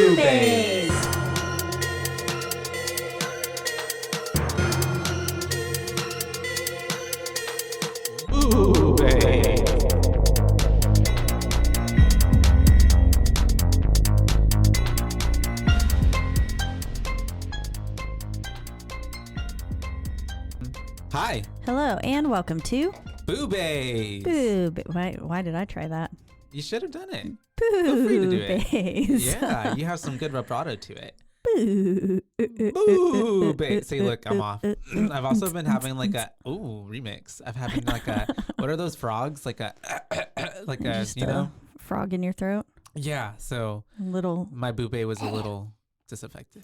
BooBaes. BooBaes. Hi. Hello, and welcome to BooBaes. Why did I try that? You should have done it. Feel free to do it. BooBaes. Yeah, you have some good vibrato to it. Boo. BooBaes. See, look, I'm off. I've also been having like a remix. I've having like a what are those frogs? Like a Just you know frog in your throat. Yeah. So Little. my BooBaes was a little disaffected.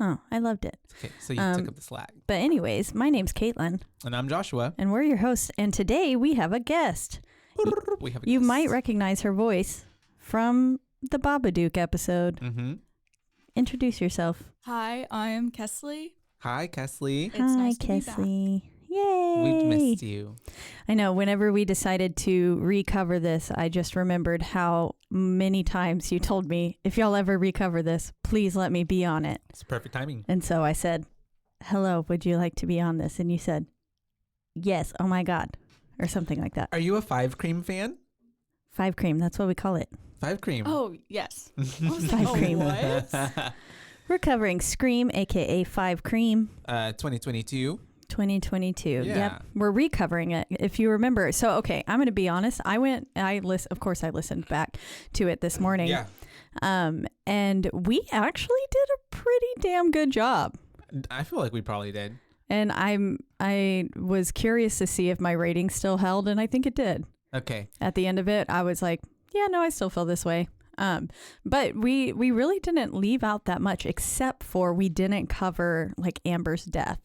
Oh, I loved it. Okay, so you took up the slack. But anyways, my name's Caitlin, And I'm Joshua. and we're your hosts. And today we have a guest. We have a You guest. might recognize her voice from the Babadook episode. Mm-hmm. Introduce yourself. Hi, I'm Kesley. Hi, Kesley. It's Hi, nice to be back. Kesley. Yay! We've missed you. I know. Whenever we decided to recover this, I just remembered how many times you told me, if y'all ever recover this, please let me be on it. It's perfect timing. And so I said, hello, would you like to be on this? And you said, yes, oh my God, or something like that. Are you a 5 Cream fan? 5 Cream, that's what we call it. 5 Cream. Oh, yes. I was 5 like, Cream. What? We're covering Scream, aka 5 Cream. 2022. 2022. Yeah. Yep. We're recovering it. If you remember. So, okay, I'm going to be honest. Of course I listened back to it this morning. Yeah. And we actually did a pretty damn good job. I feel like we probably did. And I was curious to see if my rating still held, and I think it did. Okay. At the end of it, I was like, yeah, no, I still feel this way. But we really didn't leave out that much, except for we didn't cover like Amber's death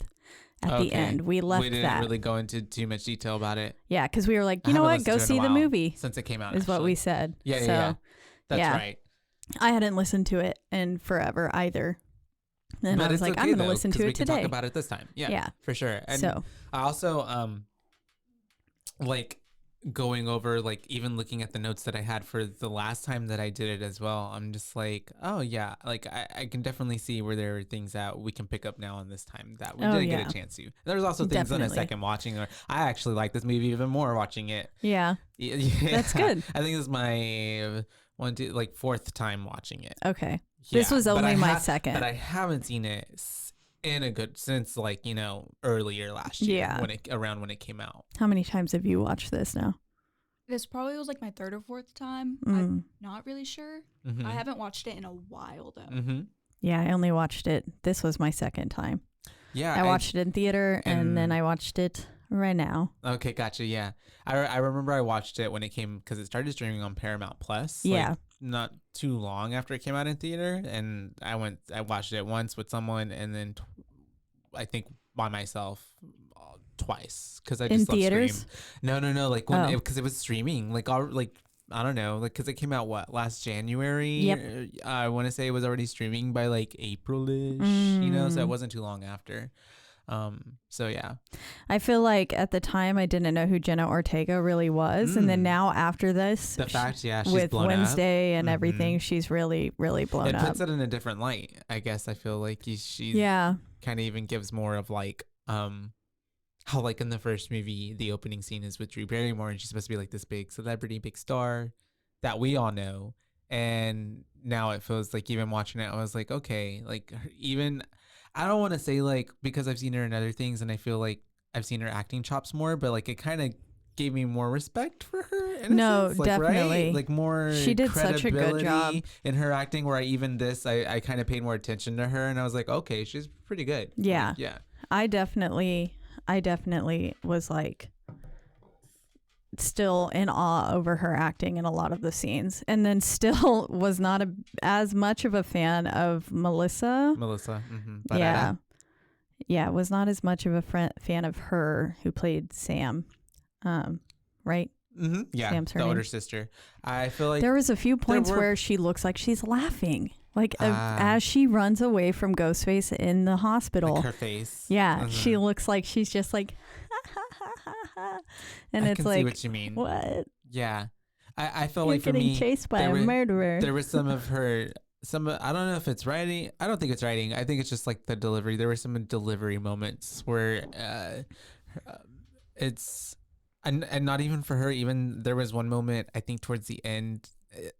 at the end. We left that. We didn't really go into too much detail about it. Yeah, because we were like, I you know haven't what? Go listened to it see in a the while movie. Since it came out. Is what we said. Yeah, so, yeah. That's yeah. right. I hadn't listened to it in forever either. And But I was it's like, okay, I'm going to though, listen 'cause to we it can today. talk about it this time. Yeah, Yeah. for sure. And So I also like going over, like, even looking at the notes that I had for the last time that I did it as well. I'm just like, oh yeah, like I can definitely see where there are things that we can pick up now on this time that we didn't get a chance to. There's also things on a Definitely. second watching, or I actually like this movie even more watching it. yeah, Yeah. that's good. I think this is my fourth time watching it. Okay. This was but only I my second. But I haven't seen it since like, earlier last year. Yeah. When it came out. How many times have you watched this now? This probably was like my third or fourth time. Mm. I'm not really sure. Mm-hmm. I haven't watched it in a while, though. Mm-hmm. Yeah, I only watched it. This was my second time. Yeah. I watched it in theater and then I watched it right now. Okay, gotched. Yeah. I remember I watched it when it came, because it started streaming on Paramount Plus. Yeah. Like, not too long after it came out in theater, and I watched it once with someone, and then I think by myself twice, because I just In love theaters? Scream. No, like when Oh. because it was streaming, like I don't know, like because it came out last January. Yep. I want to say it was already streaming by like April-ish, so it wasn't too long after. So yeah, I feel like at the time I didn't know who Jenna Ortega really was. And then now after this, the fact, she's with blown Wednesday up. and everything, she's really, really blown It up. puts it in a different light, I guess. I feel like she's Yeah. kind of even gives more of like how like in the first movie the opening scene is with Drew Barrymore, and she's supposed to be like this big celebrity, big star that we all know, and now it feels like, even watching it, I was like, okay, like even I don't want to say like, because I've seen her in other things and I feel like I've seen her acting chops more, but like it kind of gave me more respect for her in a sense, like, definitely. right? Like more She did such a good job in her acting, where I kind of paid more attention to her, and I was like, okay, she's pretty good. Yeah. Like, yeah. I definitely was like still in awe over her acting in a lot of the scenes, and then still was not as much of a fan of Melissa. Mm-hmm. Yeah, was not as much of a fan of her who played Sam, right? Mm-hmm. Yeah, Sam's her the name. older sister. I feel like There was a few points where she looks like she's laughing, like as she runs away from Ghostface in the hospital. like her face. Yeah, she looks like she's just like, and I it's can like, see what you mean. what? Yeah, I felt You're like for getting me, chased by a murderer. there was some of her I don't know if it's writing. I don't think it's writing. I think it's just like the delivery. There were some delivery moments where it's and not even for her. Even there was one moment I think towards the end.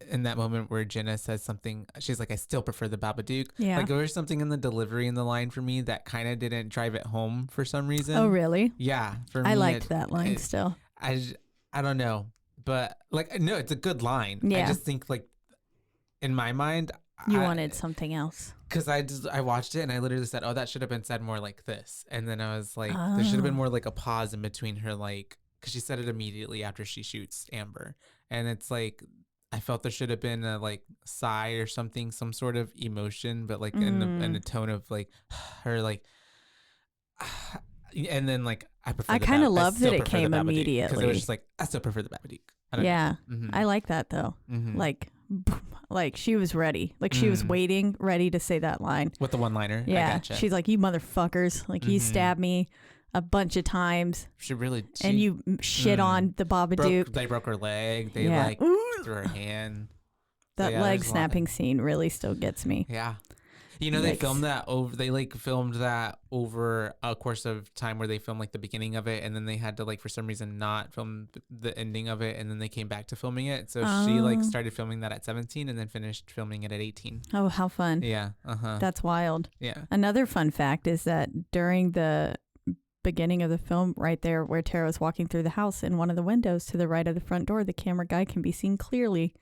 In that moment where Jenna says something, she's like, I still prefer the Babadook. Yeah. Like there was something in the delivery in the line for me that kind of didn't drive it home for some reason. Oh, really? Yeah. For me, I liked that line still. I don't know. But like, no, it's a good line. Yeah. I just think like in my mind, You wanted something else. Because I watched it and I literally said, oh, that should have been said more like this. And then I was like, there should have been more like a pause in between her, like, because she said it immediately after she shoots Amber. And it's like, I felt there should have been a like sigh or something, some sort of emotion, but like in a tone of like her like, and then like I kind of love that it came immediately because it was just like I still prefer the Babadook. Yeah, mm-hmm. I like that though. Mm-hmm. Like she was ready, like she was waiting, ready to say that line with the one-liner. Yeah, I gotcha. She's like, you motherfuckers, like you stabbed me a bunch of times. And you shit on the Babadook. They broke her leg. They threw her hand. That leg snapping scene really still gets me. Yeah. You know, they filmed that over a course of time where they filmed like the beginning of it, and then they had to like for some reason not film the ending of it, and then they came back to filming it. So she like started filming that at 17 and then finished filming it at 18. Oh, how fun. Yeah. That's wild. Yeah. Another fun fact is that during the beginning of the film, right there where Tara was walking through the house, in one of the windows to the right of the front door, the camera guy can be seen clearly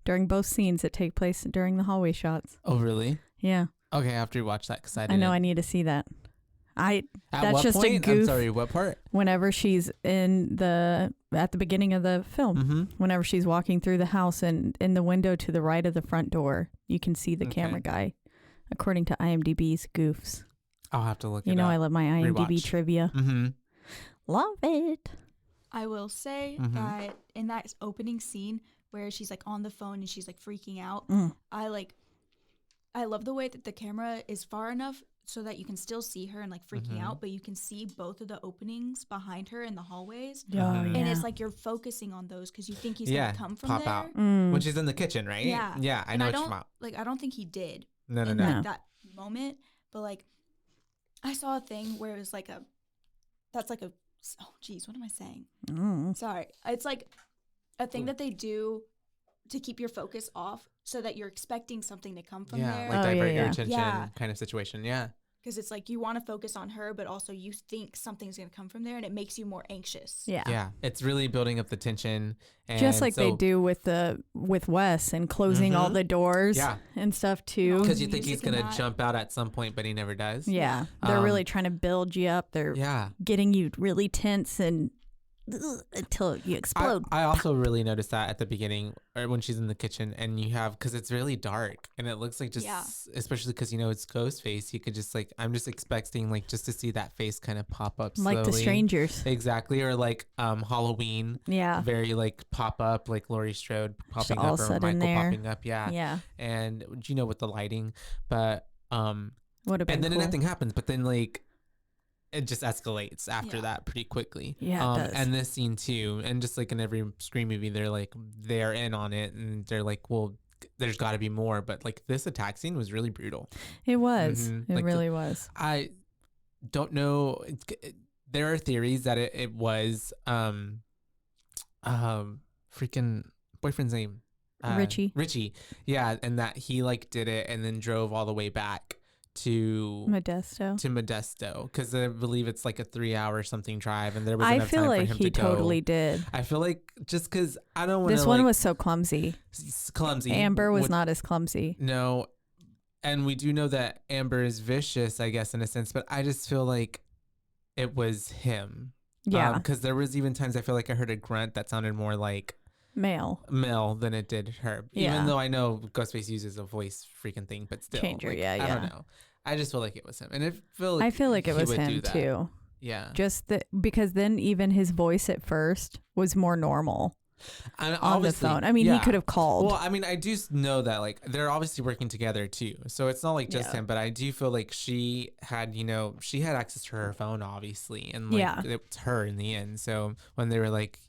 during both scenes that take place during the hallway shots. Oh, really? Yeah. Okay, I have to watch that because I know I need to see that. At that's what just point? a goof. I'm sorry, what part? Whenever she's at the beginning of the film, whenever she's walking through the house and in the window to the right of the front door, you can see the camera guy, according to IMDb's goofs. I'll have to look it up. You know I love my IMDb trivia. Love it. I will say that in that opening scene where she's like on the phone and she's like freaking out, I love the way that the camera is far enough so that you can still see her and like freaking out, but you can see both of the openings behind her in the hallways. And it's like you're focusing on those because you think he's gonna come from pop there. out when she's in the kitchen, right? Yeah, yeah. I know what you're talking about. Like I don't think he did. No. Like, that moment, but like I saw a thing where it was like what am I saying? Sorry, it's like a thing that they do to keep your focus off so that you're expecting something to come from there. Like divert your attention kind of situation. Yeah. Because it's like you want to focus on her, but also you think something's going to come from there and it makes you more anxious. Yeah. Yeah. It's really building up the tension. And just like they do with Wes and closing all the doors and stuff too. Because you think he's going to jump out at some point, but he never does. Yeah. They're really trying to build you up. They're getting you really tense and until you explode. I also really noticed that at the beginning or when she's in the kitchen and you have because it's really dark and it looks like especially because it's Ghostface, you could just like I'm just expecting like just to see that face kind of pop up slowly. Like The Strangers. Exactly. Or like Halloween very like pop up like Laurie Strode popping up or Michael popping up and with the lighting but would have been and then cool. Nothing happens but then like it just escalates after that pretty quickly. Yeah, it does. And this scene too, and just like in every Scream movie, they're in on it, and they're like, well, there's got to be more. But like this attack scene was really brutal. It was. It really was. I don't know. There are theories that it was freaking boyfriend's name, Richie. Yeah, and that he like did it and then drove all the way back to Modesto because I believe it's like a 3-hour something drive and there was enough time for him to go. I feel like he totally did. I feel like just because I don't want to. This one was so clumsy. Amber was not as clumsy. No, and we do know that Amber is vicious, I guess, in a sense, but I just feel like it was him. Yeah, because there was even times I feel like I heard a grunt that sounded more like male than it did her. Even though I know Ghostface uses a voice freaking thing, but still changer. Like, I don't know. I just feel like it was him, and I feel like it was him too. Yeah, just because then even his voice at first was more normal. And on the phone. I mean, he could have called. Well, I mean, I do know that like they're obviously working together too, so it's not like just him. But I do feel like she had access to her phone, obviously, and like it's her in the end. So when they were like,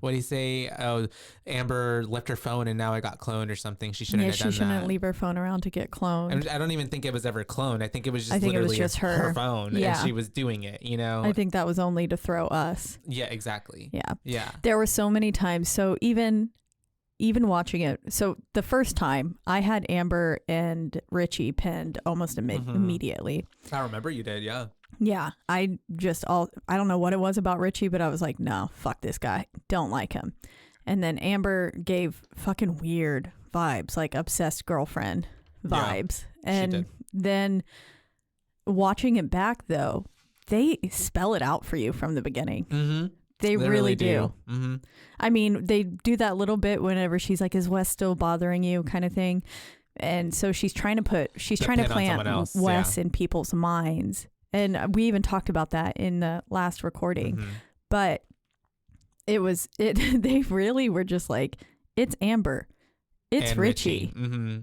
what do you say? Oh, Amber left her phone and now I got cloned or something. She shouldn't have done that. She shouldn't leave her phone around to get cloned. I don't even think it was ever cloned. I think it was just literally her phone and she was doing it, you know? I think that was only to throw us. Yeah, exactly. Yeah. Yeah. There were so many times. So even watching it, so the first time I had Amber and Richie pinned almost immediately. I remember you did, yeah. Yeah, I don't know what it was about Richie, but I was like, no, fuck this guy. Don't like him. And then Amber gave fucking weird vibes, like obsessed girlfriend vibes. Yeah, and then watching it back, though, they spell it out for you from the beginning. Mm-hmm. They really do. Mm-hmm. I mean, they do that little bit whenever she's like, is Wes still bothering you kind of thing. And so she's trying to plant Wes in people's minds. And we even talked about that in the last recording, but they really were just like, it's Amber, it's Richie.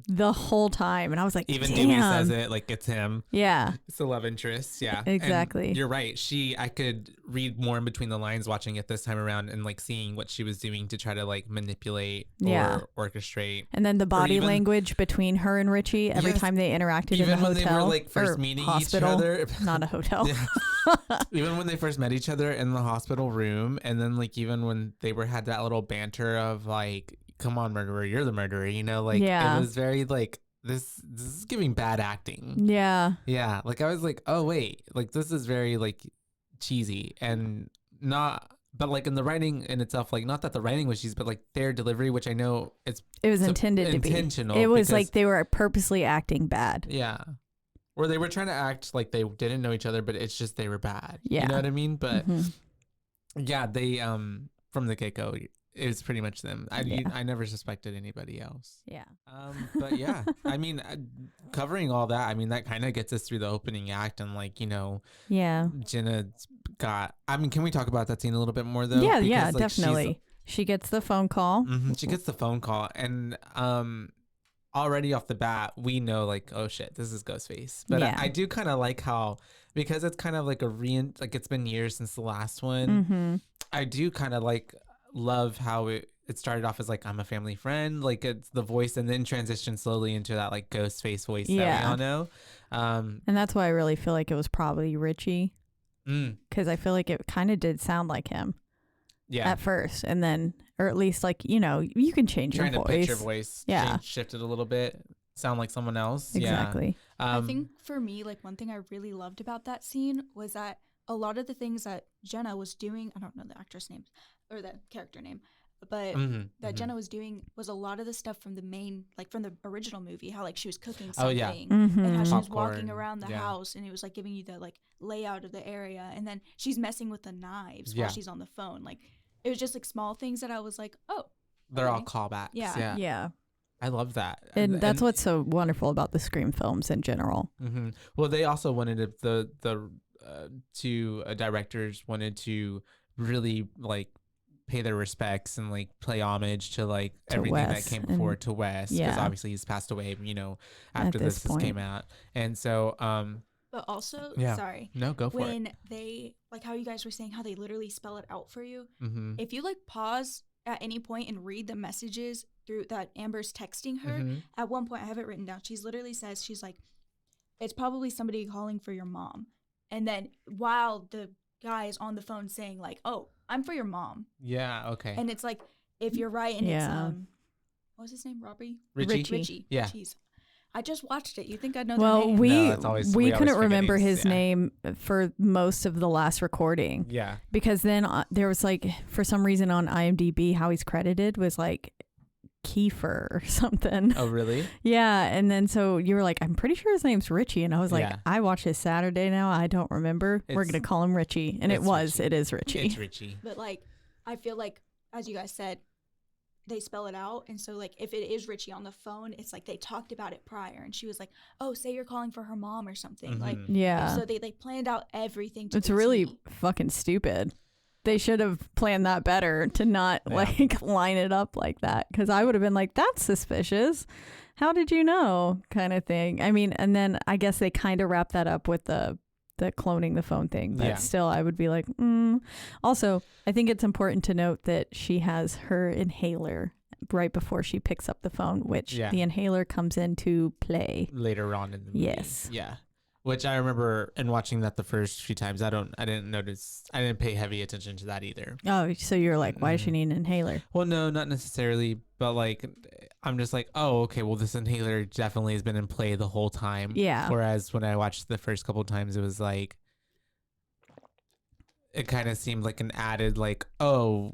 The whole time. And I was like, even Dewey says it like it's him. Yeah. It's the love interest. Yeah, exactly. And you're right. I could read more in between the lines watching it this time around and like seeing what she was doing to try to like manipulate or orchestrate. And then the body language between her and Richie every time they interacted in the hotel. Even when they were like first meeting each other. Not a hotel. Even when they first met each other in the hospital room. And then like even when they had that little banter of like, come on, murderer, you're the murderer, you know, like it was very like this is giving bad acting. Yeah like I was like, oh wait, like this is very like cheesy and not, but like in the writing in itself, like not that the writing was cheesy, but like their delivery, which I know it was intended to be intentional. It was like they were purposely acting bad. Yeah, or they were trying to act like they didn't know each other, but it's just they were bad. You know what I mean? But yeah, they from the get-go, it was pretty much them. I never suspected anybody else. Yeah. But yeah, I mean, covering all that, I mean, that kind of gets us through the opening act and like, you know, Jenna can we talk about that scene a little bit more though? Yeah, because, like, definitely. She gets the phone call. She gets the phone call and already off the bat, we know like, oh shit, this is Ghostface. But I do kind of like how, because it's kind of like like it's been years since the last one. I do kind of love how it started off as like, I'm a family friend, like it's the voice, and then transitioned slowly into that like Ghostface voice that we all know. And that's why I really feel like it was probably Richie, because I feel like it kind of did sound like him at first, and then, or at least like, you know, you can change your voice. Trying to pitch your voice, shift it a little bit, sound like someone else. Exactly. I think for me, like one thing I really loved about that scene was that a lot of the things that Jenna was doing, I don't know the actress name or the character name, but that Jenna was doing was a lot of the stuff from the main, like from the original movie, how like she was cooking something and how she was walking around the house, and it was like giving you the like layout of the area, and then she's messing with the knives while she's on the phone. Like it was just like small things that I was like, oh, they're all callbacks. Yeah. I love that. And that's what's so wonderful about the Scream films in general. Well, they also wanted the directors wanted to really like pay their respects and like play homage to like everything that came before to Wes, because obviously he's passed away, you know, after this came out. And so but also sorry, no, go for it. When they, like how you guys were saying how they literally spell it out for you, if you like pause at any point and read the messages through that Amber's texting her, at one point I have it written down, she's literally says, she's like, it's probably somebody calling for your mom. And then while the guy is on the phone saying like, oh, I'm for your mom. Yeah, okay. And it's like, if you're right, and it's what was his name? Richie. Yeah. Jeez. I just watched it. You think I'd know the name? We couldn't remember his names, name for most of the last recording. Yeah. Because then there was like, for some reason on IMDb, how he's credited was like Kiefer or something. Oh, really? Yeah. And then so you were like, I'm pretty sure his name's Richie. And I was like, I watched his Saturday now. I don't remember. We're going to call him Richie. And it is Richie. It's Richie. But like, I feel like, as you guys said, they spell it out. And so like, if it is Richie on the phone, it's like they talked about it prior. And she was like, oh, say you're calling for her mom or something. Like, so they planned out everything. It's really fucking stupid. They should have planned that better to not like line it up like that. Because I would have been like, that's suspicious. How did you know? Kind of thing. I mean, and then I guess they kind of wrapped that up with the the cloning the phone thing, but Yeah. still I would be like, Also, I think it's important to note that she has her inhaler right before she picks up the phone, which Yeah. the inhaler comes into play. Later on in the movie. Yes. Yeah. Which I remember in watching that the first few times, I didn't pay heavy attention to that either. Oh, so you're like, why does she need an inhaler? Well, no, not necessarily, but like, I'm just like, oh, okay, well, this inhaler definitely has been in play the whole time. Yeah. Whereas when I watched the first couple of times, it was like, it kind of seemed like an added, like, oh,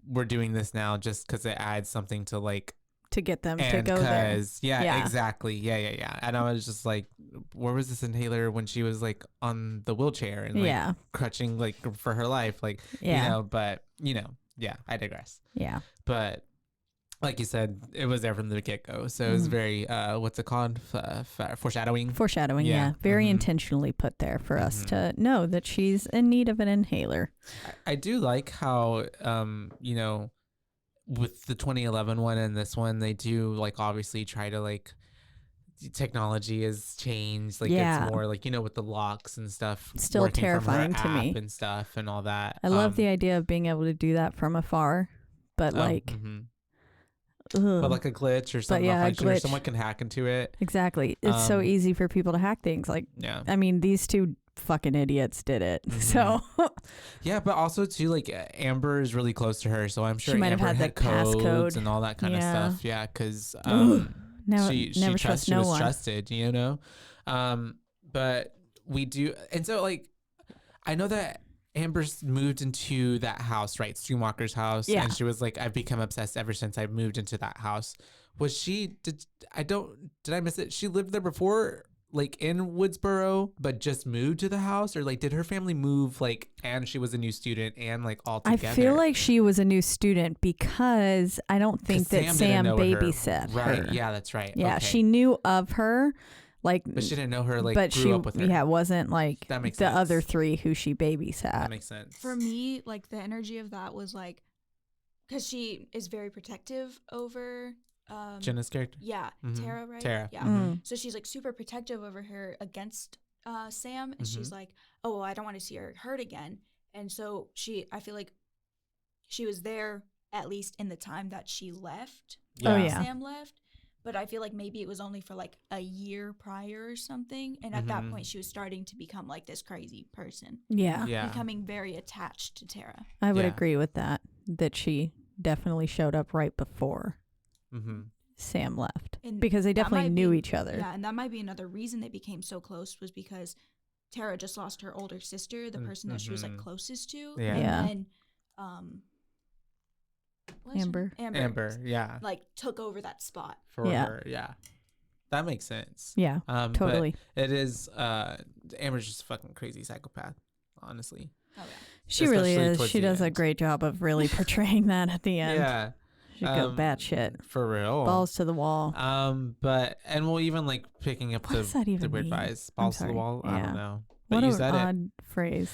we're doing this now just because it adds something to like, To get them to go there. Yeah, exactly. Yeah. And I was just like, where was this inhaler when she was like on the wheelchair and like crutching like for her life? Like, but I digress. Yeah. But like you said, it was there from the get-go. So it was very, what's it called? Foreshadowing? Foreshadowing, yeah. Very intentionally put there for us to know that she's in need of an inhaler. I do like how, with the 2011 one and this one, they do like obviously try to like, technology has changed. Like it's more like, with the locks and stuff. Still terrifying to me. And stuff and all that. I love the idea of being able to do that from afar, but like... But like a glitch or something, or someone can hack into it. Exactly. It's so easy for people to hack things. Like, I mean, these two fucking idiots did it. So yeah, but also too, like Amber is really close to her, so I'm sure she might Amber have had the codes and all that kind of stuff. Yeah, because she was trusted, but we do, and so like I know that Amber's moved into that house, right? Schumacher's house. Yeah. And she was like, I've become obsessed ever since I moved into that house. Was she, did I miss it? She lived there before, like in Woodsboro, but just moved to the house? Or like, did her family move like, and she was a new student and like all together? I feel like she was a new student because I don't think that Sam babysat her. Right. Yeah, that's right. Yeah. Okay. She knew of her. Like, but she didn't know her, like, but grew up with her. Yeah, wasn't like that makes the sense. other three who she babysat. That makes sense. For me, like, the energy of that was like, because she is very protective over Jenna's character? Yeah, Tara, right? Tara. Yeah. So she's like super protective over her against Sam, and she's like, oh, well, I don't want to see her hurt again. And so I feel like she was there at least in the time that she left. Yeah. Oh, yeah. Sam left. But I feel like maybe it was only for like a year prior or something. And at that point, she was starting to become like this crazy person. Yeah. Becoming very attached to Tara. I would agree with that she definitely showed up right before Sam left. And because they definitely knew each other. Yeah, and that might be another reason they became so close was because Tara just lost her older sister, the person that she was like closest to. Yeah. And Amber, yeah, like took over that spot for her. Yeah, that makes sense. Yeah, totally. It is. Amber's just a fucking crazy psychopath, honestly. Oh yeah, she really is. She does a great job of really portraying that at the end. Yeah, she go batshit for real, balls to the wall. And we'll even like picking up the weird vibes, balls to the wall. Yeah. I don't know. But what you an said odd phrase.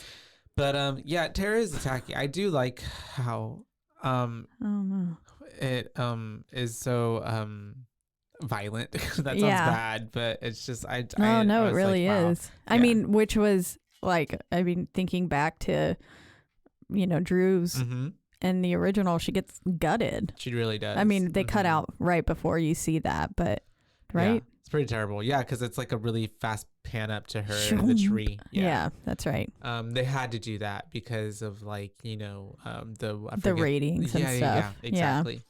But yeah, Tara is attacking. I do like how. It is so violent. That sounds bad, but it's just it really like, wow. is. I mean, which was like, thinking back to Drew's in the original, she gets gutted. She really does. I mean, they cut out right before you see that, but right. Yeah, it's pretty terrible. Yeah, because it's like a really fast pan up to her in the tree. Yeah, that's right. They had to do that because of like the ratings and stuff. Yeah, exactly.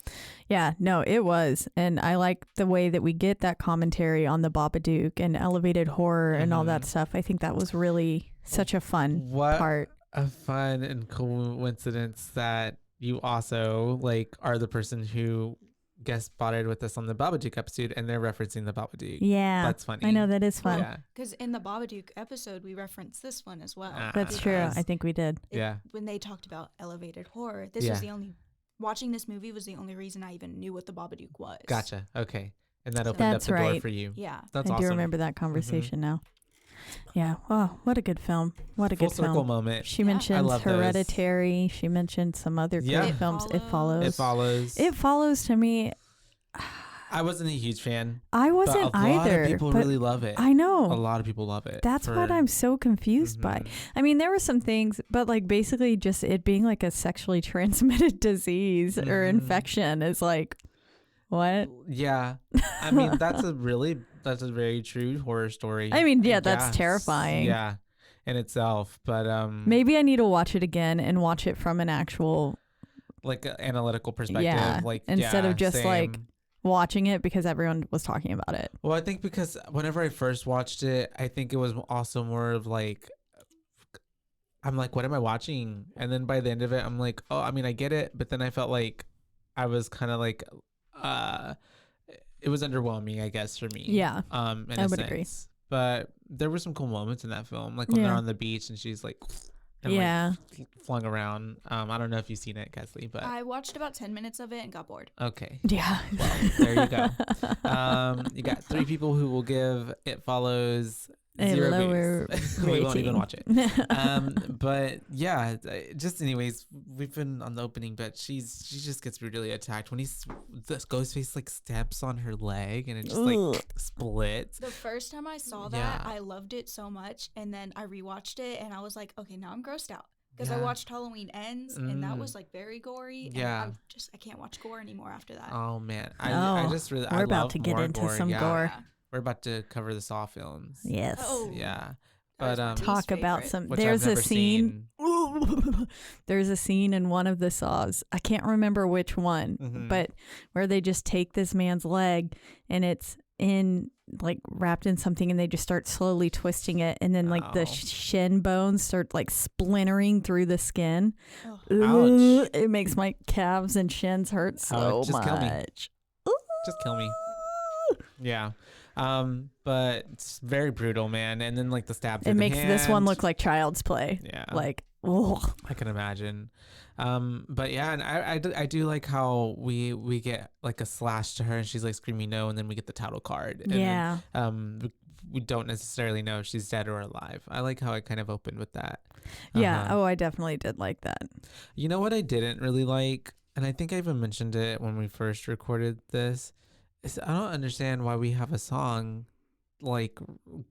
Yeah, no, it was, and I like the way that we get that commentary on the Babadook and elevated horror and all that stuff. I think that was really such a fun part. A fun and coincidence that you also like are the person who guest spotted with us on the Babadook episode, and they're referencing the Babadook. Yeah, that's funny. I know, that is fun. Yeah, because in the Babadook episode we referenced this one as well. That's true. I think we did. When they talked about elevated horror, this was the only. Watching this movie was the only reason I even knew what the Babadook was. Gotcha. Okay, and that opened up the door for you. Yeah, that's awesome. I do remember that conversation now. Yeah. Oh, what a good film. What a good film. Full circle moment. She mentions Hereditary. She mentioned some other great films. It Follows. It Follows. It Follows to me. I wasn't a huge fan. I wasn't but a lot either. of people but really love it. I know. A lot of people love it. That's what I'm so confused by. I mean, there were some things, but like basically just it being like a sexually transmitted disease or infection is like, what? Yeah. I mean, that's a very true horror story. I mean, yeah, that's terrifying. Yeah, in itself. But maybe I need to watch it again and watch it from an actual like analytical perspective. Yeah. Like instead of just same. like watching it because everyone was talking about it. Well, I think because whenever I first watched it, I think it was also more of like, I'm like, what am I watching? And then by the end of it, I'm like, oh, I mean, I get it. But then I felt like I was kind of like, it was underwhelming, I guess, for me. Yeah. In I a would sense. agree. But there were some cool moments in that film, like when they're on the beach and she's like, like, flung around. I don't know if you've seen it, Kesley, but I watched about 10 minutes of it and got bored. Okay. Yeah. Well, there you go. You got 3 people who will give It Follows a 0 lower boosts. We won't even rating. watch it. But yeah, just anyways, we've been on the opening, but she just gets brutally attacked when the Ghostface like steps on her leg and it just like splits. The first time I saw that, I loved it so much, and then I rewatched it and I was like, okay, now I'm grossed out. Because I watched Halloween Ends, and that was like very gory. Yeah. And I can't watch gore anymore after that. Oh man, I just really we're about to get into gore. some gore. Yeah. We're about to cover the Saw films. Yes. Oh. Yeah. That But was my Talk least about favorite. some. which There's I've a never scene. seen. There's a scene in one of the Saws. I can't remember which one, but where they just take this man's leg and it's in like wrapped in something, and they just start slowly twisting it, and then like the shin bones start like splintering through the skin. Ouch. It makes my calves and shins hurt so Just much. kill me. Just kill me. Yeah. But it's very brutal, man. And then like the stab through It the makes this one hand. look like child's play. Yeah. Like, oh, I can imagine. But yeah, and I do like how we get like a slash to her and she's like screaming no, and then we get the title card. And yeah. we don't necessarily know if she's dead or alive. I like how it kind of opened with that. Yeah. Oh, I definitely did like that. You know what I didn't really like, and I think I even mentioned it when we first recorded this, is I don't understand why we have a song like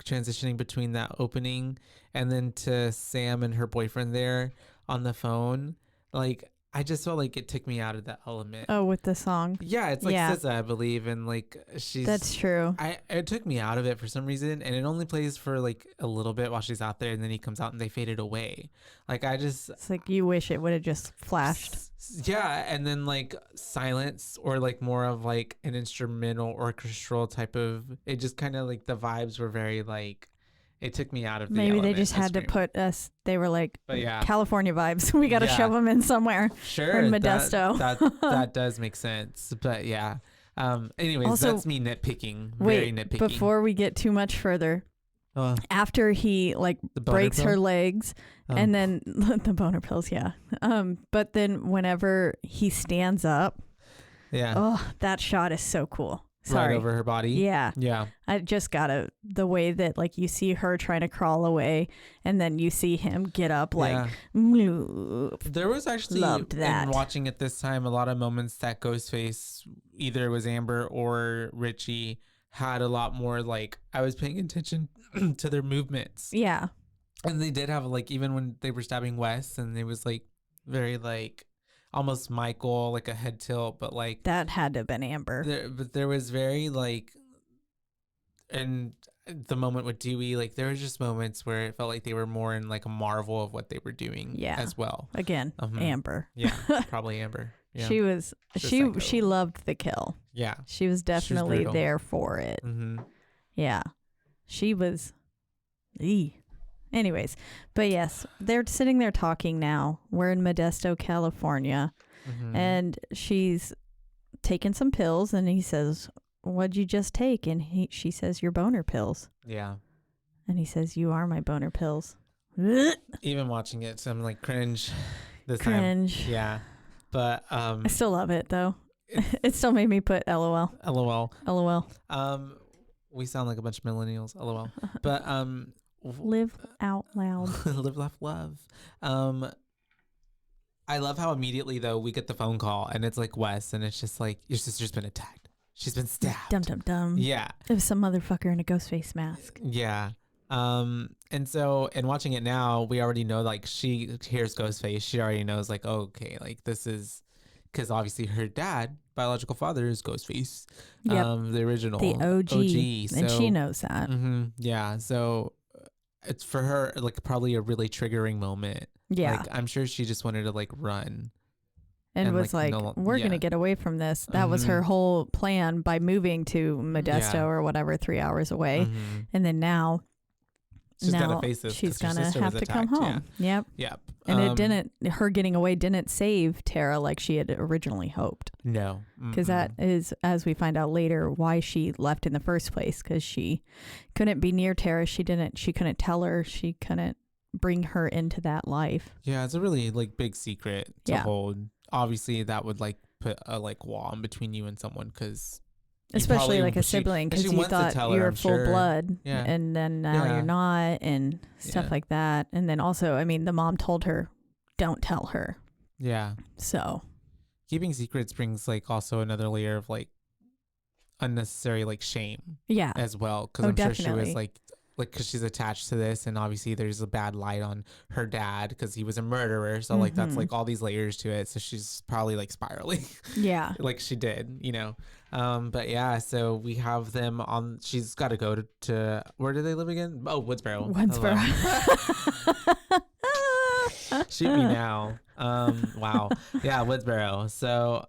transitioning between that opening and then to Sam and her boyfriend there on the phone. Like, I just felt like it took me out of that element. Oh, with the song. Yeah, it's like SZA, I believe, and like she's. That's true. It took me out of it for some reason, and it only plays for like a little bit while she's out there, and then he comes out and they faded away. Like it's like you wish it would have just flashed. Yeah, and then like silence or like more of like an instrumental orchestral type of. It just kind of like the vibes were very like. It took me out of the Maybe they element just of had to Scream. put us. They were like, But yeah. California vibes. We got to shove them in somewhere. Sure, in Modesto. that does make sense. But yeah. Anyways, Also, that's me nitpicking. Wait, very nitpicking. before we get too much further, after he like The boner breaks her pill? legs, and then the boner pills, yeah. But then whenever he stands up, yeah, that shot is so cool. Sorry. right over her body. Yeah. Yeah. I just got the way that like you see her trying to crawl away and then you see him get up like, There was actually, loved that. in watching it this time, a lot of moments that Ghostface, either it was Amber or Richie, had a lot more like, I was paying attention to their movements. Yeah. And they did have like, even when they were stabbing Wes, and it was like very like, almost Michael, like a head tilt, but like that had to have been Amber. But there was very like, and the moment with Dewey, like there was just moments where it felt like they were more in like a marvel of what they were doing as well. Again, Amber. Yeah, probably Amber. Yeah. She was she loved the kill. Yeah. She was definitely there for it. Mm-hmm. Yeah. She was Anyways, but yes, they're sitting there talking now. We're in Modesto, California, and she's taking some pills, and he says, "What'd you just take?" And she says, "Your boner pills." Yeah. And he says, "You are my boner pills." Even watching it, so I'm like cringe this Cringe. time. Yeah. But I still love it though. It still made me put LOL. LOL. LOL. We sound like a bunch of millennials. LOL. But live out loud. Live, laugh, love. I love how immediately though we get the phone call and it's like Wes, and it's just like, your sister's been attacked. she's been stabbed. Dum dum dum. Yeah. It was some motherfucker in a Ghostface mask. Yeah. And so in watching it now, we already know, like, she hears Ghostface. She already knows, like, oh, okay, like, this is, because obviously her dad, biological father, is Ghostface. Yep. The original. The OG. So, And she knows that. Yeah. So it's for her, like, probably a really triggering moment. Yeah. Like, I'm sure she just wanted to, like, run. And was like, we're going to get away from this. That was her whole plan by moving to Modesto or whatever, 3 hours away. And then now she's gotta face this, she's going to have to come home. Yeah. Yep. And her getting away didn't save Tara like she had originally hoped. No. Because that is, as we find out later, why she left in the first place. Because she couldn't be near Tara. She couldn't tell her. She couldn't bring her into that life. Yeah, it's a really, like, big secret to hold. Obviously, that would, like, put a, like, wall in between you and someone, because especially like a sibling, because you thought you were full blood, and then now you're not, and stuff like that. And then also, I mean, the mom told her, don't tell her. Yeah. So keeping secrets brings, like, also another layer of, like, unnecessary, like, shame. Yeah. As well, because I'm sure she was like, because she's attached to this, and obviously there's a bad light on her dad because he was a murderer. So like that's like all these layers to it. So she's probably like spiraling. Yeah. Like she did, you know. But yeah, so we have them on. She's got to go to where do they live again? Oh, Woodsboro. Shoot me now. Wow. Yeah, Woodsboro. So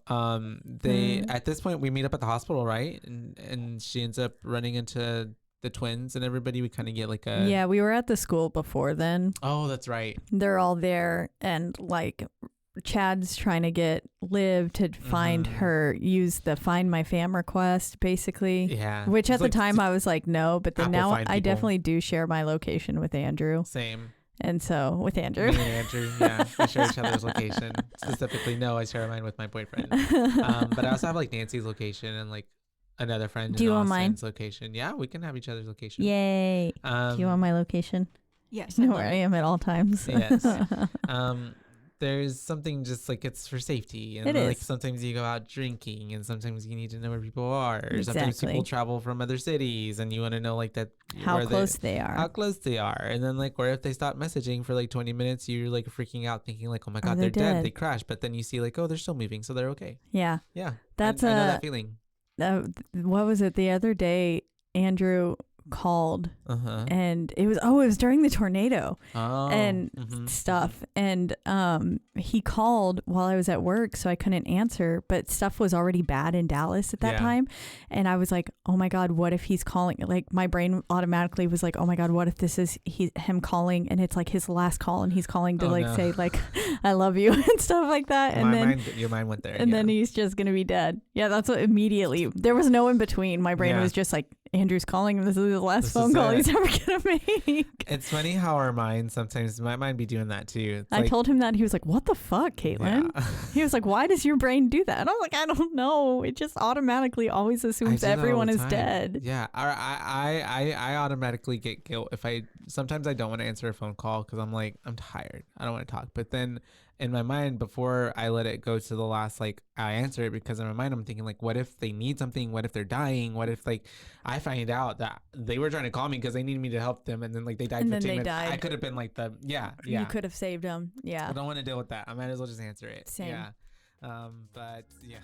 they at this point we meet up at the hospital, right? And she ends up running into the twins and everybody. We kind of get like we were at the school before then. Oh, that's right. They're all there, and like Chad's trying to get Liv to find her, use the Find My Fam request, basically. Yeah. Which at the time I was like, no, but then now I definitely do share my location with Andrew. Same. And so with Andrew. Me and Andrew, yeah. We share each other's location. Specifically, no, I share mine with my boyfriend. But I also have like Nancy's location and like another friend in Austin's location. Yeah, we can have each other's location. Yay. Do you want my location? Yes. Know where I am at all times. Yes. There's something just like it's for safety, and like sometimes you go out drinking, and sometimes you need to know where people are. Exactly. Sometimes people travel from other cities, and you want to know like that how close they are. And then like, where if they stop messaging for like 20 minutes, you're like freaking out, thinking like, oh my god, they're dead, they crashed. But then you see like, oh, they're still moving, so they're okay. Yeah. That's I know that feeling. What was it the other day? Andrew called and it was during the tornado and stuff, and he called while I was at work, so I couldn't answer, but stuff was already bad in Dallas at that time, and I was like, oh my god, what if he's calling? Like my brain automatically was like, oh my god, what if this is him calling, and it's like his last call, and he's calling to say like I love you and stuff like that, and your mind went there, and then he's just gonna be dead. That's what immediately, there was no in between. My brain was just like, Andrew's calling him. This is his last phone call he's ever gonna make. It's funny how our mind sometimes, my mind be doing that too. I told him that, and he was like, what the fuck, Caitlin? He was like, why does your brain do that? And I was like, I don't know. It just automatically always assumes everyone is dead. Yeah. I automatically get guilt if sometimes I don't want to answer a phone call because I'm like, I'm tired, I don't want to talk. But then in my mind, before I let it go to the last, like I answer it, because in my mind I'm thinking like, what if they need something? What if they're dying? What if like I find out that they were trying to call me because they needed me to help them, and then like they died for 15 minutes. I could have been like you could have saved them. I don't want to deal with that. I might as well just answer it. Same. But yeah.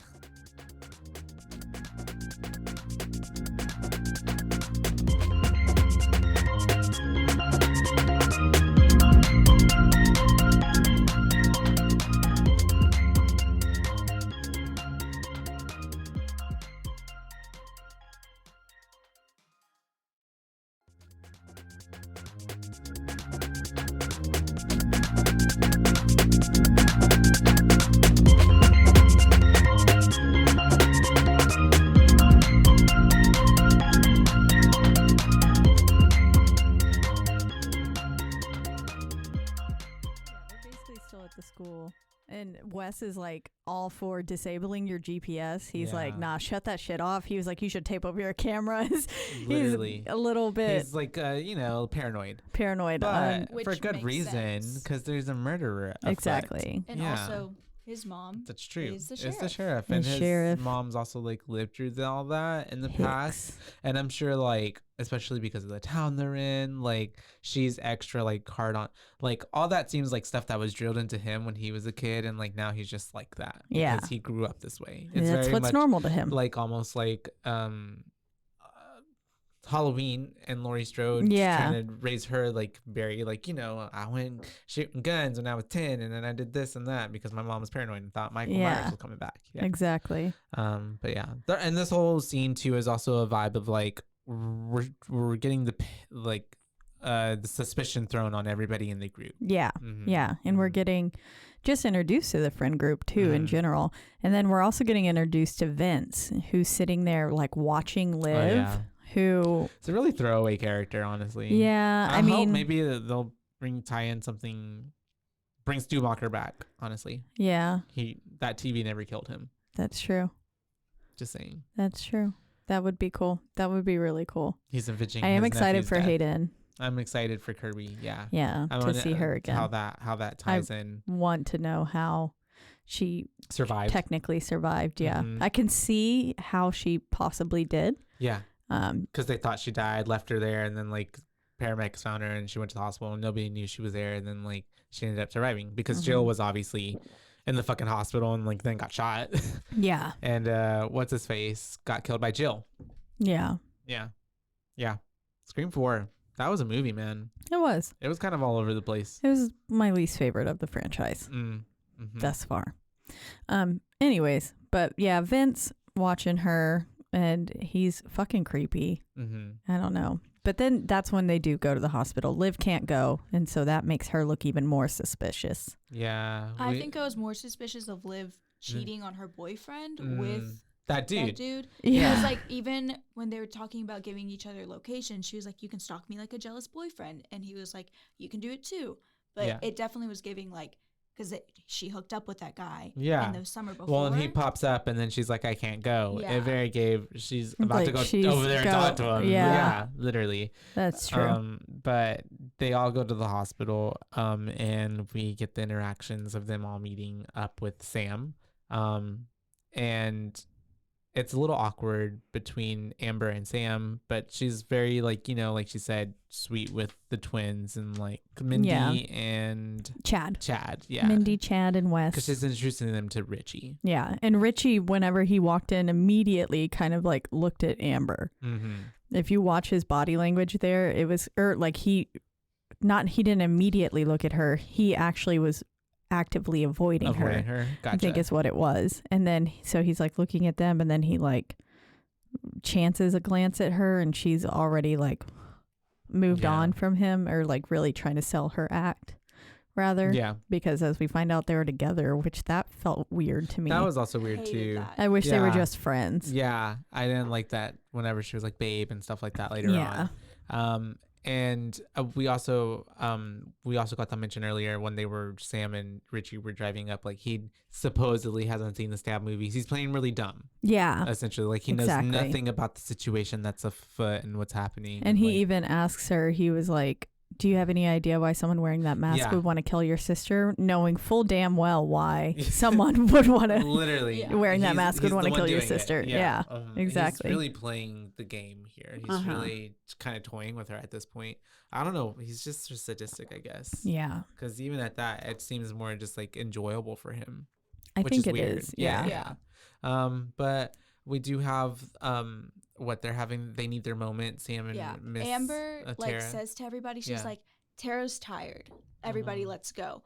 And Wes is like all for disabling your GPS. He's like, nah, shut that shit off. He was like, you should tape over your cameras. Literally. He's a little bit. He's like, paranoid. Paranoid. But for good reason, because there's a murderer. Exactly. And also, his mom. That's true. Is the It's the sheriff. sheriff, The and his sheriff. mom's also like lived through all that in the past, and I'm sure like especially because of the town they're in, like she's extra like hard on like all that seems like stuff that was drilled into him when he was a kid, and like now he's just like that because he grew up this way. It's That's very what's much normal to him. like almost like Halloween and Laurie Strode trying to raise her like very like, you know, I went shooting guns when I was 10 and then I did this and that because my mom was paranoid and thought Michael Myers was coming back. Exactly. But yeah, and this whole scene too is also a vibe of like we're getting the like the suspicion thrown on everybody in the group. And we're getting just introduced to the friend group too in general, and then we're also getting introduced to Vince, who's sitting there like watching Liv. Who it's a really throwaway character, honestly. Yeah, I mean, mean, maybe they'll tie in something, bring Stubacher back. Honestly, that TV never killed him. That's true. Just saying. That's true. That would be cool. That would be really cool. He's avenging. I am excited for Hayden. I'm excited for Kirby. Yeah. To see her again. How that ties in. Want to know how she technically survived. Yeah, I can see how she possibly did. Yeah. Because they thought she died, left her there, and then like paramedics found her and she went to the hospital and nobody knew she was there, and then like she ended up surviving because Jill was obviously in the fucking hospital and like then got shot. And what's his face got killed by Jill. Yeah. Scream 4. That was a movie, man. It was kind of all over the place. It was my least favorite of the franchise thus far. Anyways, but yeah, Vince watching her. And he's fucking creepy. I don't know. But then that's when they do go to the hospital. Liv can't go. And so that makes her look even more suspicious. Yeah. I think I was more suspicious of Liv cheating on her boyfriend with that dude. Yeah. Because like even when they were talking about giving each other locations, she was like, you can stalk me like a jealous boyfriend. And he was like, you can do it too. But it definitely was giving like, because she hooked up with that guy in the summer before. Well, and he pops up and then she's like, I can't go. It very gave, she's about to go over there and talk to him. Yeah, literally. That's true. But they all go to the hospital and we get the interactions of them all meeting up with Sam. And it's a little awkward between Amber and Sam, but she's very like, you know, like she said, sweet with the twins and like Mindy and Chad. Yeah. Mindy, Chad, and Wes. Because she's introducing them to Richie. Yeah. And Richie, whenever he walked in, immediately kind of like looked at Amber. If you watch his body language there, it was like he didn't immediately look at her. He actually was actively avoiding her. Gotcha. I think is what it was. And then so he's like looking at them and then he like chances a glance at her and she's already like moved on from him, or like really trying to sell her act rather. Because as we find out they were together, which that felt weird to me. That was also weird too. I wish they were just friends. Yeah. I didn't like that whenever she was like babe and stuff like that later on. And we also got to mention earlier when Sam and Richie were driving up, like he supposedly hasn't seen the Stab movies. He's playing really dumb. Yeah. Essentially, like he knows nothing about the situation that's afoot and what's happening. And he like, even asks her, he was like, do you have any idea why someone wearing that mask would want to kill your sister, knowing full damn well why someone would want to literally wearing that mask would want to kill your sister. He's Exactly. really playing the game here. He's really kind of toying with her at this point. I don't know. He's just sadistic, I guess. Yeah. Because even at that, it seems more just like enjoyable for him. I think it weird. is. Yeah. But we do have what they're having. They need their moment. Sam and Miss Amber like says to everybody, she's like, Tara's tired. Everybody, let's go.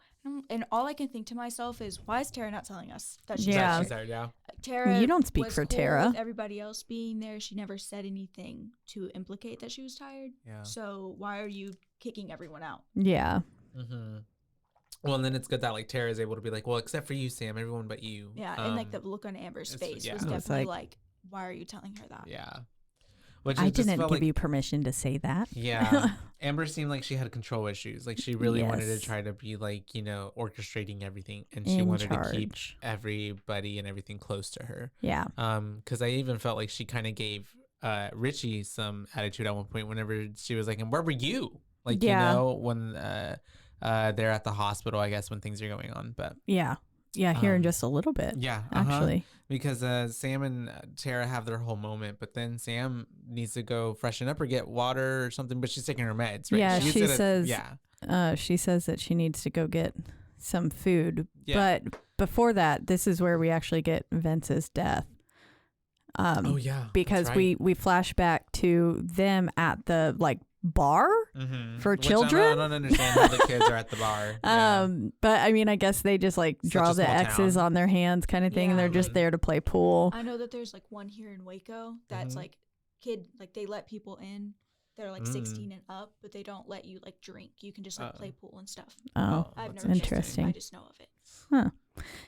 And all I can think to myself is, why is Tara not telling us that she's tired? Yeah. Tara, you don't speak for cool Tara. With everybody else being there, she never said anything to implicate that she was tired. Yeah. So why are you kicking everyone out? Yeah. Well, and then it's good that like Tara is able to be like, well, except for you, Sam, everyone but you. Yeah, and like the look on Amber's face was definitely like, why are you telling her that? Yeah. Which I didn't give you permission to say that. Yeah. Amber seemed like she had control issues. Like she really wanted to try to be like, you know, orchestrating everything, and she wanted to keep everybody and everything close to her. Yeah. Because I even felt like she kind of gave Richie some attitude at one point whenever she was like, and where were you? Like, you know, when they're at the hospital, I guess, when things are going on. But yeah. here in just a little bit. Yeah, actually, because Sam and Tara have their whole moment, but then Sam needs to go freshen up or get water or something. But she's taking her meds, right? Yeah, she says. Yeah, she says that she needs to go get some food. Yeah. But before that, this is where we actually get Vince's death. Because right. we flash back to them at the bar for children. I don't understand how the kids are at the bar. Yeah. But I mean, I guess they just draw the X's on their hands kind of thing, and they're just there to play pool. I know that there's one here in Waco that's they let people in. They're 16 and up, but they don't let you drink. You can just play pool and stuff. Oh, I've never interesting. I just know of it. Huh.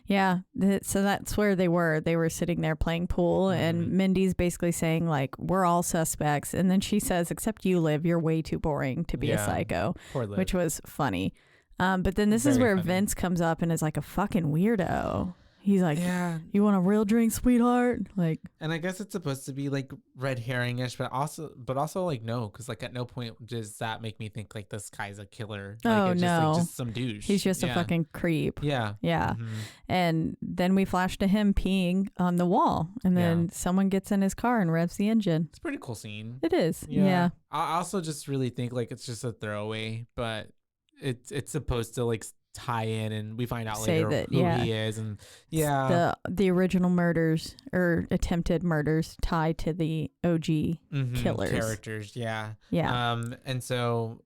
Yeah. So that's where they were. They were sitting there playing pool, and Mindy's basically saying we're all suspects. And then she says, except you, Liv, you're way too boring to be a psycho, which was funny. But then this is where funny. Vince comes up and is a fucking weirdo. He's like, you want a real drink, sweetheart? And I guess it's supposed to be red herring-ish, but also no, because at no point does that make me think this guy's a killer. It's just some douche. He's just a fucking creep. Yeah. And then we flash to him peeing on the wall, and then someone gets in his car and revs the engine. It's a pretty cool scene. It is. Yeah. I also just really think it's just a throwaway, but it's supposed to tie in, and we find out later who he is, and the original murders or attempted murders tie to the OG killers characters. And so,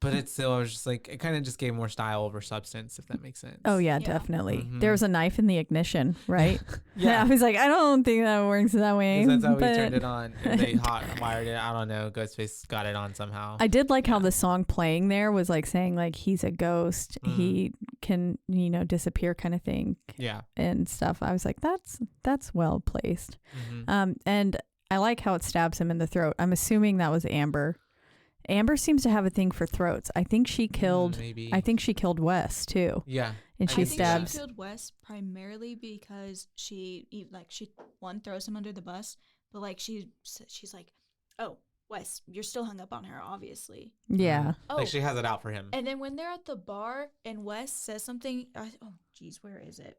but it's still, I was just it kind of just gave more style over substance, if that makes sense. Oh yeah. Definitely. There was a knife in the ignition, right? I was I don't think that works that way. That's how we turned it on. They hot wired it. I don't know. Ghostface got it on somehow. I did how the song playing there was saying he's a ghost. He can disappear kind of thing. Yeah. And stuff. I was that's well placed. And I like how it stabs him in the throat. I'm assuming that was Amber. Amber seems to have a thing for throats. I think she killed. Maybe. I think she killed Wes too. Yeah. And she stabs. She killed Wes primarily because she throws him under the bus, but she's oh, Wes, you're still hung up on her, obviously. Yeah. Oh, she has it out for him. And then when they're at the bar and Wes says something, where is it?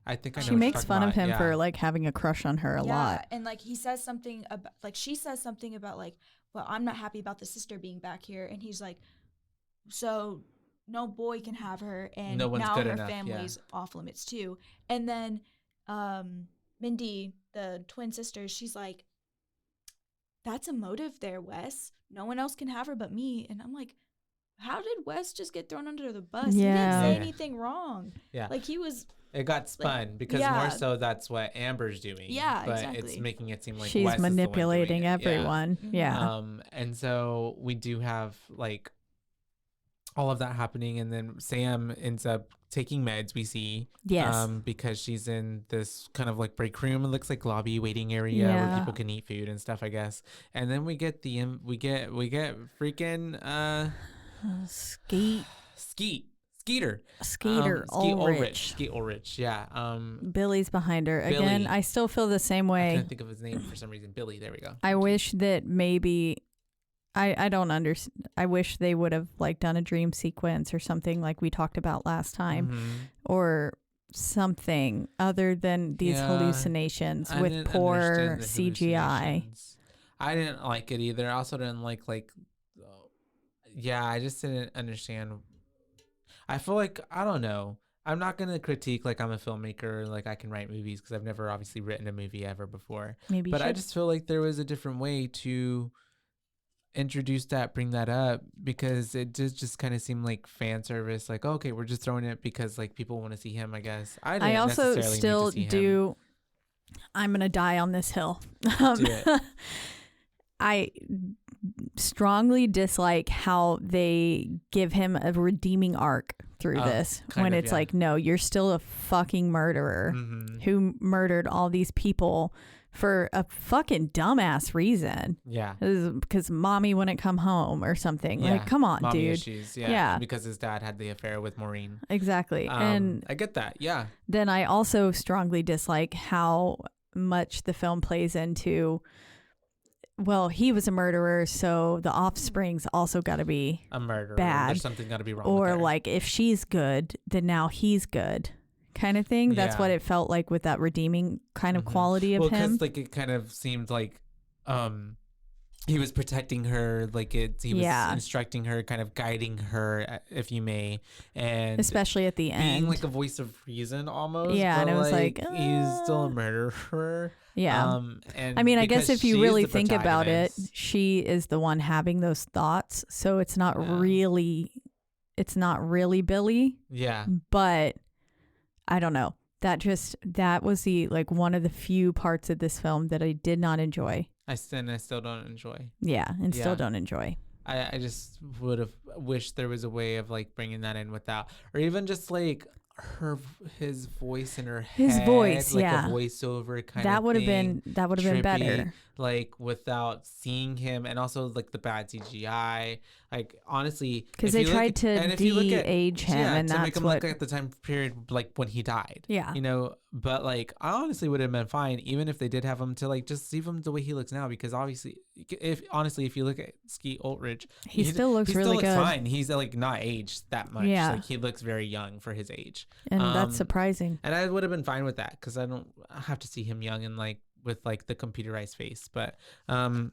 I think I know she makes fun of him for having a crush on her a lot. And he says something about she says something about well, I'm not happy about the sister being back here, and he's so no boy can have her, and no one's now good her enough, family's off limits too. And then Mindy, the twin sister, she's that's a motive there, Wes. No one else can have her but me. And I'm how did Wes just get thrown under the bus? He didn't say anything wrong. Yeah. He was. It got spun because more so that's what Amber's doing. Yeah, but exactly. It's making it seem she's Wes manipulating everyone. Yeah. And so we do have all of that happening, and then Sam ends up taking meds. We see because she's in this kind of break room. It looks like lobby waiting area where people can eat food and stuff, I guess. And then we get freaking Skeeter Ulrich. Yeah. Billy's behind her. Again, I still feel the same way. I can't think of his name for some reason. Billy, there we go. I wish that maybe I don't understand. I wish they would have done a dream sequence or something like we talked about last time, or something other than these hallucinations with poor CGI. I didn't like it either. I also didn't like I just didn't understand. I feel I don't know. I'm not going to critique I'm a filmmaker, I can write movies, because I've never obviously written a movie ever before. But I just feel there was a different way to introduce that, bring that up, because it just kind of seemed like fan service. Okay, we're just throwing it because people want to see him, I guess. I also still do. I'm going to die on this hill. Do it. I strongly dislike how they give him a redeeming arc through this, when it's no, you're still a fucking murderer who murdered all these people for a fucking dumbass reason. Yeah. Because mommy wouldn't come home or something. Come on, mommy dude. Issues, yeah. Because his dad had the affair with Maureen. Exactly. And I get that. Yeah. Then I also strongly dislike how much the film plays into, well, he was a murderer, so the offspring's also got to be a murderer. Bad. There's something got to be wrong. Or with her. if she's good, then now he's good. kind of thing. That's what it felt like with that redeeming kind of quality of him. Because like it kind of seemed like he was protecting her, like he was instructing her, kind of guiding her, if you may, and especially at the end, being like a voice of reason almost. Yeah, but and it was like he's still a murderer. Yeah, and I mean, I guess if you really think about it, protagonist. she is the one having those thoughts, so it's not really Billy. Yeah, but I don't know. That was the like one of the few parts of this film that I did not enjoy. I still don't enjoy. Yeah, and still don't enjoy. I just would have wished there was a way of like bringing that in without, or even just like his voice in her head, his voice, like yeah, a voiceover kind that of would have thing. been better, like without seeing him, and also like the bad CGI. Like honestly, because they tried to de-age him, and to that's make him what look at the time period like when he died. Yeah, you know. But like, I honestly would have been fine even if they did have him to like just leave him the way he looks now, because obviously, if you look at Skeet Ulrich, he still looks really good. Fine. He's like not aged that much. Yeah, like he looks very young for his age, and that's surprising. And I would have been fine with that because I don't have to see him young and like with like the computerized face. But I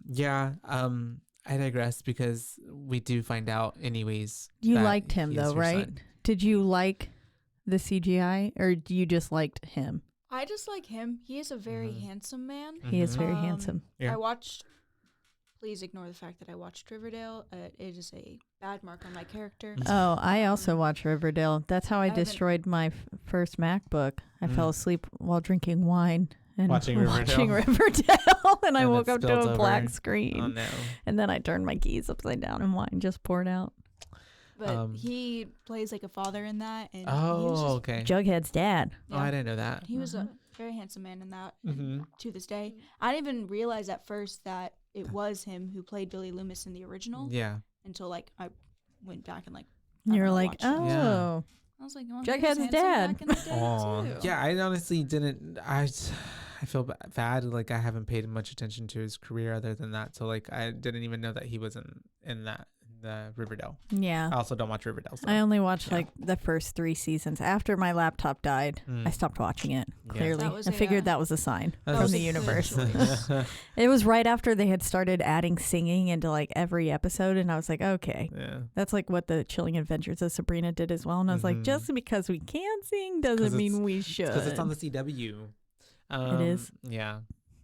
digress because we do find out anyways. You liked him though, right? Son. Did you like the CGI, or do you just liked him? I just like him. He is a very handsome man. He is very handsome. Yeah. Please ignore the fact that I watched Riverdale. It is a bad mark on my character. Oh, I also watched Riverdale. That's how I destroyed my first MacBook. I fell asleep while drinking wine and watching Riverdale, and I woke up to a black screen. Oh no! And then I turned my keys upside down, and wine just poured out. But he plays like a father in that. And okay. Jughead's dad. Yeah. Oh, I didn't know that. He was a very handsome man in that. To this day, I didn't even realize at first that it was him who played Billy Loomis in the original. Yeah. Until like I went back and like. You're like, oh. Yeah. I was like, Jughead's dad. Yeah, I honestly didn't. I feel bad. Like I haven't paid much attention to his career other than that. So like I didn't even know that he was in the Riverdale. Yeah. I also don't watch Riverdale. So. I only watched like the first 3 seasons. After my laptop died, I stopped watching it. Clearly, I figured that was a sign from the universe. It was right after they had started adding singing into like every episode, and I was like, okay, that's like what the Chilling Adventures of Sabrina did as well. And I was like, just because we can sing doesn't mean we should. Because it's on the CW. It is. Yeah,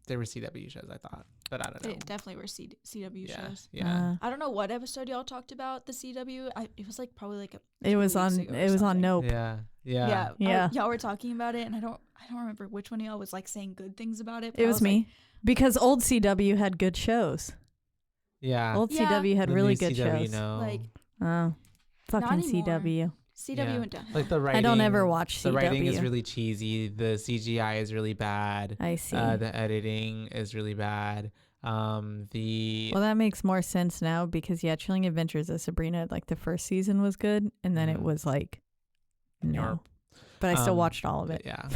they were CW shows, I thought. But I don't know. They definitely were CW shows. Yeah. I don't know what episode y'all talked about the CW. It was like probably like it was on Nope. Yeah. Y'all were talking about it, and I don't remember which one of y'all was like saying good things about it. It was me, like, because old CW had good shows. Yeah. Old CW had really good CW, shows. No. Like fucking CW. CW went down. Like the writing. I don't ever watch CW. The writing is really cheesy. The CGI is really bad. I see. The editing is really bad. Well, that makes more sense now because Chilling Adventures of Sabrina, like the first season was good, and then it was like no. But I still watched all of it. Yeah.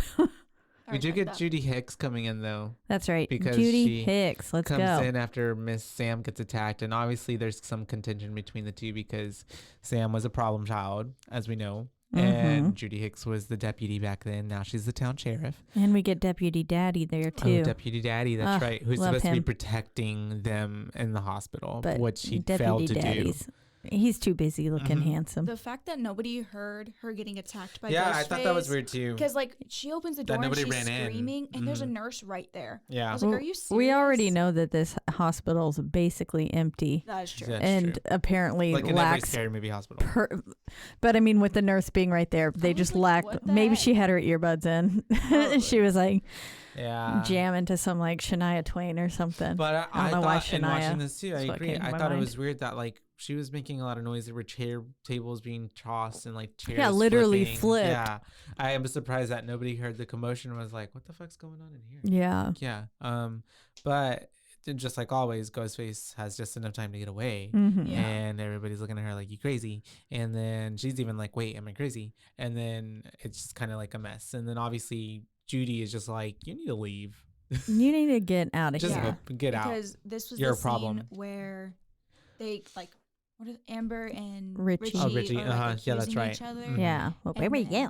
We do get Judy Hicks coming in though. That's right. Because Judy Hicks. Let's go. Comes in after Miss Sam gets attacked, and obviously there's some contention between the two because Sam was a problem child, as we know, and Judy Hicks was the deputy back then. Now she's the town sheriff. And we get Deputy Daddy there too. Oh, Deputy Daddy, that's right. Who's supposed to be protecting them in the hospital, but which he failed to do. He's too busy looking handsome. The fact that nobody heard her getting attacked by Ghostface. Yeah, I thought that was weird too. Because like she opens the door and she's screaming, and there's a nurse right there. Yeah. I was like, are you serious? We already know that this hospital's basically empty. That is true. That's true. Apparently like in lacks every scary movie hospital. But I mean, with the nurse being right there, they just lacked. Maybe she had her earbuds in, and she was like. Yeah, jamming to some like Shania Twain or something. But I thought in watching this too, I agree. I thought it was weird that like she was making a lot of noise. There were tables being tossed and like chairs. Yeah, literally flipped. Yeah, I am surprised that nobody heard the commotion. And was like, what the fuck's going on in here? Yeah. Yeah. But just like always, Ghostface has just enough time to get away, and everybody's looking at her like, you crazy. And then she's even like, wait, am I crazy? And then it's just kind of like a mess. And then obviously Judy is just like, you need to leave. You need to get out of here. Just get out. Because this was You're the a problem. Scene where they like, what is Amber and Richie. Richie are, like, yeah, that's right. each other. Yeah. Well, where we go?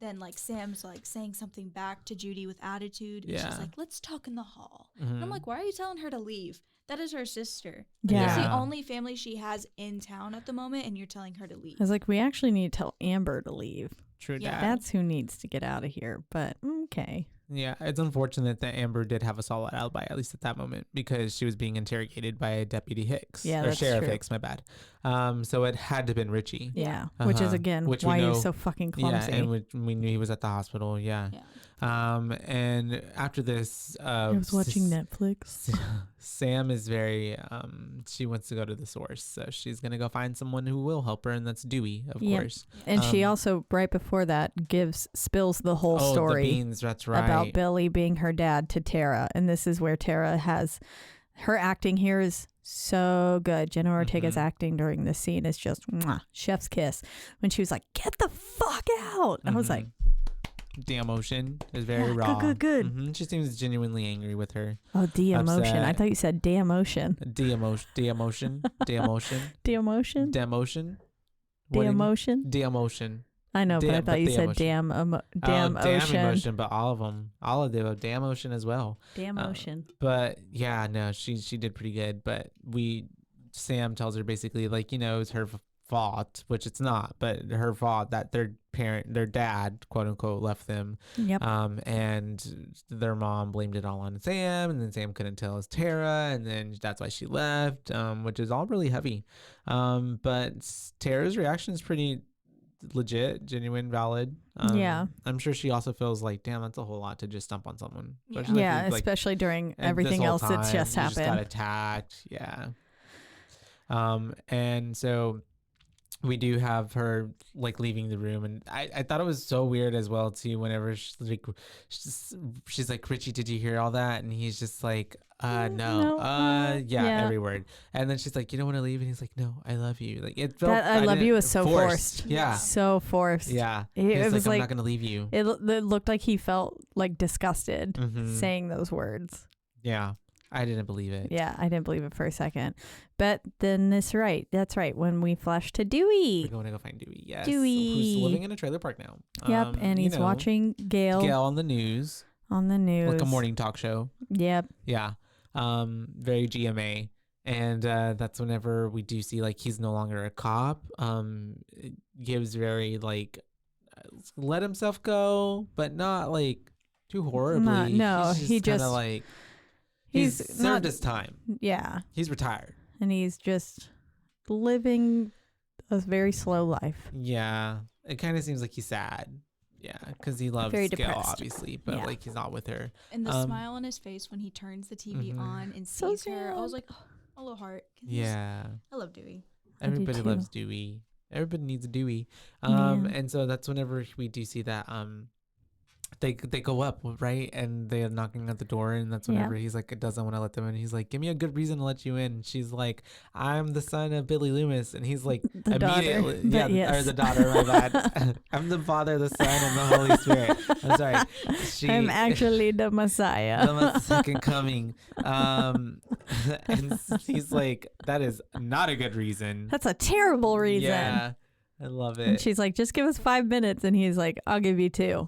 then like Sam's like saying something back to Judy with attitude. And she's like, let's talk in the hall. And I'm like, why are you telling her to leave? That is her sister. That's the only family she has in town at the moment, and you're telling her to leave. I was like, we actually need to tell Amber to leave. True that. That's who needs to get out of here. But okay. Yeah, it's unfortunate that Amber did have a solid alibi, at least at that moment, because she was being interrogated by Deputy Hicks. Yeah, or that's Sheriff true. Hicks, my bad. So it had to have been Richie. Yeah, which is, again, why you're so fucking clumsy. Yeah, and we knew he was at the hospital, and after this... I was watching Netflix. Sam is very... she wants to go to the source, so she's going to go find someone who will help her, and that's Dewey, of course. And she also, right before that, spills the whole story. The beans, that's right. About Billy being her dad to Tara. And this is where Tara has... Her acting here is so good. Jenna Ortega's acting during this scene is just chef's kiss. When she was like, get the fuck out. I was like... The emotion is very raw. Good. She seems genuinely angry with her. Oh, de-emotion. I thought you said de-emotion. De-emotion. De-emotion. De-emotion. De-emotion? De-emotion. De-emotion? De-emotion. I know, but I thought you said damn ocean. Damn emotion, but all of them have damn ocean as well. Damn ocean. But yeah, no, she did pretty good. But Sam tells her basically like, it's her fault, which it's not, but her fault that their dad, quote unquote, left them. Yep. And their mom blamed it all on Sam, and then Sam couldn't tell us Tara, and then that's why she left, which is all really heavy. But Tara's reaction is pretty legit, genuine, valid. I'm sure she also feels like, damn, that's a whole lot to just stump on someone. Especially during everything else that's just happened. Just got attacked. And so we do have her like leaving the room, and I thought it was so weird as well too. Whenever she's like, Richie, did you hear all that? And he's just like, no. Every word. And then she's like, you don't want to leave? And he's like, no, I love you. Like it felt. That I love you was so forced. Yeah, so forced. Yeah, it was like, I'm not gonna leave you. It looked like he felt like disgusted saying those words. Yeah. I didn't believe it. Yeah, I didn't believe it for a second. But then that's right. When we flash to Dewey. We're going to go find Dewey, yes. Dewey. Who's living in a trailer park now. Yep, and he's watching Gail. Gail on the news. Like a morning talk show. Yep. Yeah. Very GMA. And that's whenever we do see, like, he's no longer a cop. It gives very, like, let himself go, but not, like, too horribly. No, he just... like... He's served his time. Yeah. He's retired. And he's just living a very slow life. Yeah. It kind of seems like he's sad. Yeah. Because he loves Gail, obviously. But, like, he's not with her. And the smile on his face when he turns the TV on and sees her. I was like, oh, a little heart. Yeah. I love Dewey. Everybody loves Dewey. Everybody needs a Dewey. And so that's whenever we do see that... They go up, right? And they're knocking at the door, and that's whenever he's like, doesn't want to let them in. He's like, give me a good reason to let you in. And she's like, I'm the son of Billy Loomis. And he's like, the immediately, daughter. Or the daughter, my bad. I'm the Father, the Son, and the Holy Spirit. I'm sorry. I'm actually the Messiah. The second coming. And he's like, that is not a good reason. That's a terrible reason. Yeah. I love it. And she's like, just give us 5 minutes. And he's like, I'll give you 2.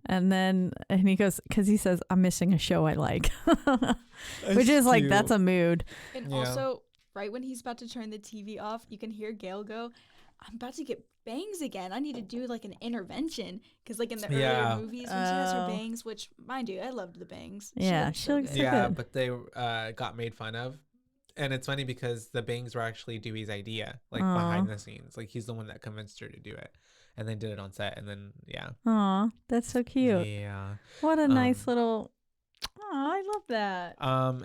And he goes, because he says, I'm missing a show I like. Which is like, that's a mood. And also, right when he's about to turn the TV off, you can hear Gail go, I'm about to get bangs again. I need to do like an intervention. Because like in the earlier movies, when she has her bangs, which, mind you, I loved the bangs. Yeah, she looks so good. But they got made fun of. And it's funny because the bangs were actually Dewey's idea, like behind the scenes. Like he's the one that convinced her to do it. And they did it on set. And then, Aw, that's so cute. Yeah. What a nice little... Aw, I love that.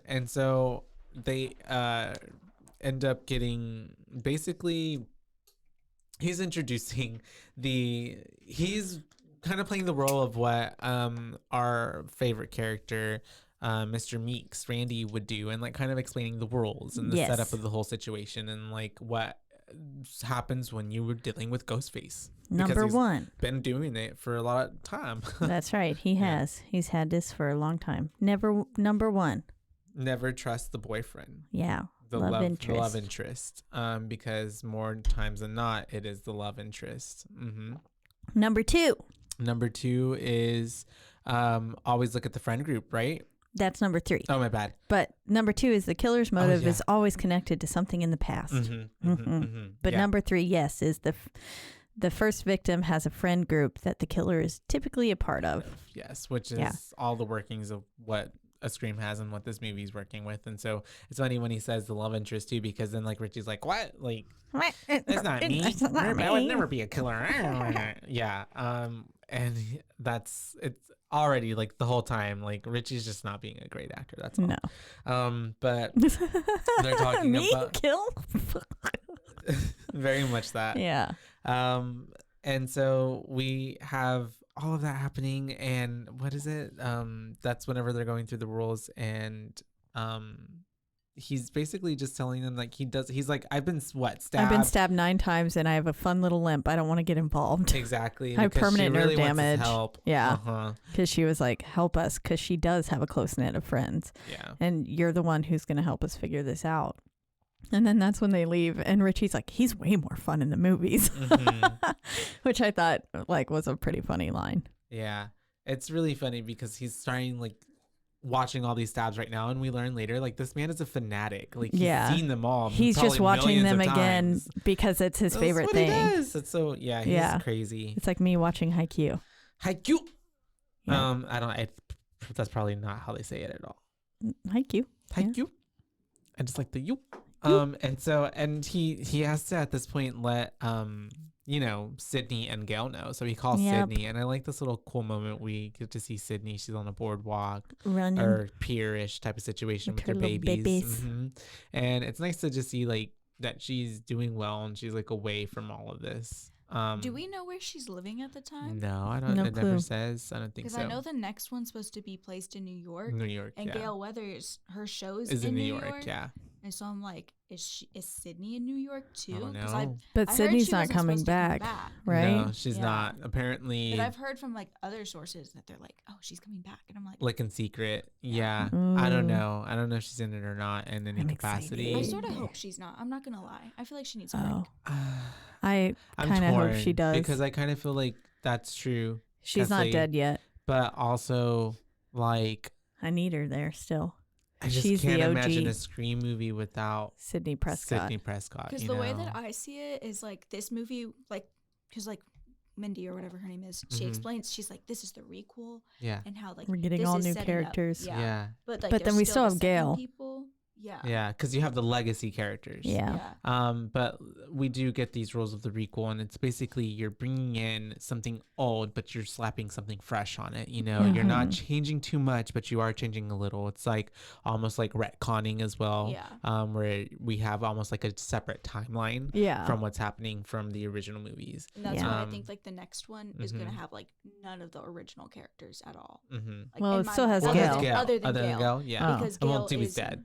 And so they end up getting... Basically, he's introducing he's kind of playing the role of what our favorite character... Mr. Meeks, Randy, would do, and like kind of explaining the rules and the setup of the whole situation and like what happens when you were dealing with Ghostface. Number one. Been doing it for a lot of time. That's right. He has. He's had this for a long time. Number one. Never trust the boyfriend. Yeah. The love interest. Because more times than not, it is the love interest. Number 2. Number 2 is always look at the friend group, right? That's number 3. Oh, my bad. But number 2 is the killer's motive is always connected to something in the past. But number 3, yes, is the first victim has a friend group that the killer is typically a part of. Yes, which is all the workings of what a Scream has and what this movie is working with. And so it's funny when he says the love interest too, because then like Richie's like, what? Like, it's not me. I would never be a killer. Yeah. And it's already like the whole time, like Richie's just not being a great actor. That's all. No. But they're talking me about kill. very much that. Yeah. And so we have all of that happening, and what is it? That's whenever they're going through the rules, and he's basically just telling them like he's like, I've been stabbed. I've been stabbed 9 times, and I have a fun little limp. I don't want to get involved. Exactly. I have permanent nerve really damage. Help. Yeah. Because she was like, help us, because she does have a close knit of friends. Yeah. And you're the one who's going to help us figure this out. And then that's when they leave, and Richie's like, he's way more fun in the movies, which I thought like was a pretty funny line. Yeah, it's really funny because he's starting like watching all these stabs right now, and we learn later like this man is a fanatic. Like he's seen them all. He's just watching them again because it's his favorite thing. He does. It's so he's crazy. It's like me watching Haikyuu. Haikyuu. Yeah. That's probably not how they say it at all. Haikyuu. Haikyuu. Yeah. I just like the you. And he has to at this point let Sydney and Gail know. So he calls Sydney, and I like this little cool moment. We get to see Sydney. She's on a boardwalk running or pier-ish type of situation with her babies. And it's nice to just see like that she's doing well and she's like away from all of this. Do we know where she's living at the time? No, I don't. No it clue. Never says. I don't think so. Because I know the next one's supposed to be placed in New York. And Gail Weathers, her show's in New York. Yeah. And so I'm like, is Sydney in New York too? I don't know. But Sydney's not coming back, right? No, she's not. Apparently. But I've heard from like other sources that they're like, oh, she's coming back, and I'm like in secret. Yeah. I don't know. I don't know if she's in it or not in any capacity. I sort of hope she's not. I'm not gonna lie. I feel like she needs a break. I kind of hope she does, because I kind of feel like that's true. She's not dead yet, but also like I need her there still. I just can't imagine a Scream movie without Sidney Prescott. Because the way that I see it is like this movie, like, because like Mindy or whatever her name is, she explains, she's like, this is the requel. Yeah. And how like we're getting all new characters. Yeah. But then we still have Gail. People. Yeah. Yeah, because you have the legacy characters. Yeah. But we do get these rules of the requel, and it's basically you're bringing in something old, but you're slapping something fresh on it. You know, you're not changing too much, but you are changing a little. It's like almost like retconning as well. Yeah. Where we have almost like a separate timeline. From what's happening from the original movies. And that's why I think like the next one is gonna have like none of the original characters at all. Like, well, it still has Gail. Other than Gail. Yeah. Because Gail Dewey's dead.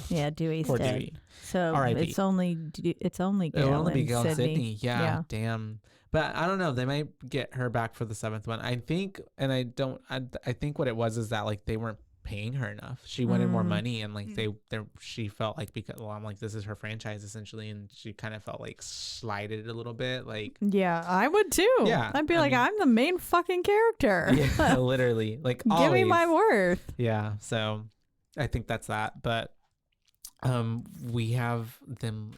Yeah, Dewey's Poor dead. Dewey. So it's only Gail. It'll only be Gail and Sydney. Sydney. Yeah, damn. But I don't know. They might get her back for the 7th one. I think, and I think what it was is that like they weren't paying her enough. She wanted more money, and like she felt like, because I'm like, this is her franchise essentially, and she kind of felt like slighted a little bit. Like, yeah, I would too. Yeah, I'd be like, I'm the main fucking character. Yeah, literally. Like, give me my worth. Yeah. So I think that's that. But we have them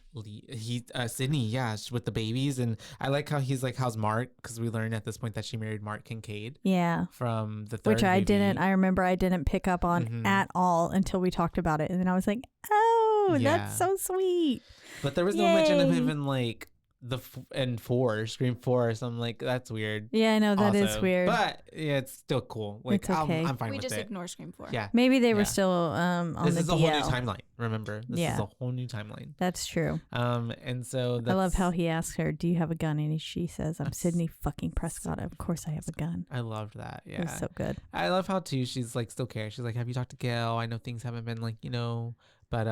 Sydney, with the babies, and I like how he's like, how's Mark? Because we learned at this point that she married Mark Kincaid. Yeah. From the 3rd Which movie. I remember I didn't pick up on at all until we talked about it, and then I was like, oh, that's so sweet. But there was no mention of him in like Scream 4, so I'm like, that's weird. Yeah, I know that is weird. But yeah, it's still cool. Like, it's okay. I'm fine with it. We just ignore Scream 4. Yeah. Maybe they were still on the DL. This is a whole new timeline, remember? This is a whole new timeline. That's true. And so I love how he asks her, do you have a gun? And she says, I'm Sidney fucking Prescott. Of course I have a gun. I loved that. Yeah. It was so good. I love how too she's like still cares. She's like, have you talked to Gail? I know things haven't been like, but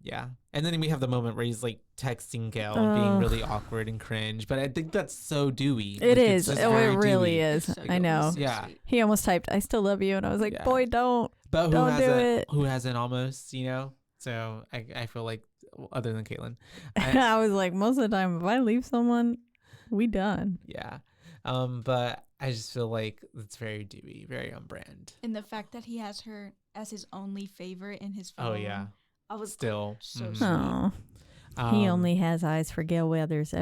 yeah. And then we have the moment where he's like texting Gail and being really awkward and cringe. But I think that's so Dewey. It is. It really is. So I know. Yeah. He almost typed, I still love you. And I was like, boy, don't. But don't do it. Who hasn't almost, So I feel like, other than Caitlin. I was like, most of the time, if I leave someone, we done. Yeah. But I just feel like it's very Dewey, very on brand. And the fact that he has her as his only favorite in his phone. Oh yeah, I was still so mhm. sweet. Oh, he only has eyes for Gail Weathers.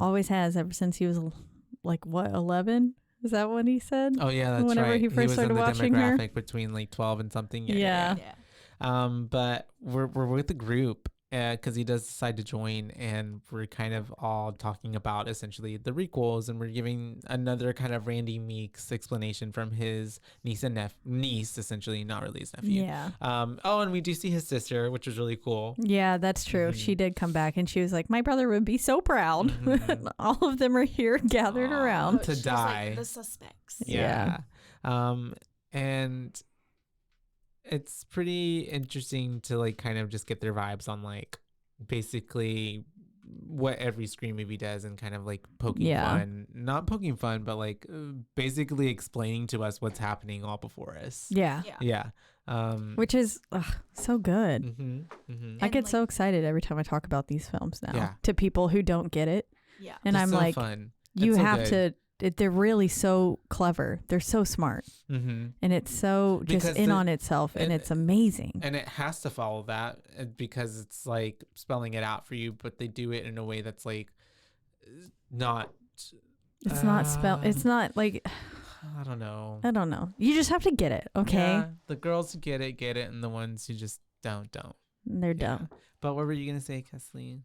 Always has ever since he was like what 11. Is that what he said? Oh yeah, that's Whenever right. he first started watching her. Demographic between like 12 and something. Yeah. But we're with the group because he does decide to join, and we're kind of all talking about essentially the requels, and we're giving another kind of Randy Meeks explanation from his niece, essentially, not really his nephew. Yeah. Oh, and we do see his sister, which was really cool. Yeah, that's true. Mhm. She did come back and she was like, my brother would be so proud. Mhm. All of them are here gathered around. To She was die. like the suspects. Yeah. And it's pretty interesting to like kind of just get their vibes on like basically what every Scream movie does, and kind of like not poking fun, but like basically explaining to us what's happening all before us. Yeah. Which is so good. I get like, so excited every time I talk about these films now Yeah. to people who don't get it. Yeah. And it's I'm so like, fun. you It's so have good. they're really so clever. They're so smart. And it's so just Because on itself, and it's amazing. And it has to follow that because it's like spelling it out for you, but they do it in a way that's like not. It's not like, I don't know. You just have to get it, okay? Yeah, the girls who get it, and the ones who just don't. They're dumb. But what were you gonna say, Kathleen?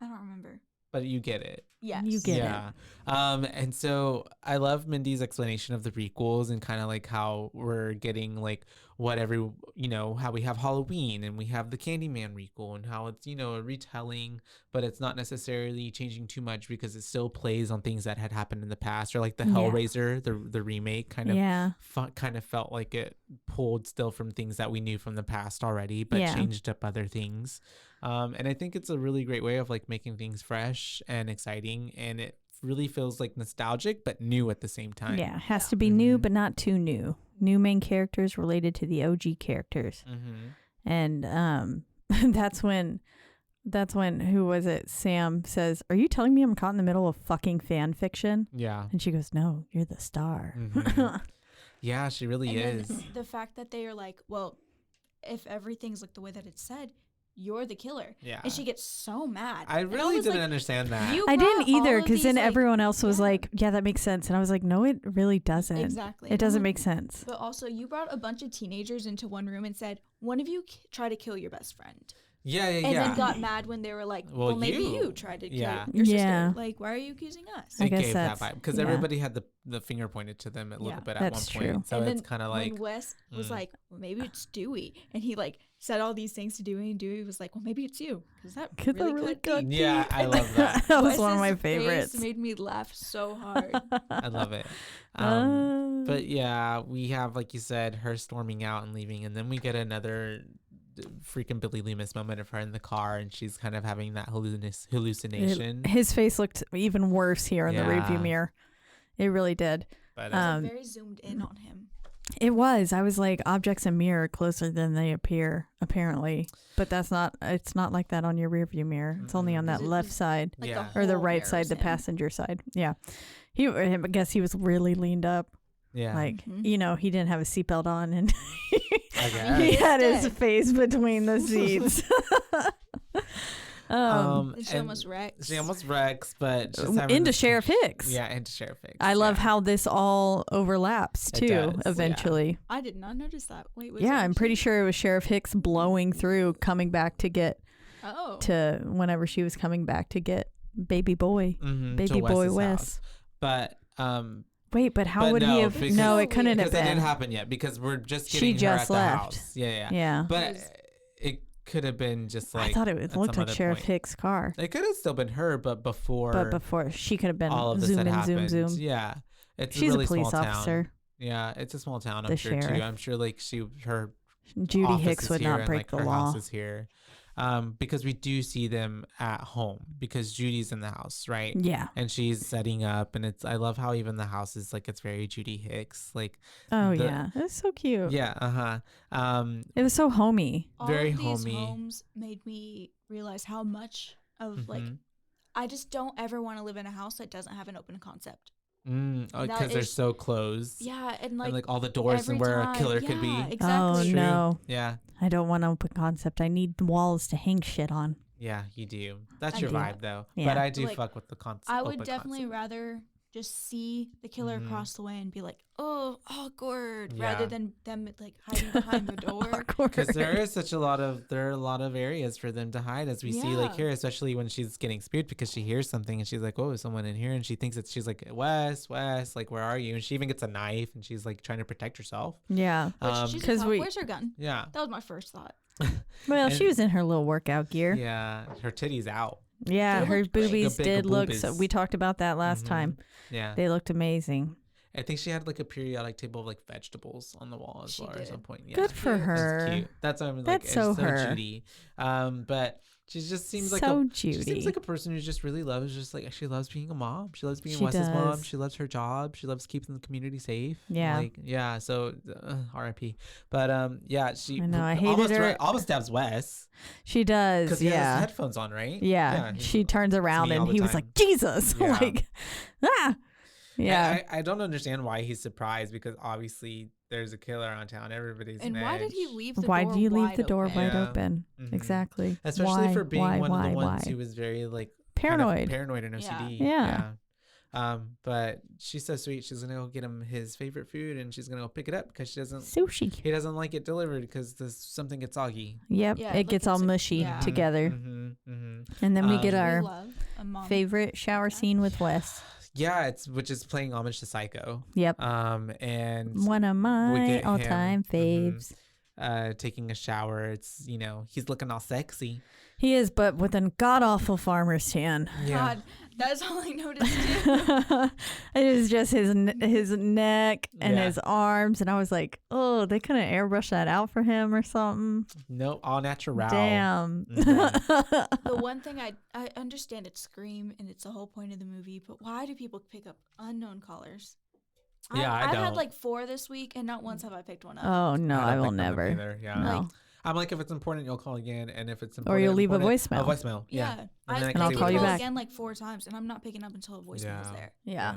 I don't remember. But you get it. Yes. You get it. And so I love Mindy's explanation of the prequels, and kind of like how we're getting like how we have Halloween and we have the Candyman requel, and how it's, a retelling, but it's not necessarily changing too much because it still plays on things that had happened in the past, or like the Hellraiser, the remake kind of felt like it pulled still from things that we knew from the past already, but changed up other things. And I think it's a really great way of like making things fresh and exciting, and it really feels like nostalgic but new at the same time. Yeah, it has to be new but not too new. New main characters related to the OG characters. And that's when who was it? Sam says, "Are you telling me I'm caught in the middle of fucking fan fiction?" Yeah. And she goes, "No, you're the star." Yeah, she really is. The fact that they are like, well, if everything's like the way that it's said, you're the killer. Yeah. And she gets so mad. I really didn't understand that. I didn't either, because then everyone else was like, yeah, that makes sense. And I was like, no, it really doesn't. Exactly. It doesn't make sense. But also, you brought a bunch of teenagers into one room and said, one of you try to kill your best friend. Yeah. And then got mad when they were like, well maybe you tried to kill your sister. Like, why are you accusing us? It gave that vibe, because everybody had the finger pointed to them a little bit at one point. True. So and it's kind of like when Wes was like, well, maybe it's Dewey, and he like said all these things to Dewey, and Dewey was like, well, maybe it's you, because that really could be. Yeah, I love that. That was one of my favorites. Face made me laugh so hard. I love it. But yeah, we have, like you said, her storming out and leaving, and then we get another freaking Billy Loomis moment of her in the car, and she's kind of having that hallucination. His face looked even worse here in the rearview mirror. It really did. But very zoomed in on him. It was. I was like, objects in mirror are closer than they appear, apparently. But it's not like that on your rearview mirror. It's only on that left side, like or the right side, the passenger side. Yeah. I guess he was really leaned up. Yeah. Like, he didn't have a seatbelt on, and he had his face between the seats. She almost wrecks. She almost wrecks, but into Sheriff Hicks. Yeah, into Sheriff Hicks. I love how this all overlaps too. Eventually, yeah. I did not notice that. Wait, I'm pretty sure it was Sheriff Hicks blowing through, coming back to get to whenever she was coming back to get baby boy, baby boy Wes. But wait, but how would he have? No, it couldn't have been. Because it didn't happen yet, because we're just getting her at the house. Yeah. But it could have been just like, I thought it looked like Sheriff Hicks' car. It could have still been her, but before she could have been all of this zoom had in, happened. zoom. Yeah, she's really a police small officer. Town. Yeah, it's a small town. I'm The sure too. sheriff. I'm sure like her Judy Hicks would not and, break like, the her law. house is here. Because we do see them at home, because Judy's in the house, right? Yeah. And she's setting up, and I love how even the house is like, it's very Judy Hicks. Like, yeah. It was so cute. Yeah. It was so homey. Very all of these homey. homes made me realize how much of like, I just don't ever want to live in a house that doesn't have an open concept. Because they're so close. Yeah, and all the doors and where a killer could be. Exactly. Oh no. Yeah. I don't want open concept. I need walls to hang shit on. Yeah, you do. That's your vibe though. Yeah. But I do fuck with the concept. I would definitely rather just see the killer across the way and be like, oh, awkward, rather than them like hiding behind the door. Because there are a lot of areas for them to hide, as we see like here, especially when she's getting spooked because she hears something and she's like, oh, is someone in here? And she thinks she's like, Wes, like, where are you? And she even gets a knife and she's like trying to protect herself. Yeah. Because where's her gun? Yeah. That was my first thought. Well, she was in her little workout gear. Yeah. Her titties out. Yeah, her boobies did look. So we talked about that last time. Yeah, they looked amazing. I think she had like a periodic table of like vegetables on the wall as well at some point. Yeah, good for her. That's cute. That's what I'm like. That's so her. Judy. But she just seems like Judy. She seems like a person who just really loves, she loves being a mom. She loves being Wes's mom. She loves her job. She loves keeping the community safe. Yeah. So R.I.P. But yeah, she. I know. I hated her. Almost stabs Wes. She does. Because he has his headphones on, right? Yeah. She turns around and he was like, Jesus, like, ah. Yeah. I don't understand why he's surprised, because obviously there's a killer on town. Everybody's and why did he leave the door wide open? Why do you leave the door wide yeah. open? Mm-hmm. Exactly. Especially for being one of the ones who was very like paranoid and OCD. Yeah. But she's so sweet. She's gonna go get him his favorite food and she's gonna go pick it up because sushi. He doesn't like it delivered because something gets soggy. Yep. Yeah, it gets all mushy together. And then we get our favorite shower scene with Wes. Yeah, which is playing homage to Psycho. Yep. And one of my all-time faves. Taking a shower. It's, he's looking all sexy. He is, but with a god-awful farmer's tan. Yeah. God, that's all I noticed too. It was just his neck and his arms, and I was like, oh, they couldn't airbrush that out for him or something. No, all natural. Damn. The one thing I understand, it's Scream and it's the whole point of the movie, but why do people pick up unknown callers? Yeah, I've had like 4 this week, and not once have I picked one up. Oh no, I will never. Either. Yeah. No. I'm like, if it's important, you'll call again, and if it's important, or you'll leave a voicemail. A voicemail, yeah. And I'll call you back again like 4 times, and I'm not picking up until a voicemail is there. Yeah.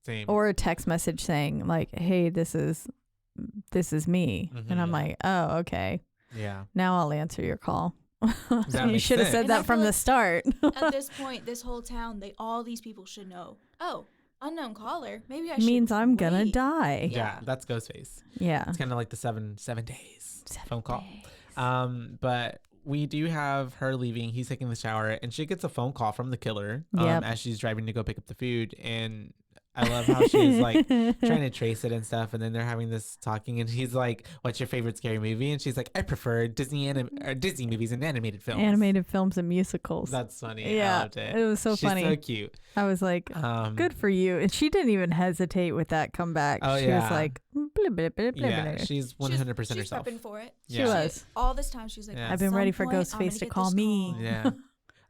Same. Or a text message saying like, "Hey, this is me," and I'm like, "Oh, okay." Yeah. Now I'll answer your call. You should have said that from the start. At this point, this whole town, all these people should know. Oh, unknown caller. Maybe I should. Means I'm gonna die. Yeah, that's Ghostface. Yeah. It's kind of like the 7 days phone call. But we do have her leaving. He's taking the shower, and she gets a phone call from the killer as she's driving to go pick up the food. And I love how she's like trying to trace it and stuff. And then they're having this talking, and he's like, "What's your favorite scary movie?" And she's like, "I prefer Disney movies and animated films." Animated films and musicals. That's funny. Yeah, I loved it. It was so funny. She's so cute. I was like, good for you. And she didn't even hesitate with that comeback. Oh, she was like, blah, blah, blah, blah, yeah, she's 100% she's herself. prepping for it. She was. All this time, she's like, I've been ready for Ghostface to call me. Yeah.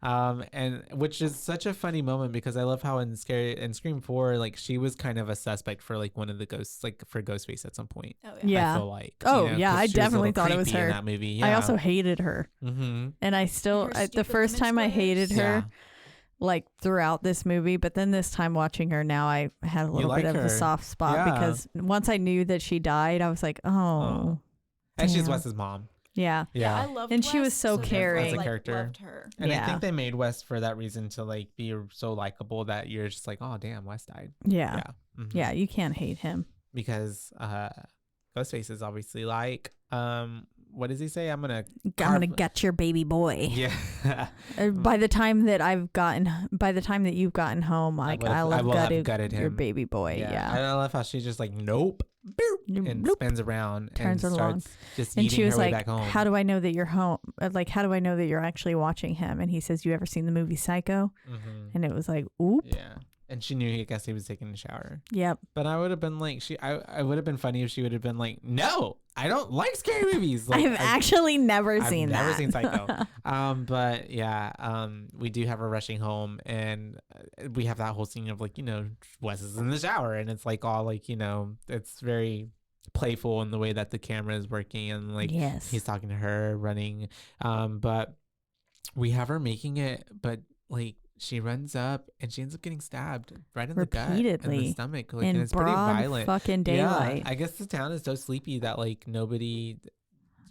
And which is such a funny moment, because I love how in Scream 4, like, she was kind of a suspect for like one of the ghosts, like for Ghostface at some point. Oh yeah. I feel like. I definitely thought it was her in that movie. Yeah. I also hated her. Mm-hmm. And I still, the first time I hated her, like throughout this movie, but then this time watching her now, I had a little bit of a soft spot because once I knew that she died, I was like, oh. And she's Wes's mom. Yeah. I loved and Wes, she was so caring. As a character. Loved her. And I think they made Wes for that reason, to like be so likable that you're just like, oh damn, Wes died. Yeah. Yeah. Mm-hmm. Yeah, you can't hate him. Because Ghostface is obviously like, what does he say? I'm gonna get your baby boy. Yeah. By the time that you've gotten home, like I'll have gutted your baby boy. Yeah. I love how she's just like, nope, and spins around, turns and along, just and she was her way like, back home. "How do I know that you're home? Like, how do I know that you're actually watching him?" And he says, "You ever seen the movie Psycho?" Mm-hmm. And it was like, "Oop." Yeah. And she knew, I guess, he was taking a shower. Yep. But I would have been like, I would have been funny if she would have been like, no, I don't like scary movies. Like, I've actually never seen that. I've never seen Psycho. But yeah, we do have her rushing home, and we have that whole scene of like, Wes is in the shower, and it's like all like, it's very playful in the way that the camera is working, and like he's talking to her, running. But we have her making it, but like, she runs up and she ends up getting stabbed right in the gut, in Repeatedly. the stomach. Like, In and it's pretty broad violent. fucking daylight. Yeah, I guess the town is so sleepy that like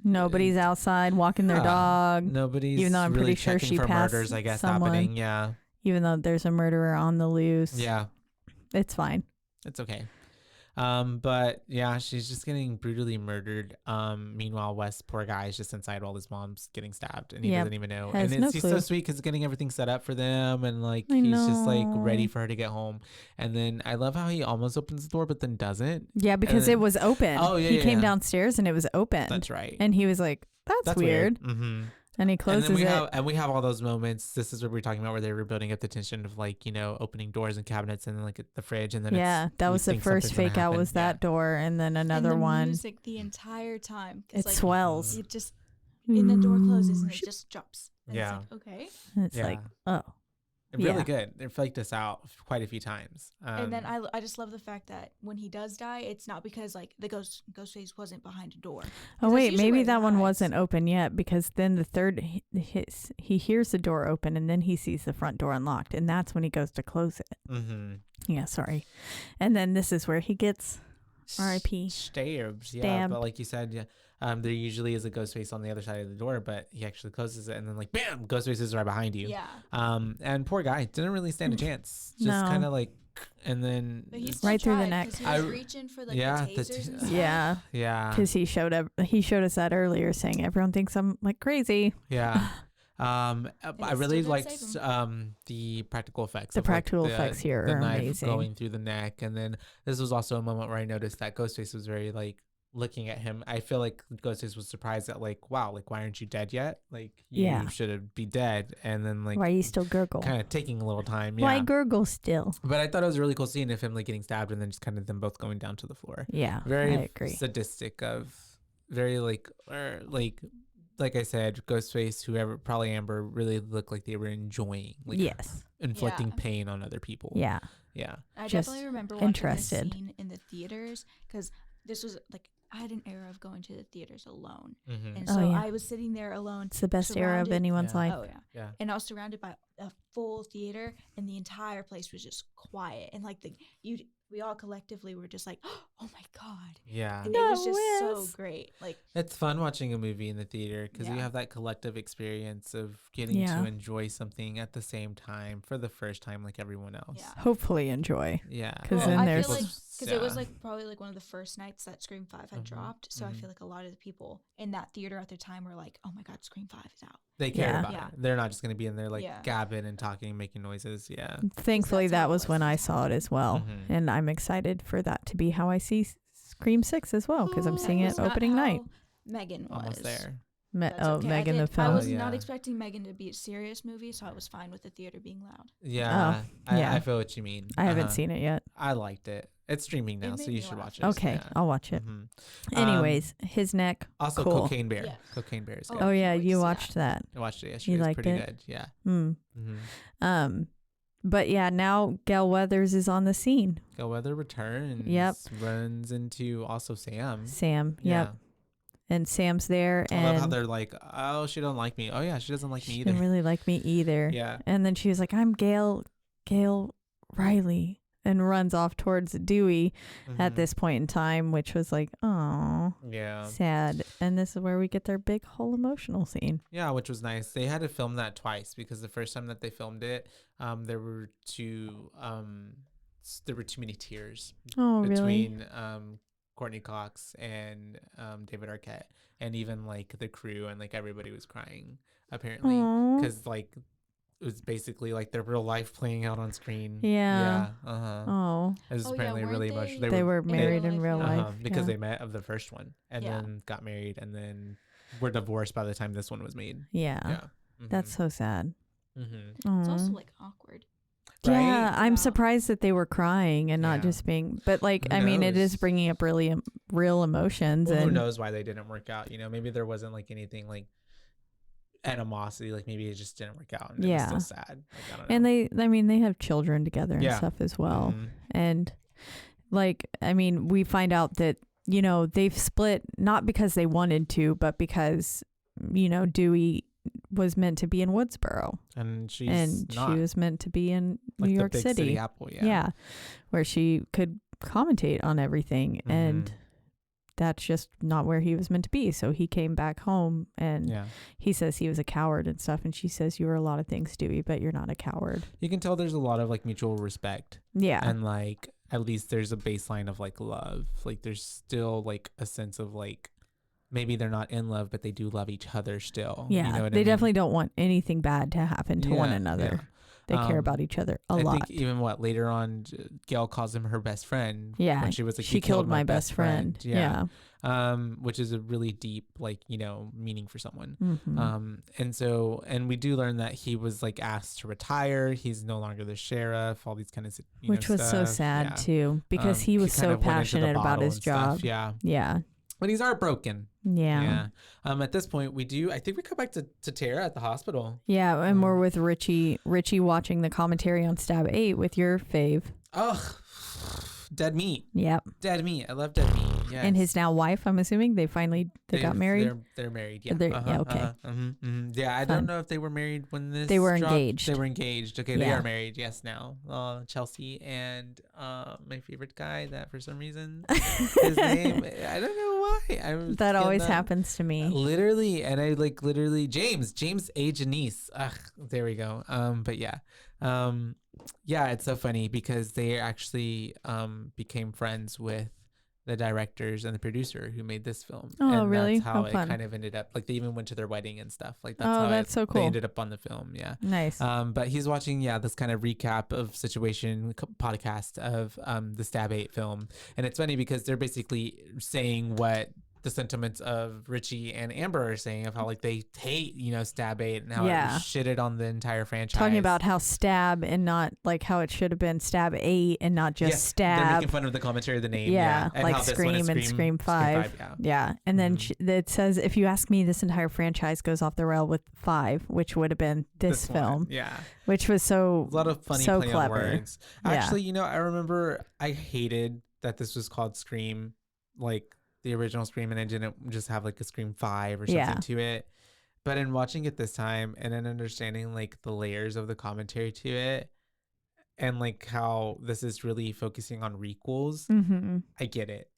nobody's outside walking their dog. Nobody's even though I'm really pretty sure checking she for passed murders, I guess, someone. happening. Yeah. Even though there's a murderer on the loose. Yeah. It's fine. It's okay. But yeah, she's just getting brutally murdered. Meanwhile, Wes, poor guy, is just inside while his mom's getting stabbed, and he doesn't even know. Has And no he's clue. so sweet because he's getting everything set up for them, and like I he's just like know. ready for her to get home. And then I love how he almost opens the door, but then doesn't. Yeah, because then- it was open. Oh, yeah, he yeah, came yeah. downstairs and it was open. That's right. And he was like, "That's weird." Mm-hmm. And he And closes then it. we have all those moments. This is what we're talking about, where they were building up the tension of like, you know, opening doors and cabinets, and then like the fridge, and then Yeah, that you was the think first something's gonna fake out happen. was that door, and then another and the one. music the entire time. 'Cause, It like, swells. It just, and the door closes and it just drops. And Yeah. It's like, okay. And it's Yeah. like, oh. Really Yeah. good. They faked us out quite a few times. And then I just love the fact that when he does die, it's not because like the Ghostface wasn't behind a door. 'Cause Oh that's wait, usually where maybe he that one hides. wasn't open yet, because then the third he hears the door open, and then he sees the front door unlocked, and that's when he goes to close it. Mm-hmm. Yeah, sorry. And then this is where he gets R.I.P. Stabs, yeah. Stabbed. But like you said, yeah, there usually is a ghost face on the other side of the door, but he actually closes it, and then like bam, ghost face is right behind you. Yeah. And poor guy didn't really stand a chance. Just No. kind of like, and then But he it's- still Right through the tried, neck. 'cause He I- was reaching for like yeah, the the tasers t- and stuff. Yeah, yeah, because he showed us that earlier, saying everyone thinks I'm like crazy. yeah. I it really still didn't liked save the practical effects. The of, like, practical effects here the are knife amazing. going through the neck, and then this was also a moment where I noticed that Ghostface was very like looking at him. I feel like Ghostface was surprised at like, wow, like why aren't you dead yet? Like you Yeah. should be dead. And then like Why you still gurgle? kind of taking a little time. Why Yeah. gurgle still? But I thought it was a really cool scene of him like getting stabbed and then just kind of them both going down to the floor. Yeah, Very I agree. sadistic of very like like I said, Ghostface, whoever, probably Amber, really looked like they were enjoying like Yes. inflicting Yeah. pain on other people. Yeah. Yeah. I Just definitely remember watching interested. this scene in the theaters because this was like I had an era of going to the theaters alone, Mm-hmm. and Oh, so yeah. I was sitting there alone. It's the best era of Surrounded- anyone's Yeah. life. Oh yeah. Yeah. And I was surrounded by a full theater, and the entire place was just quiet, and like we all collectively were just like, oh my god, Yeah. and it was No, just Wiz. so great. Like It's fun watching a movie in the theater because you Yeah. have that collective experience of getting Yeah. to enjoy something at the same time for the first time, like everyone else. Yeah. Hopefully enjoy. Yeah. 'Cause well, then I there's- feel like because it was Yeah. like probably like one of the first nights that Scream 5 had Mhm, dropped, so I mhm. feel like a lot of the people in that theater at the time were like, oh my god, Scream 5 is out. They cared Yeah. about Yeah. it. They're not just going to be in there like Yeah. gabbing and talking, making noises. Yeah. Thankfully, that's how that it was was. when I saw it as well. Mhm. And I'm excited for that to be how I see Scream 6 as well, because I'm That seeing was it not opening night. how Megan was Almost there. That's okay. Megan the I film. was Oh, not yeah. expecting Megan to be a serious movie, so I was fine with the theater being loud. Yeah. yeah. I feel what you mean. I haven't Uh-huh. seen it yet. I liked it. It's streaming now, It so made you me should laugh. watch it. Okay, Yeah. I'll watch it. Mhm. Anyways, his neck. Also, cool. Cocaine Bear. Yes. Cocaine Bear is Oh, good. Oh I yeah, can't wait to you see watched that. I watched it yesterday. You It's liked pretty it? good. Yeah. Hmm. Mm-hmm. But yeah, now Gail Weathers is on the scene. Weather returns. Yep. Runs into also Sam. Sam. Yeah. Yep. And Sam's there, I love how and they're like, oh, she don't like me. Oh yeah, she doesn't like me she either. didn't really like me either. Yeah. And then she was like, "I'm Gail Riley," and runs off towards Dewey at Mhm. this point in time, which was like, oh, Yeah. sad. And this is where we get their big whole emotional scene. Yeah, which was nice. They had to film that twice because the first time that they filmed it, there were too many tears Oh, really? between Courtney Cox and David Arquette, and even like the crew and like everybody was crying apparently Aw. because like it was basically like their real life playing out on screen. Yeah. Yeah. Uh-huh. Oh, It was Oh, yeah, apparently really weren't emotional. they were married real in life, real yeah. life. because yeah. they met of the first one and Yeah. then got married and then were divorced by the time this one was made. Yeah. Yeah. That's so sad. Mm-hmm. It's Aw. also like awkward. Yeah, I'm Yeah. surprised that they were crying and not Yeah. just being, but like, Who I mean, it is knows? bringing up really real emotions. Well, who and knows why they didn't work out? You know, maybe there wasn't like anything like animosity. Like maybe it just didn't work out. And it Yeah. was still sad. Like, I don't know. And they have children together and Yeah. stuff as well. Mhm. And like, I mean, we find out that, you know, they've split not because they wanted to, but because, you know, Dewey was meant to be in Woodsboro. And she was meant to be in New York the big City. Apple, Yeah. Where she could commentate on everything. And that's just not where he was meant to be. So he came back home and he says he was a coward and stuff. And she says, you are a lot of things, Dewey, but you're not a coward. You can tell there's a lot of like mutual respect. Yeah. And like, at least there's a baseline of like love. Like there's still like a sense of like, maybe they're not in love, but they do love each other still. Yeah. You know what they I mean? definitely don't want anything bad to happen to one another. Yeah. They care about each other a lot. I think even later on, Gail calls him her best friend. Yeah. When she was like, she killed my best friend. Yeah. Which is a really deep, like, you know, meaning for someone. Mm-hmm. And we do learn that he was like asked to retire. He's no longer the sheriff, all these kind of, which was so sad too, because he was so passionate about his job. Yeah. Yeah. But he's heartbroken. Yeah. At this point, I think we go back to Tara at the hospital. Yeah. And we're with Richie watching the commentary on Stab 8 with your fave. Ugh. Dead meat. Yep. Dead meat. I love dead meat. Yes. And his now wife, I'm assuming they got married. They're married. Yeah. Yeah. Okay. Yeah. I don't know if they were married when this. They were dropped. engaged. They were engaged. Okay. They are married. Yes. Now, Chelsea and my favorite guy that for some reason his name I don't know why. That always happens to me. Literally, and I like literally James A. Janice. Ugh. There we go. But yeah. Yeah, it's so funny because they actually became friends with the directors and the producer who made this film. Oh, and really? That's how it fun. kind of ended up. Like they even went to their wedding and stuff. Like that's so cool. They ended up on the film. Yeah. Nice. But he's watching this kind of recap of situation podcast of the Stab 8 film, and it's funny because they're basically saying what the sentiments of Richie and Amber are saying of how like they hate, Stab 8 and how it shitted on the entire franchise. Talking about how Stab and not like how it should have been Stab 8 and not just Stab. They're making fun of the commentary of the name. Yeah. And like how Scream and Scream 5. Yeah. And then it says, if you ask me, this entire franchise goes off the rail with 5, which would have been this film. One. Yeah. Which was a lot of funny play clever. On words. Actually, I remember I hated that this was called Scream, like the original Scream, and I didn't just have like a Scream 5 or something to it. But in watching it this time and then understanding like the layers of the commentary to it and like how this is really focusing on requels, I get it.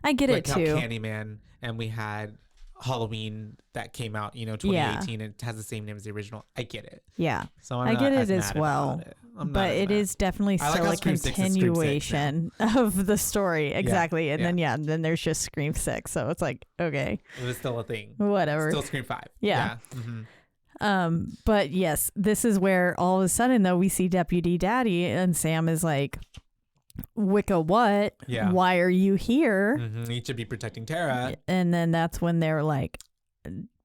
I get like it too. How Candyman, and we had Halloween that came out, 2018 and it has the same name as the original. I get it. Yeah. So I get it as well. But it is definitely still a continuation of the story. Exactly. And then there's just Scream 6. So it's like, okay. It was still a thing. Whatever. Still Scream 5. Yeah. But yes, this is where all of a sudden though we see Deputy Daddy and Sam is like, Wicca what? Yeah. Why are you here? You should be protecting Tara. And then that's when they're like,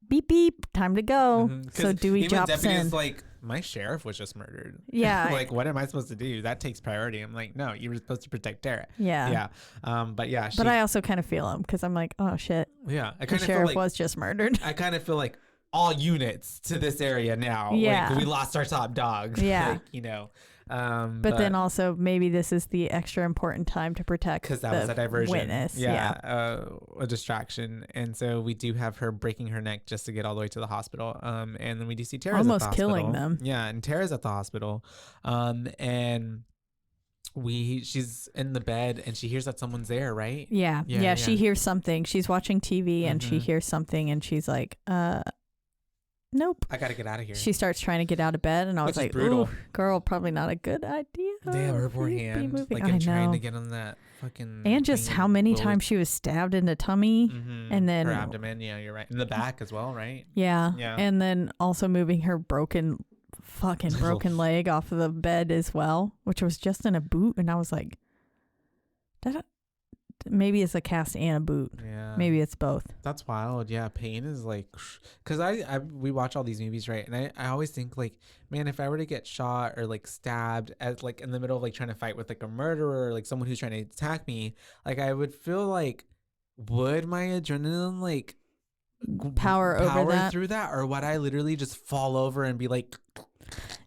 beep beep, time to go. So Dewey jumps in. Like, my sheriff was just murdered. Yeah. Like, what am I supposed to do? That takes priority. I'm like, no, you were supposed to protect Tara. Yeah. But yeah. But I also kind of feel him because I'm like, oh shit. Yeah. The sheriff was just murdered. I kind of feel like all units to this area now. Yeah. Like, we lost our top dog. Yeah. Like, but then also maybe this is the extra important time to protect because that was a diversion witness. A distraction. And so we do have her breaking her neck just to get all the way to the hospital, and then we do see Tara's almost at the killing hospital. them. And Tara's at the hospital, and she's in the bed and she hears that someone's there, right? Yeah, she hears something. She's watching TV and she hears something and she's like, nope. I gotta get out of here. She starts trying to get out of bed, and I was like, "Ooh, girl, probably not a good idea." Damn, her poor hand. Like, I'm trying to get on that fucking. And just how many times she was stabbed in the tummy, and then her abdomen. Yeah, you're right. In the back as well, right? Yeah. And then also moving her broken leg off of the bed as well, which was just in a boot, and I was like, maybe it's a cast and a boot. Yeah. Maybe it's both. That's wild. Yeah. Pain is like, because we watch all these movies, right? And I always think like, man, if I were to get shot or like stabbed at like in the middle of like trying to fight with like a murderer, or like someone who's trying to attack me, like I would feel like, would my adrenaline like power over that through that, or would I literally just fall over and be like,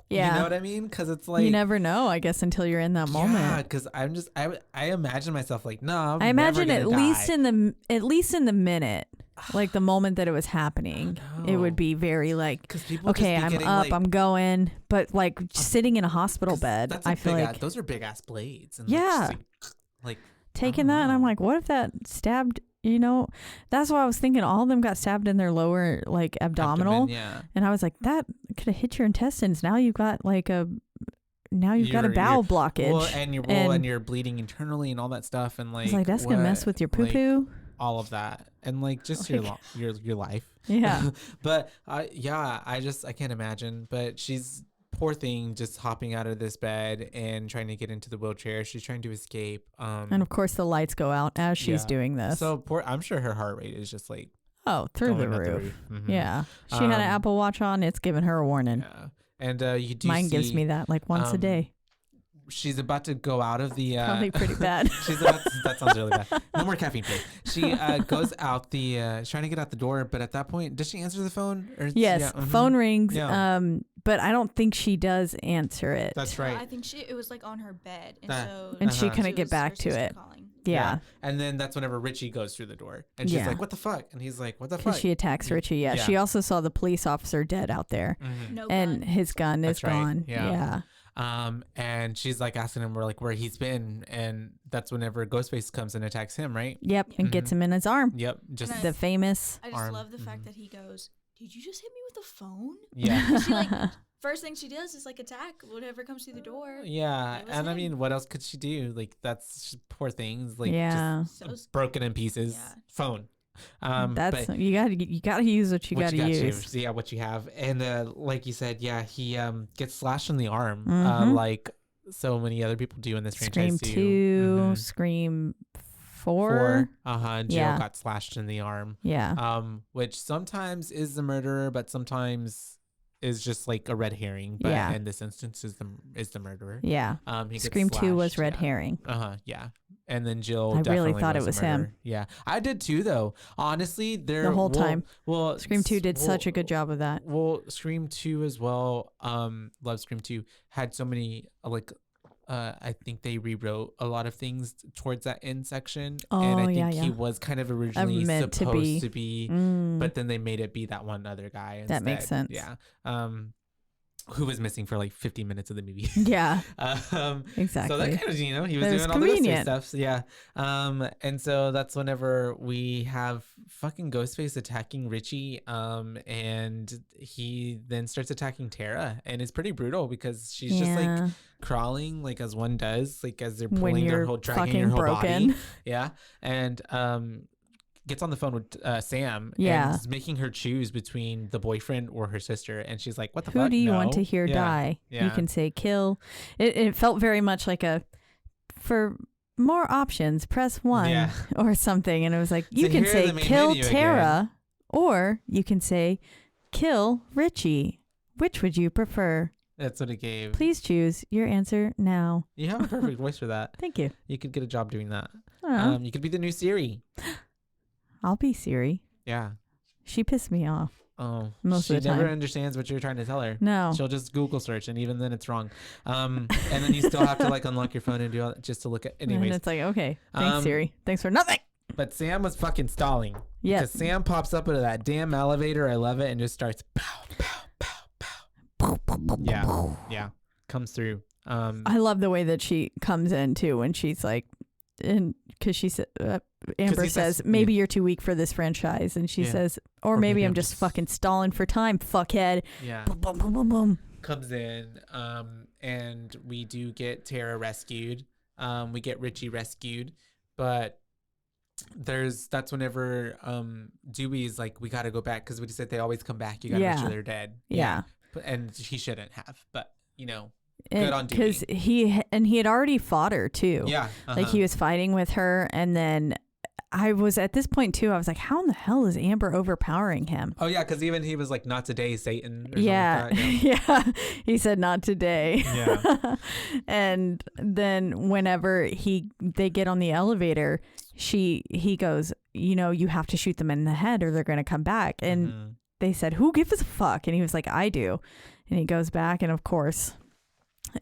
yeah, you know what I mean? Because it's like, you never know, I guess, until you're in that moment. Yeah, because I imagine myself like, no, I imagine at least in the minute, Like the moment that it was happening, it would be very like, okay, I'm up, like, I'm going, but like sitting in a hospital bed, I feel like those are big ass blades. And yeah, like taking that, and I'm like, what if that stabbed? You know, that's what I was thinking. All of them got stabbed in their lower like abdominal, and I was like, that could have hit your intestines. Now you've got like a bowel blockage, and you're bleeding internally and all that stuff, and like, it's like that's gonna mess with your poo poo. All of that, and like just your life. Yeah. But I can't imagine. But she's, poor thing, just hopping out of this bed and trying to get into the wheelchair. She's trying to escape. And of course the lights go out as she's doing this. So I'm sure her heart rate is just like through the roof. Mm-hmm. Yeah. She had an Apple Watch on. It's giving her a warning. Yeah. And you do Mine gives me that like once a day. She's about to go out of the probably pretty bad. That sounds really bad. No more caffeine, please. She goes out she's trying to get out the door, but at that point, does she answer the phone? Yes, phone rings. Yeah. But I don't think she does answer it. That's right. I think it was like on her bed, and and she couldn't get back to it. Yeah. And then that's whenever Richie goes through the door, and she's like, "What the fuck?" And he's like, "What the fuck?" Because she attacks Richie. Yeah. She also saw the police officer dead out there, and his gun is gone. Yeah. And she's like asking him where he's been, and that's whenever Ghostface comes and attacks him, right? Yep, and gets him in his arm. Yep, just the famous I just arm. love the fact that he goes, "Did you just hit me with a phone?" Yeah. She like first thing she does is like attack whatever comes through the door. Yeah, and I mean, what else could she do? Like that's just poor things. Like just broken in pieces. Yeah. Phone. That's you gotta use what you gotta use. Yeah, what you have. And like you said, he gets slashed in the arm, like so many other people do in this franchise. Scream 2, Scream 4. Jill got slashed in the arm. Yeah. Which sometimes is the murderer, but sometimes is just like a red herring. But in this instance is the murderer. Yeah. Scream 2 was red herring. Yeah. And then Jill, I really thought it was him. Yeah, I did too, though. Honestly, the whole time. Well, Scream 2 did such a good job of that. Well, Scream 2 as well. Love Scream 2 had so many I think they rewrote a lot of things towards that end section, and I think he was kind of originally supposed to be, but then they made it be that one other guy instead. That makes sense. Yeah. Who was missing for like 50 minutes of the movie. Yeah. Exactly. So that kind of, he was doing all the Ghostface stuff. So, yeah. And so that's whenever we have fucking Ghostface attacking Richie. And he then starts attacking Tara. And it's pretty brutal because she's just like crawling, like as one does, like as they're pulling their whole, dragging her whole body. Yeah. And, gets on the phone with Sam and is making her choose between the boyfriend or her sister, and she's like, what the fuck? Who do you want to hear die? You can say kill. It felt very much like for more options, press 1 or something, and it was like, you can say kill Tara or you can say kill Richie. Which would you prefer? That's what it gave. Please choose your answer now. You have a perfect voice for that. Thank you. You could get a job doing that. You could be the new Siri. I'll be Siri. Yeah. She pissed me off. Oh, most of the time. She never understands what you're trying to tell her. No. She'll just Google search, and even then it's wrong. And then you still have to like unlock your phone and do all that just to look at. Anyways. And it's like, okay, thanks Siri. Thanks for nothing. But Sam was fucking stalling. Yeah. Because Sam pops up into that damn elevator. I love it. And just starts pow, pow, pow, pow. Yeah. Yeah. Comes through. I love the way that she comes in too when she's like, because she said, Amber says, maybe you're too weak for this franchise. And she says, or maybe I'm just fucking stalling for time, fuckhead. Yeah. Boom, boom, boom, boom, boom. Comes in, and we do get Tara rescued. We get Richie rescued, but that's whenever Dewey's like, we got to go back because we said they always come back. You got to make sure they're dead. Yeah. And he shouldn't have, but good on Dewey. Because he had already fought her too. Yeah. Like he was fighting with her, and then I was at this point too. I was like, how in the hell is Amber overpowering him? Oh yeah, because even he was like, not today, Satan. Or yeah. Like that, yeah. He said not today. Yeah. And then whenever they get on the elevator, he goes, you have to shoot them in the head or they're going to come back. And they said, who gives a fuck? And he was like, I do. And he goes back, and of course,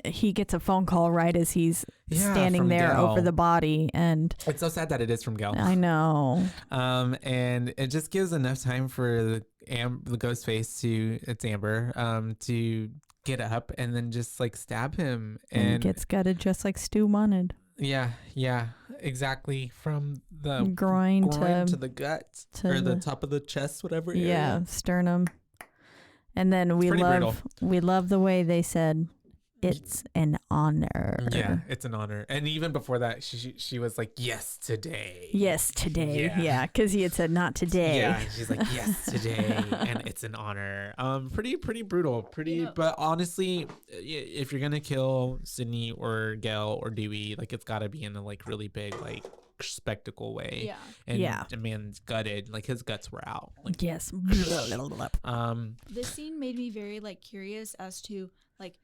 he gets a phone call right as he's standing from there Gail. over the body, and It's so sad that it is from Gail. I know. And it just gives enough time for the Ghostface it's Amber, to get up and then just like stab him, And gets gutted just like Stu wanted. Yeah, exactly. From the groin to the gut or the top of the chest, whatever. area. Sternum. And then we love the way they said, "It's an honor." Yeah, it's an honor. And even before that, she was like, "Yes, today." Yes, today. Yeah, because he had said not today. Yeah, she's like, "Yes, today," and it's an honor. Pretty brutal. But honestly, if you're gonna kill Sydney or Gail or Dewey, like it's gotta be in a like really big like spectacle way. Yeah. And the man's gutted, like his guts were out. Like, yes. This scene made me very like curious as to like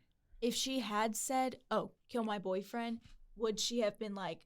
if she had said, "Oh, kill my boyfriend," would she have been like,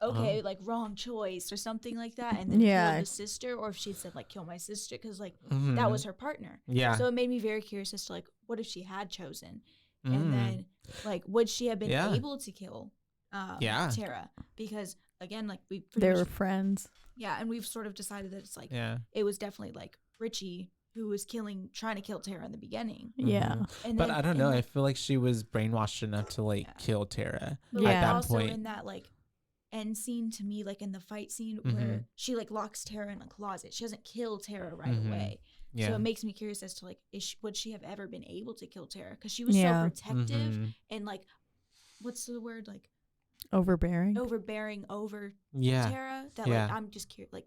"Okay, like wrong choice" or something like that, and then kill the sister, or if she'd said like, "Kill my sister," because like that was her partner. Yeah. So it made me very curious as to like, what if she had chosen, and then like, would she have been able to kill Tara? Because again, like they were friends. Yeah, and we've sort of decided that it's like it was definitely like Richie who was trying to kill Tara in the beginning. Yeah. But I don't know. I feel like she was brainwashed enough to like kill Tara at that also point. In that like end scene to me, like in the fight scene where she like locks Tara in a closet. She doesn't kill Tara right away. Yeah. So it makes me curious as to like, would she have ever been able to kill Tara? Because she was so protective and like, what's the word? Like overbearing over Tara. That like I'm just curious, like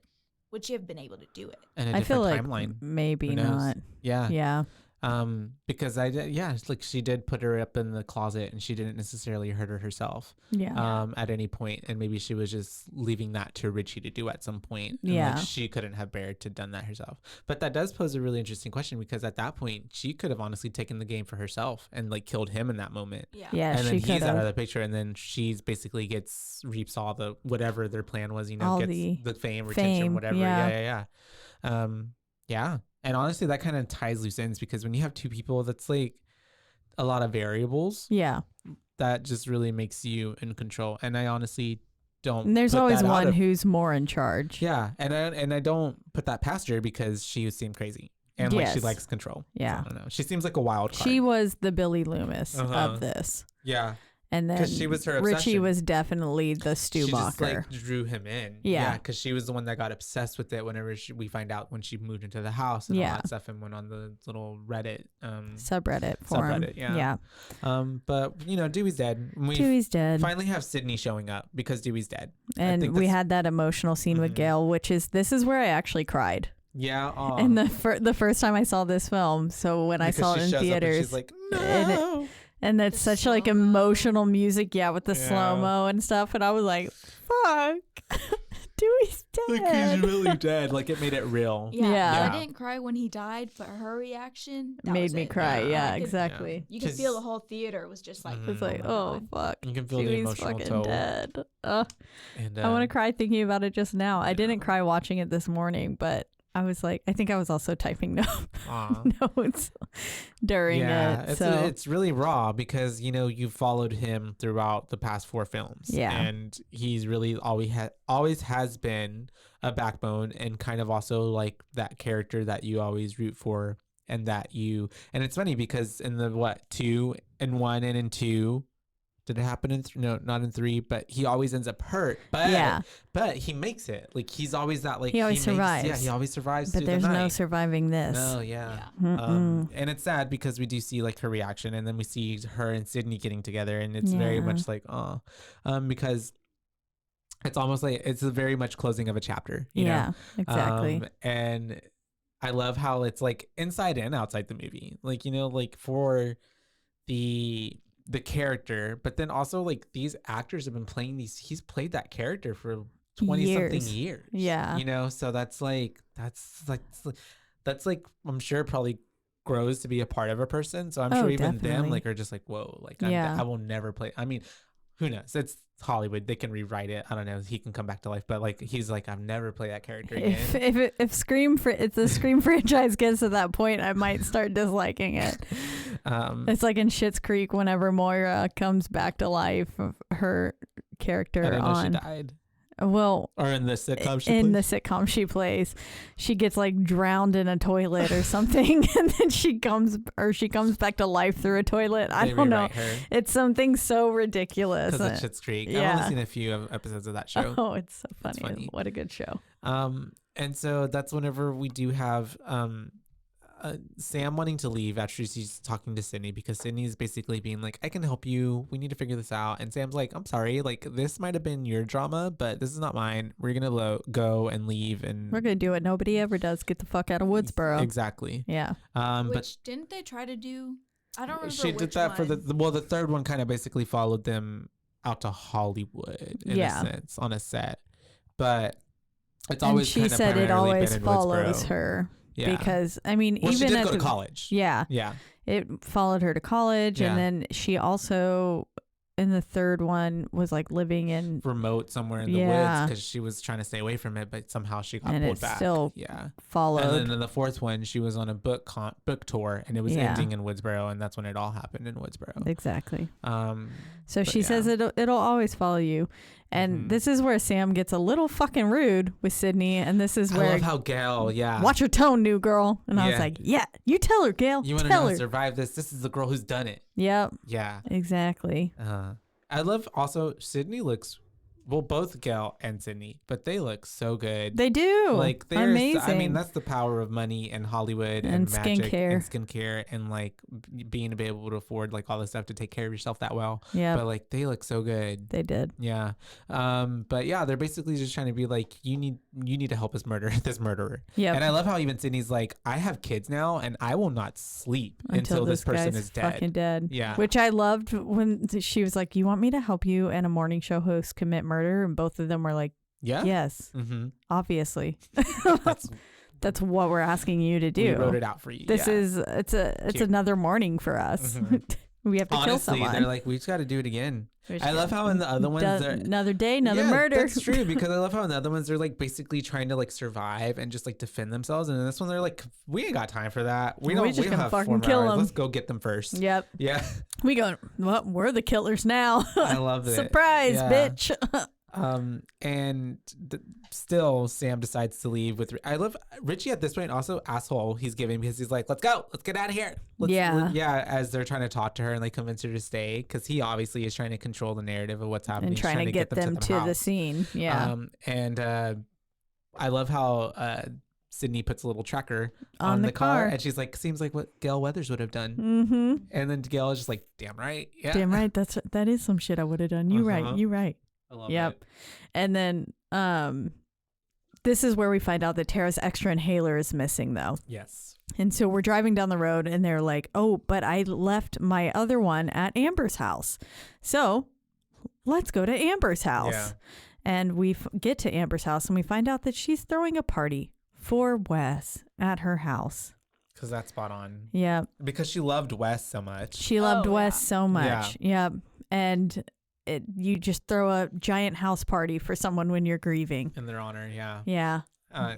would she have been able to do it? And I feel like timeline. Maybe not. Yeah. Because like she did put her up in the closet and she didn't necessarily hurt her herself. At any point, and maybe she was just leaving that to Richie to do at some point. And like she couldn't have bared to done that herself. But that does pose a really interesting question, because at that point she could have honestly taken the game for herself and like killed him in that moment. Yeah, and then he's out of the picture, and then she's basically reaps all the whatever their plan was. Gets the fame, retention, whatever. Yeah. And honestly, that kind of ties loose ends, because when you have two people, that's like a lot of variables. Yeah. That just really makes you in control. And I honestly don't. And there's always one who's more in charge. Yeah. And I don't put that past her, because she seemed crazy. And like she likes control. Yeah. So I don't know. She seems like a wild card. She was the Billy Loomis of this. Yeah. And then she was her Richie obsession. was definitely the stew mocker. She just like drew him in. Yeah, because she was the one that got obsessed with it whenever we find out when she moved into the house and all that stuff, and went on the little Reddit subreddit forum. Yeah. But Dewey's dead. Dewey's dead. Finally have Sydney showing up because Dewey's dead. And we had that emotional scene with Gail, this is where I actually cried. Yeah. And the first time I saw this film, so when I saw it in theaters, she's like, no. And that's such like emotional music, with the slow-mo and stuff. And I was like, fuck, Dewey's dead. Like, he's really dead. Like, it made it real. Yeah. I didn't cry when he died, but her reaction made me cry. Yeah, exactly. You could feel the whole theater was just like, it's like, oh, fuck. You can feel Dewey's the emotional fucking toll. Dead. And I want to cry thinking about it just now. I didn't cry watching it this morning, but I was like, I think I was also typing notes during it. So it's really raw, because you followed him throughout the past 4 films. Yeah, and he's really always has been a backbone, and kind of also like that character that you always root for, and it's funny because in the 2 and 1 and in 2. Did it happen in no, not in 3, but he always ends up hurt. But he makes it. Like, he's always that, like, he always survives. He always survives. But there's no surviving this. No, and it's sad because we do see like her reaction, and then we see her and Sydney getting together, and it's very much like, because it's almost like it's a very much closing of a chapter. You know? Exactly. And I love how it's like inside and outside the movie. Like, like for the character, but then also like these actors have been playing he's played that character for 20 something years. So that's like I'm sure probably grows to be a part of a person. So I'm sure even them like are just like, whoa, like I will never play. I mean, who knows? It's Hollywood. They can rewrite it. I don't know. He can come back to life, but like he's like, I've never played that character again. If the Scream franchise gets to that point, I might start disliking it. It's like in Schitt's Creek whenever Moira comes back to life, her character I didn't know on. she died. Well, or in the sitcom she plays, she gets like drowned in a toilet or something, and then she comes back to life through a toilet. I don't know. Her. It's something so ridiculous. Because of Schitt's Creek. Yeah. I've only seen a few episodes of that show. Oh, it's so funny. What a good show. And so that's whenever we do have Sam wanting to leave after she's talking to Sydney, because Sydney's basically being like, I can help you. We need to figure this out. And Sam's like, I'm sorry. Like, this might have been your drama, but this is not mine. We're going to go and leave. And we're going to do what nobody ever does. Get the fuck out of Woodsboro. Exactly. Yeah. Which didn't they try to do? I don't remember. She did that one. for the third one kind of basically followed them out to Hollywood in a sense, on a set. But it's always she said it always follows Woodsboro. Her. Yeah. Because I mean, well, even she did go to college. Yeah. Yeah. It followed her to college, Yeah. and then she also, in the third one, was like living in remote somewhere in the woods because she was trying to stay away from it, but somehow she got pulled back. Still followed. And then in the fourth one, she was on a book tour, and it was ending in Woodsboro, and that's when it all happened in Woodsboro. Exactly. So she says it'll always follow you. And this is where Sam gets a little fucking rude with Sydney. And this is where I love how Gail, watch your tone, new girl. And I was like, yeah, you tell her, Gail. You want to know how to survive this? This is the girl who's done it. Yep. Yeah. Exactly. I love also Sydney looks, well, both Gail and Sydney, but they look so good. They do. Like, they're amazing. I mean, that's the power of money and Hollywood and magic and skincare and like being to be able to afford like all this stuff to take care of yourself that well. Yeah. But like, they look so good. They did. Yeah. But yeah, they're basically just trying to be like, you need to help us murder this murderer. Yeah. And I love how even Sydney's like, I have kids now and I will not sleep until this person is dead. Fucking dead. Yeah. Which I loved when she was like, you want me to help you and a morning show host commit murder? And both of them were like, yes, obviously. That's what we're asking you to do. We wrote it out for you. This is it's another morning for us. We have to kill someone. They're like, we just got to do it again. I love how in the other ones another day, another murder. That's true, because I love how in the other ones they're like basically trying to like survive and just like defend themselves, and in this one they're like, we ain't got time for that. We don't have fucking kill them. Let's go get them first. Yep. Yeah. We go. Well, we're the killers now. I love it. Surprise, bitch. And still Sam decides to leave with, I love Richie at this point, also asshole he's giving, because he's like, let's go, let's get out of here. As they're trying to talk to her and like convince her to stay, because he obviously is trying to control the narrative of what's happening and trying to get them to the scene. And I love how Sydney puts a little tracker on the car, and she's like, seems like what Gail Weathers would have done. And then Gail is just like, damn right. Yeah. Damn right. That is some shit I would have done. You right. You right. I love it. And then this is where we find out that Tara's extra inhaler is missing, though. Yes. And so we're driving down the road, and they're like, oh, but I left my other one at Amber's house. So let's go to Amber's house. Yeah. And we get to Amber's house, and we find out that she's throwing a party for Wes at her house. Because that's spot on. Yeah. Because she loved Wes so much. She loved Wes so much. Yeah. And you just throw a giant house party for someone when you're grieving. In their honor, yeah. Yeah.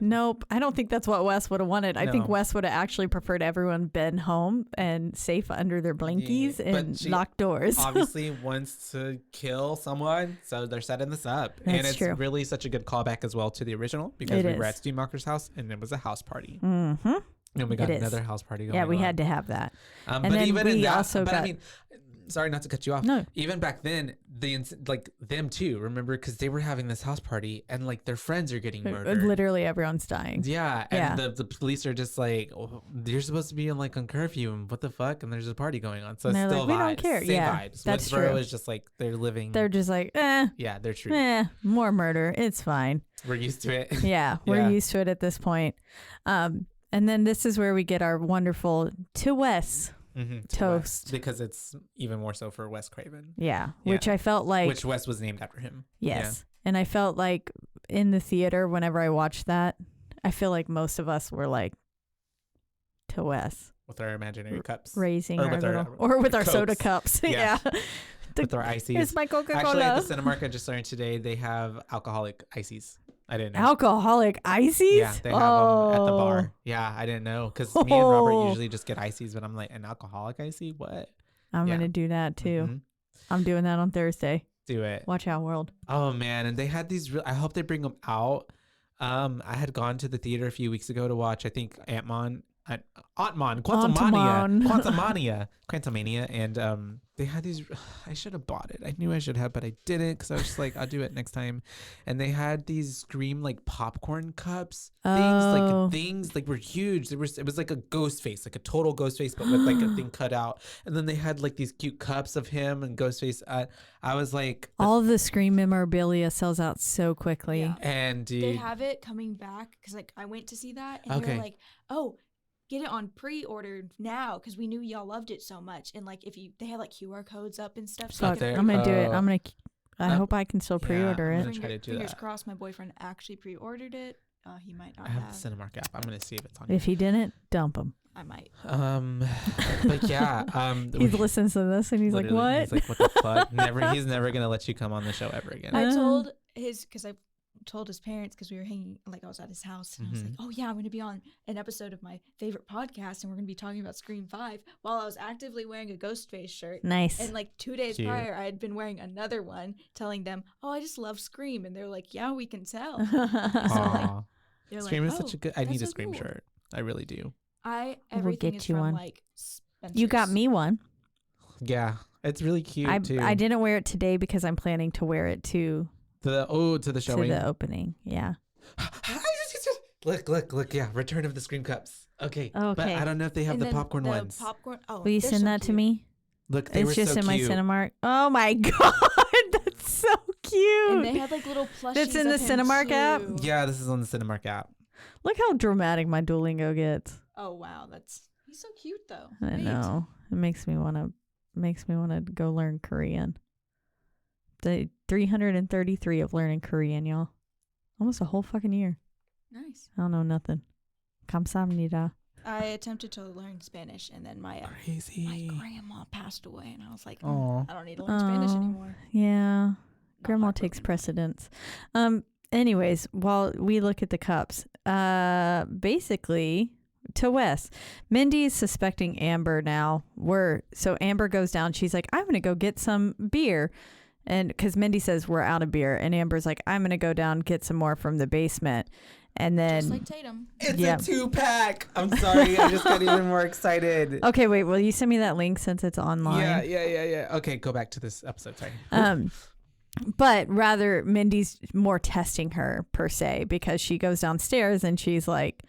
Nope. I don't think that's what Wes would have wanted. I think Wes would have actually preferred everyone been home and safe under their blankies and locked doors. Obviously wants to kill someone, so they're setting this up. That's and it's true. really such a good callback as well to the original, because we were at Steemacher's house and it was a house party. Mm-hmm. And we got another house party going on. Yeah, we had to have that. But even in that, I mean, sorry not to cut you off. No. Even back then, them too, remember? Because they were having this house party and like their friends are getting murdered. Literally everyone's dying. Yeah. And the police are just like, oh, you're supposed to be on curfew and what the fuck? And there's a party going on. So it's still like, we don't care. Same vibes. That's Woodsboro true. is just like, they're living. They're just like, Yeah, they're true. More murder. It's fine. We're used to it. Yeah, we're used to it at this point. And then this is where we get our wonderful to Wes. Toast, because it's even more so for Wes Craven. Yeah, which I felt like Wes was named after him. Yes, and I felt like in the theater whenever I watched that, I feel like most of us were like to Wes with our imaginary cups, raising or with our soda cups. Yeah. With our ices. Here's my Coca-Cola. Actually, at the Cinemark I just learned today, they have alcoholic ices. I didn't know. Alcoholic ices? Yeah, they have them at the bar. Yeah, I didn't know because me and Robert usually just get ices, but I'm like, an alcoholic icy? What? I'm going to do that too. Mm-hmm. I'm doing that on Thursday. Do it. Watch out, world. Oh, man. And they had these, I hope they bring them out. I had gone to the theater a few weeks ago to watch, I think, Quantumania, and they had these. I should have bought it. I knew I should have, but I didn't because I was just like, I'll do it next time. And they had these Scream like popcorn cups, things like were huge. It was like a Ghostface, like a total Ghostface, but with like a thing cut out. And then they had like these cute cups of him and Ghostface. I was like, all of the Scream memorabilia sells out so quickly. Yeah. And dude, they have it coming back because like I went to see that and they were like, oh, get it on pre-order now because we knew y'all loved it so much. And like they had like QR codes up and stuff. So I'm gonna do it. I hope I can still pre-order it. Fingers crossed. My boyfriend actually pre-ordered it. He might not. I have the Cinemark app. I'm gonna see if it's on. If he didn't, dump him. I might. But yeah. He listens to this and he's like, "What?" He's like, "What the fuck?" He's never gonna let you come on the show ever again. I told his parents because we were hanging, like I was at his house and I was like, oh yeah, I'm going to be on an episode of my favorite podcast and we're going to be talking about Scream 5 while I was actively wearing a Ghostface shirt. Nice. And like 2 days prior, I had been wearing another one telling them, oh, I just love Scream. And they're like, yeah, we can tell. So, Scream is such a good, I need a Scream shirt. I really do. Everything is from like Spencer's. You got me one. Yeah. It's really cute too. I didn't wear it today because I'm planning to wear it to the showing, to the opening. Yeah. Look. Yeah, Return of the Scream Cups. Okay. But I don't know if they have the popcorn ones. Will you send that to me? Look, they were so cute. It's just in my Cinemark. Oh my god, that's so cute. And they had like little plushies. That's in the Cinemark app. Yeah, this is on the Cinemark app. Look how dramatic my Duolingo gets. Oh wow, he's so cute though. I know. It makes me want to go learn Korean. The 333 of learning Korean, y'all. Almost a whole fucking year. Nice. I don't know nothing. 감사합니다. I attempted to learn Spanish and then my grandma passed away and I was like, I don't need to learn Spanish anymore. Yeah. Grandma takes precedence. Anyways, while we look at the cups, basically to Wes, Mindy's suspecting Amber now. So Amber goes down. She's like, I'm going to go get some beer. And because Mindy says we're out of beer, and Amber's like, I'm gonna go down get some more from the basement, and then just like Tatum, it's a 2-pack. I'm sorry, I just got even more excited. Okay, wait, will you send me that link since it's online? Yeah. Okay, go back to this episode. Sorry. But rather, Mindy's more testing her per se because she goes downstairs and she's like,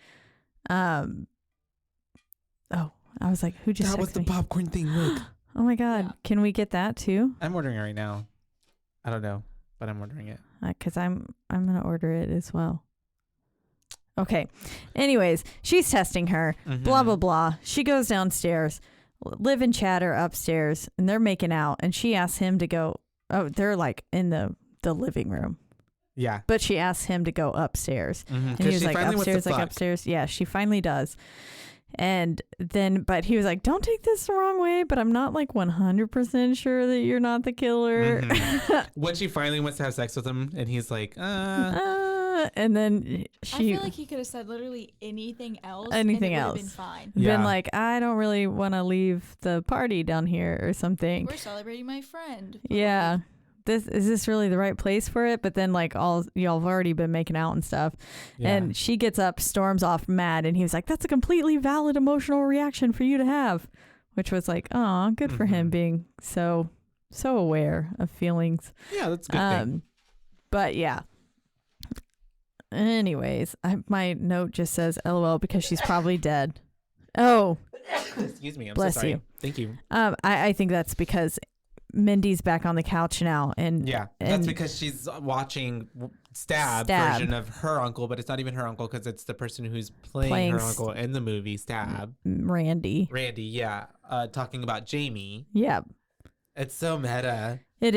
I was like, who just? That was the popcorn thing. Look. Oh my god, Can we get that too? I'm ordering it right now. I don't know, but I'm ordering it. Because I'm going to order it as well. Okay. Anyways, she's testing her. Blah, blah, blah. She goes downstairs. Liv and Chad are upstairs, and they're making out. And she asks him to go. Oh, they're like in the living room. Yeah. But she asks him to go upstairs. And he was like, upstairs. Yeah, she finally does. And then, but he was like, don't take this the wrong way, but I'm not like 100% sure that you're not the killer. When she finally wants to have sex with him and he's like, and then I feel like he could have said literally anything else. Anything and it else. Been fine. Been like, I don't really want to leave the party down here or something. We're celebrating my friend. Yeah. Is this really the right place for it? But then like y'all have already been making out and stuff. Yeah. And she gets up, storms off mad. And he was like, that's a completely valid emotional reaction for you to have, which was like, oh, good for him being so aware of feelings. Yeah, that's a good thing. But yeah. Anyways, my note just says LOL because she's probably dead. Oh, excuse me. I'm bless so sorry. you. Thank you. I think that's because Mindy's back on the couch now, and that's because she's watching Stab version of her uncle, but it's not even her uncle because it's the person who's playing her uncle in the movie Stab. Randy, yeah, talking about Jamie. Yeah, it's so meta. But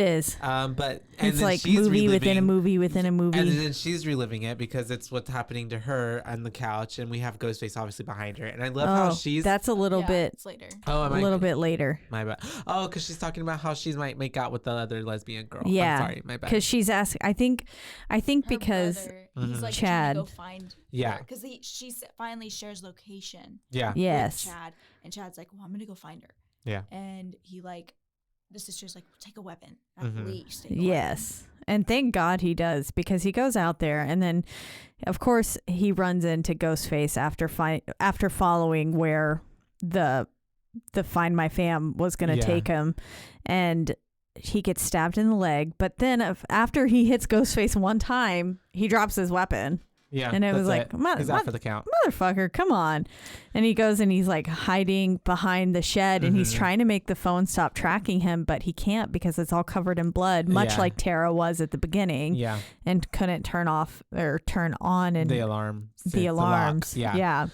it's like movie within a movie within a movie. And then she's reliving it because it's what's happening to her on the couch, and we have Ghostface obviously behind her. And I love how she's. That's a little bit. It's later. Oh, a little bit later. My bad. Oh, because she's talking about how she might make out with the other lesbian girl. Yeah. I'm sorry, my bad. Because she's asking. I think Her because brother, he's like Chad. trying to go find. Yeah. Because she finally shares location. Yeah. Yes. With Chad, and Chad's like, well, I'm gonna go find her. Yeah. And he like. The sister's like, take a weapon. At least. Take a yes. And thank God he does, because he goes out there and then, of course, he runs into Ghostface after following where the Find My Fam was going to take him. And he gets stabbed in the leg. But then after he hits Ghostface one time, he drops his weapon. Yeah. And it was like, he's out for the count. Motherfucker, come on. And he goes and he's like hiding behind the shed and he's trying to make the phone stop tracking him, but he can't because it's all covered in blood, much like Tara was at the beginning. Yeah. And couldn't turn on and the alarm. The alarms. Yeah. Yeah.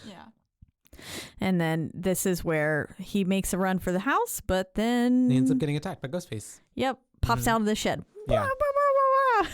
And then this is where he makes a run for the house, but then he ends up getting attacked by Ghostface. Yep. Pops out of the shed. Yeah.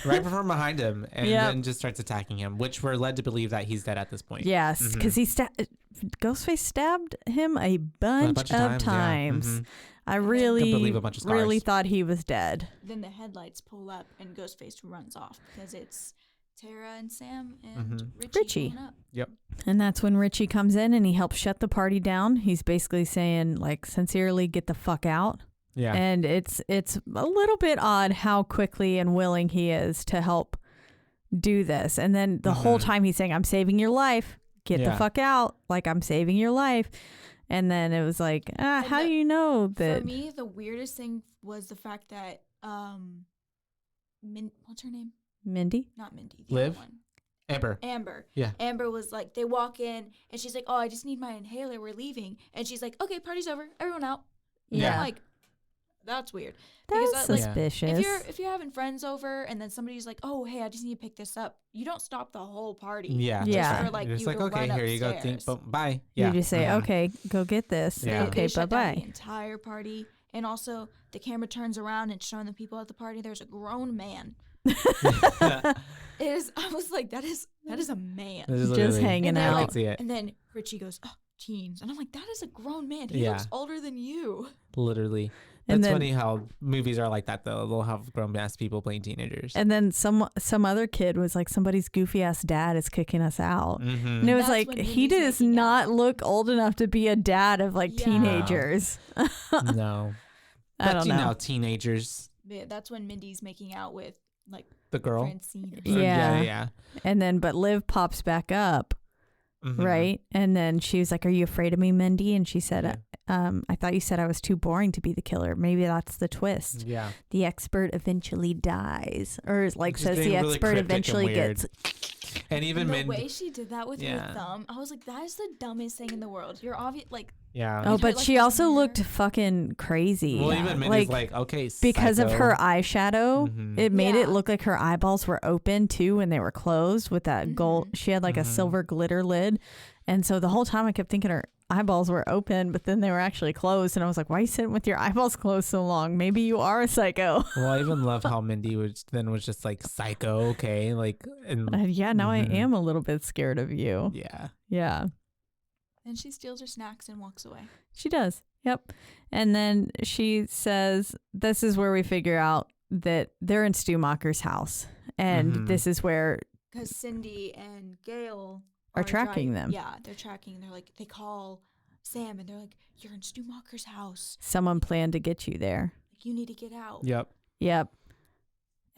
Right from behind him, and then just starts attacking him, which we're led to believe that he's dead at this point. Yes, because Ghostface stabbed him a bunch of times. Yeah. I really a bunch of scars. really thought he was dead. Then the headlights pull up and Ghostface runs off because it's Tara and Sam and Richie. Pulling up. Yep. And that's when Richie comes in and he helps shut the party down. He's basically saying, like, sincerely, get the fuck out. Yeah. And it's a little bit odd how quickly and willing he is to help do this. And then the whole time he's saying, I'm saving your life. Get the fuck out. Like, I'm saving your life. And then it was like, how do you know that? For me, the weirdest thing was the fact that, what's her name? Mindy? Not Mindy. The Liv? other one. Amber. Yeah. Amber was like, they walk in and she's like, oh, I just need my inhaler. We're leaving. And she's like, okay, party's over. Everyone out. Yeah. I'm like, that's weird. That's suspicious. If you're having friends over and then somebody's like, oh, hey, I just need to pick this up. You don't stop the whole party. Yeah. Yeah. For, like, You're just you like, to okay, run here you go. upstairs. Bye. Yeah. You just say, okay, go get this. Yeah. Okay, They shut down bye-bye. the entire party. And also, the camera turns around and showing the people at the party. There's a grown man. I was like, that is a man. Just hanging out. I can see it. And then Richie goes, oh, teens. And I'm like, that is a grown man. He looks older than you. Literally. And That's then, funny how movies are like that, though. They'll have grown-ass people playing teenagers. And then some other kid was like, somebody's goofy-ass dad is kicking us out. And it was That's like, he does not look old enough to be a dad of like teenagers. No. I don't know. Teenagers. Yeah, that's when Mindy's making out with like the girl. Francine. Yeah. And then, but Liv pops back up. Right. And then she was like, are you afraid of me, Mindy? And she said, I thought you said I was too boring to be the killer. Maybe that's the twist. Yeah. The expert eventually dies. Or like Just says the really expert eventually gets. And even the way she did that with her thumb, I was like, that is the dumbest thing in the world. You're obvious, like. Yeah. Oh, but she also looked fucking crazy. Well, even Mindy's like, okay, because psycho. of her eyeshadow, it made it look like her eyeballs were open too when they were closed with that gold. She had like a silver glitter lid. And so the whole time I kept thinking her eyeballs were open, but then they were actually closed. And I was like, why are you sitting with your eyeballs closed so long? Maybe you are a psycho. Well, I even love how Mindy was just like, psycho, okay. Like, and, now I am a little bit scared of you. Yeah. Yeah. And she steals her snacks and walks away. She does. Yep. And then she says, this is where we figure out that they're in Stumacher's house. And this is where. Because Cindy and Gail are tracking them. Yeah, they're tracking. They're like, they call Sam and they're like, you're in Stumacher's house. Someone planned to get you there. Like, you need to get out. Yep.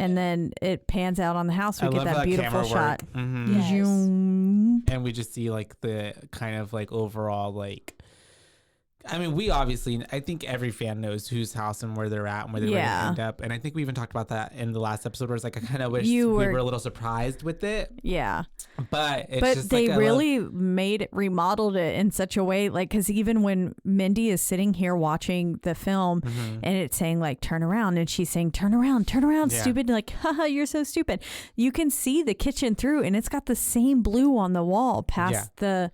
And then it pans out on the house. We get that beautiful shot. Yes. And we just see like the kind of like overall like, I mean, I think every fan knows whose house and where they're at and where they're going to end up. And I think we even talked about that in the last episode where it's like, I kind of wish we were a little surprised with it. Yeah. But it's but just they like really remodeled it in such a way, like, because even when Mindy is sitting here watching the film and it's saying like, turn around, and she's saying, turn around, stupid. Like, haha, you're so stupid. You can see the kitchen through and it's got the same blue on the wall past the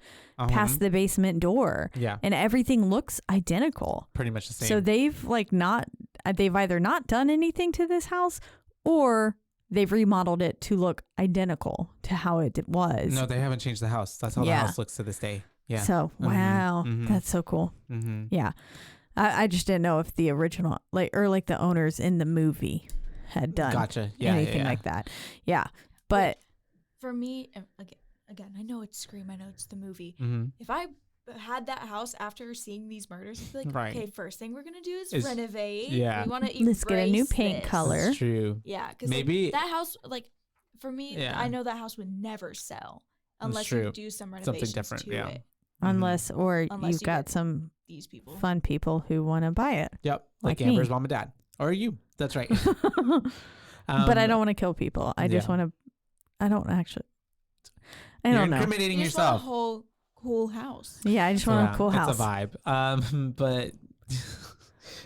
basement door. Yeah. And everything looks identical. Pretty much the same. So they've like not they've either not done anything to this house or they've remodeled it to look identical to how it was. No, they haven't changed the house. That's how the house looks to this day. Yeah. So, wow. That's so cool. Yeah. I just didn't know if the original, like the owners in the movie had done anything like that. Yeah. But for me, again, I know it's Scream. I know it's the movie. If I had that house after seeing these murders, I'd be like, okay, first thing we're going to do is renovate. Yeah. We want to let's get a new paint color. That's true. Yeah. Because maybe that house, like, for me, I know that house would never sell unless you do some renovations different, to it. Unless you've got some these people, fun people who want to buy it. Yep. Like Amber's mom and dad. Or you. That's right. But I don't want to kill people. I just want to, I don't know. You're incriminating you yourself. Just want a whole cool house. Yeah, I just want a cool house. It's a vibe. But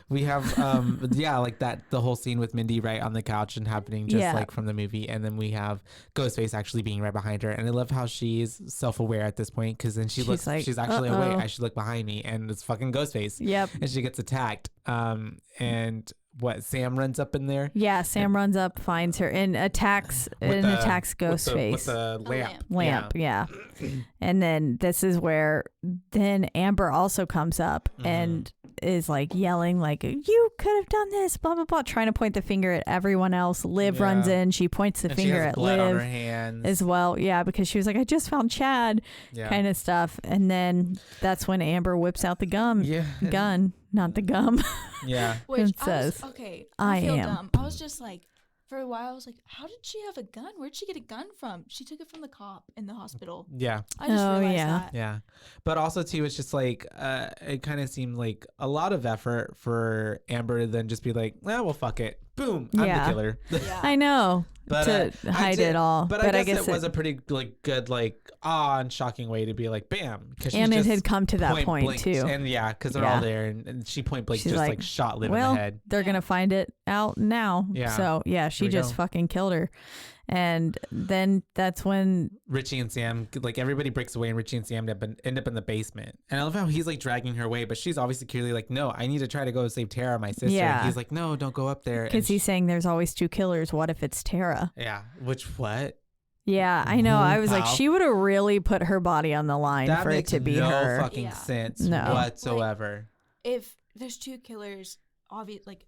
we have like that, the whole scene with Mindy right on the couch and happening just like from the movie, and then we have Ghostface actually being right behind her, and I love how she's self-aware at this point, because then she's like, she's actually wait, I should look behind me, and it's fucking Ghostface. Yep. And she gets attacked. And Sam runs up in there. Yeah, Sam runs up, finds her, and attacks Ghostface with the lamp. Yeah. And then this is where then Amber also comes up and is like yelling like, you could have done this, blah blah blah, trying to point the finger at everyone else. Liv runs in, she points the finger at Liv on her hands as well. Yeah, because she was like, I just found Chad, kind of stuff. And then that's when Amber whips out the gun, not the gum. Yeah. Which says, I feel dumb. I was just like, for a while, I was like, how did she have a gun? Where'd she get a gun from? She took it from the cop in the hospital. Yeah. I just realized that. Yeah. But also, too, it's just like, it kind of seemed like a lot of effort for Amber to then just be like, well, fuck it. Boom. I'm the killer. Yeah. I know. But, to hide it all. But I guess it was a pretty good, and shocking way to be like, bam. And it had come to that point, too. And because they're all there, and she point blank just like shot Liv in the head. They're going to find it out now. Yeah. So, she just fucking killed her. And then that's when Richie and Sam, like everybody breaks away, and Richie and Sam end up in the basement. And I love how he's like dragging her away, but she's obviously clearly like, no, I need to try to go save Tara, my sister. Yeah. And he's like, no, don't go up there. Because he's saying there's always two killers. What if it's Tara? Yeah. Which what? Yeah, I know. I was like, she would have really put her body on the line for it to be her. That makes no fucking sense whatsoever. Like, if there's two killers, like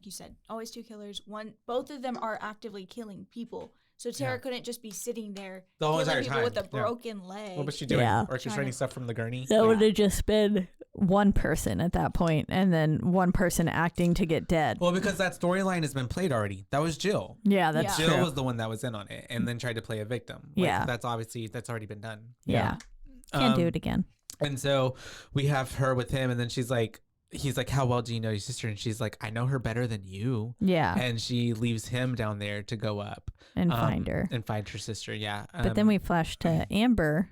you said, always two killers. Both of them are actively killing people. So Tara couldn't just be sitting there the whole killing entire people time with a broken leg. What was she doing? Orchestrating stuff from the gurney? That would have just been one person at that point, and then one person acting to get dead. Well, because that storyline has been played already. That was Jill. Yeah, that's true. Jill was the one that was in on it, and then tried to play a victim. That's already been done. Yeah. Can't do it again. And so we have her with him, and then he's like, how well do you know your sister? And she's like, I know her better than you. Yeah. And she leaves him down there to go up and find her. And find her sister, but then we flash to Amber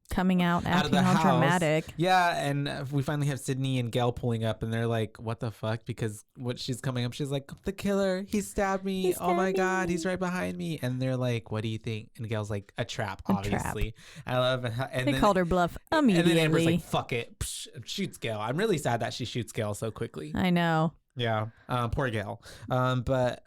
coming out acting all dramatic. Yeah, and we finally have Sydney and Gail pulling up, and they're like, what the fuck? Because she's coming up, she's like, the killer, he stabbed me. Oh my God, he's right behind me. And they're like, what do you think? And Gail's like, a trap, obviously. I love it. And they called her bluff immediately. And then Amber's like, fuck it. Psh, shoots Gail. I'm really sad that she shoots Gail so quickly. I know. Yeah, poor Gail. But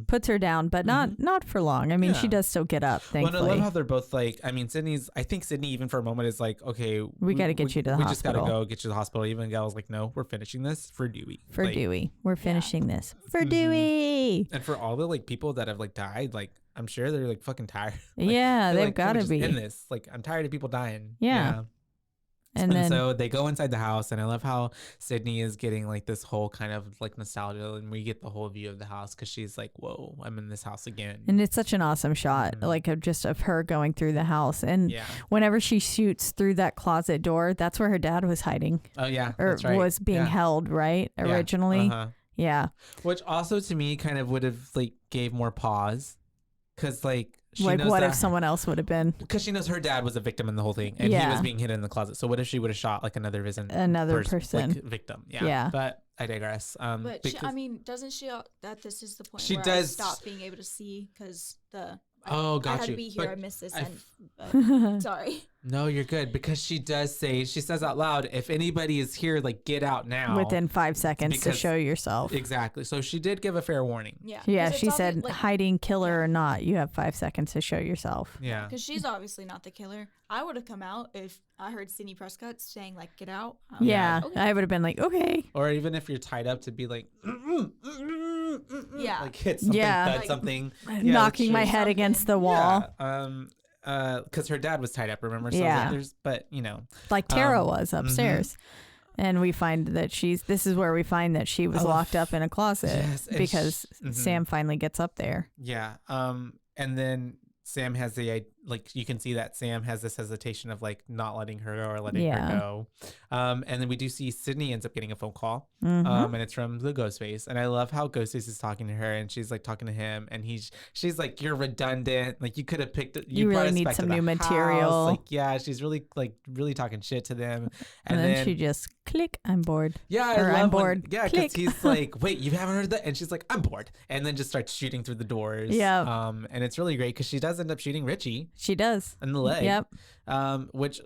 puts her down, but not for long. I mean, she does still get up, thankfully. Well, I love how they're both like, I mean, I think Sydney even for a moment is like, okay, we got to get you to the hospital. We just got to go get you to the hospital. Even Gail's like, no, we're finishing this for Dewey. We're finishing this for Dewey. And for all the like people that have like died, like I'm sure they're like fucking tired. Like, they've got to be in this. Like I'm tired of people dying. Yeah. And then, so they go inside the house, and I love how Sydney is getting like this whole kind of like nostalgia, and we get the whole view of the house because she's like, whoa, I'm in this house again. And it's such an awesome shot, like of her going through the house. And whenever she shoots through that closet door, that's where her dad was hiding. Oh, yeah. Or that's right. was being held, right? Originally. Yeah. Which also to me kind of would have like gave more pause. Because like, what if someone else would have been? Because she knows her dad was a victim in the whole thing, and he was being hidden in the closet. So what if she would have shot like another person, like, victim? Yeah. But I digress. But doesn't she? That this is the point she where does I stop being able to see because the Oh, got I had you. to be here. But I missed this. f- Sorry. No, you're good, because she says out loud, if anybody is here, like, get out now. Within 5 seconds to Because- show yourself. Exactly. So she did give a fair warning. Yeah. Yeah, 'Cause she it's said, like, hiding, killer or not, you have 5 seconds to show yourself. Yeah. because she's obviously not the killer. I would have come out if I heard Sidney Prescott saying like, "Get out." I was Yeah, like, okay. I would have been like, okay. Or even if you're tied up, to be like, Yeah. like hit something, Yeah. thud Like, something. Knocking my that's head Something. against the wall. Yeah. Because her dad was tied up, remember? So Yeah. but you know. Like Tara Um, was upstairs. And we find that this is where we find that she was Oh, locked up in a closet yes, and because mhm. Sam finally gets up there. Yeah. And then Sam has you can see that Sam has this hesitation of like not letting her go or letting her go. And then we do see Sydney ends up getting a phone call. Mhm. And it's from the Ghostface. And I love how Ghostface is talking to her, and she's like talking to him, and she's like, you're redundant. Like, you could have picked it. You brought really us need back to some the new house. material. Like, yeah, she's really talking shit to them. And then she just click, I'm bored. yeah, or I I'm love bored. Yeah, because Click. he's like, wait, you haven't heard that? And she's like, I'm bored. And then just starts shooting through the doors. Yeah. And it's really great because she does end up shooting Richie She does. in the leg. Yep. Which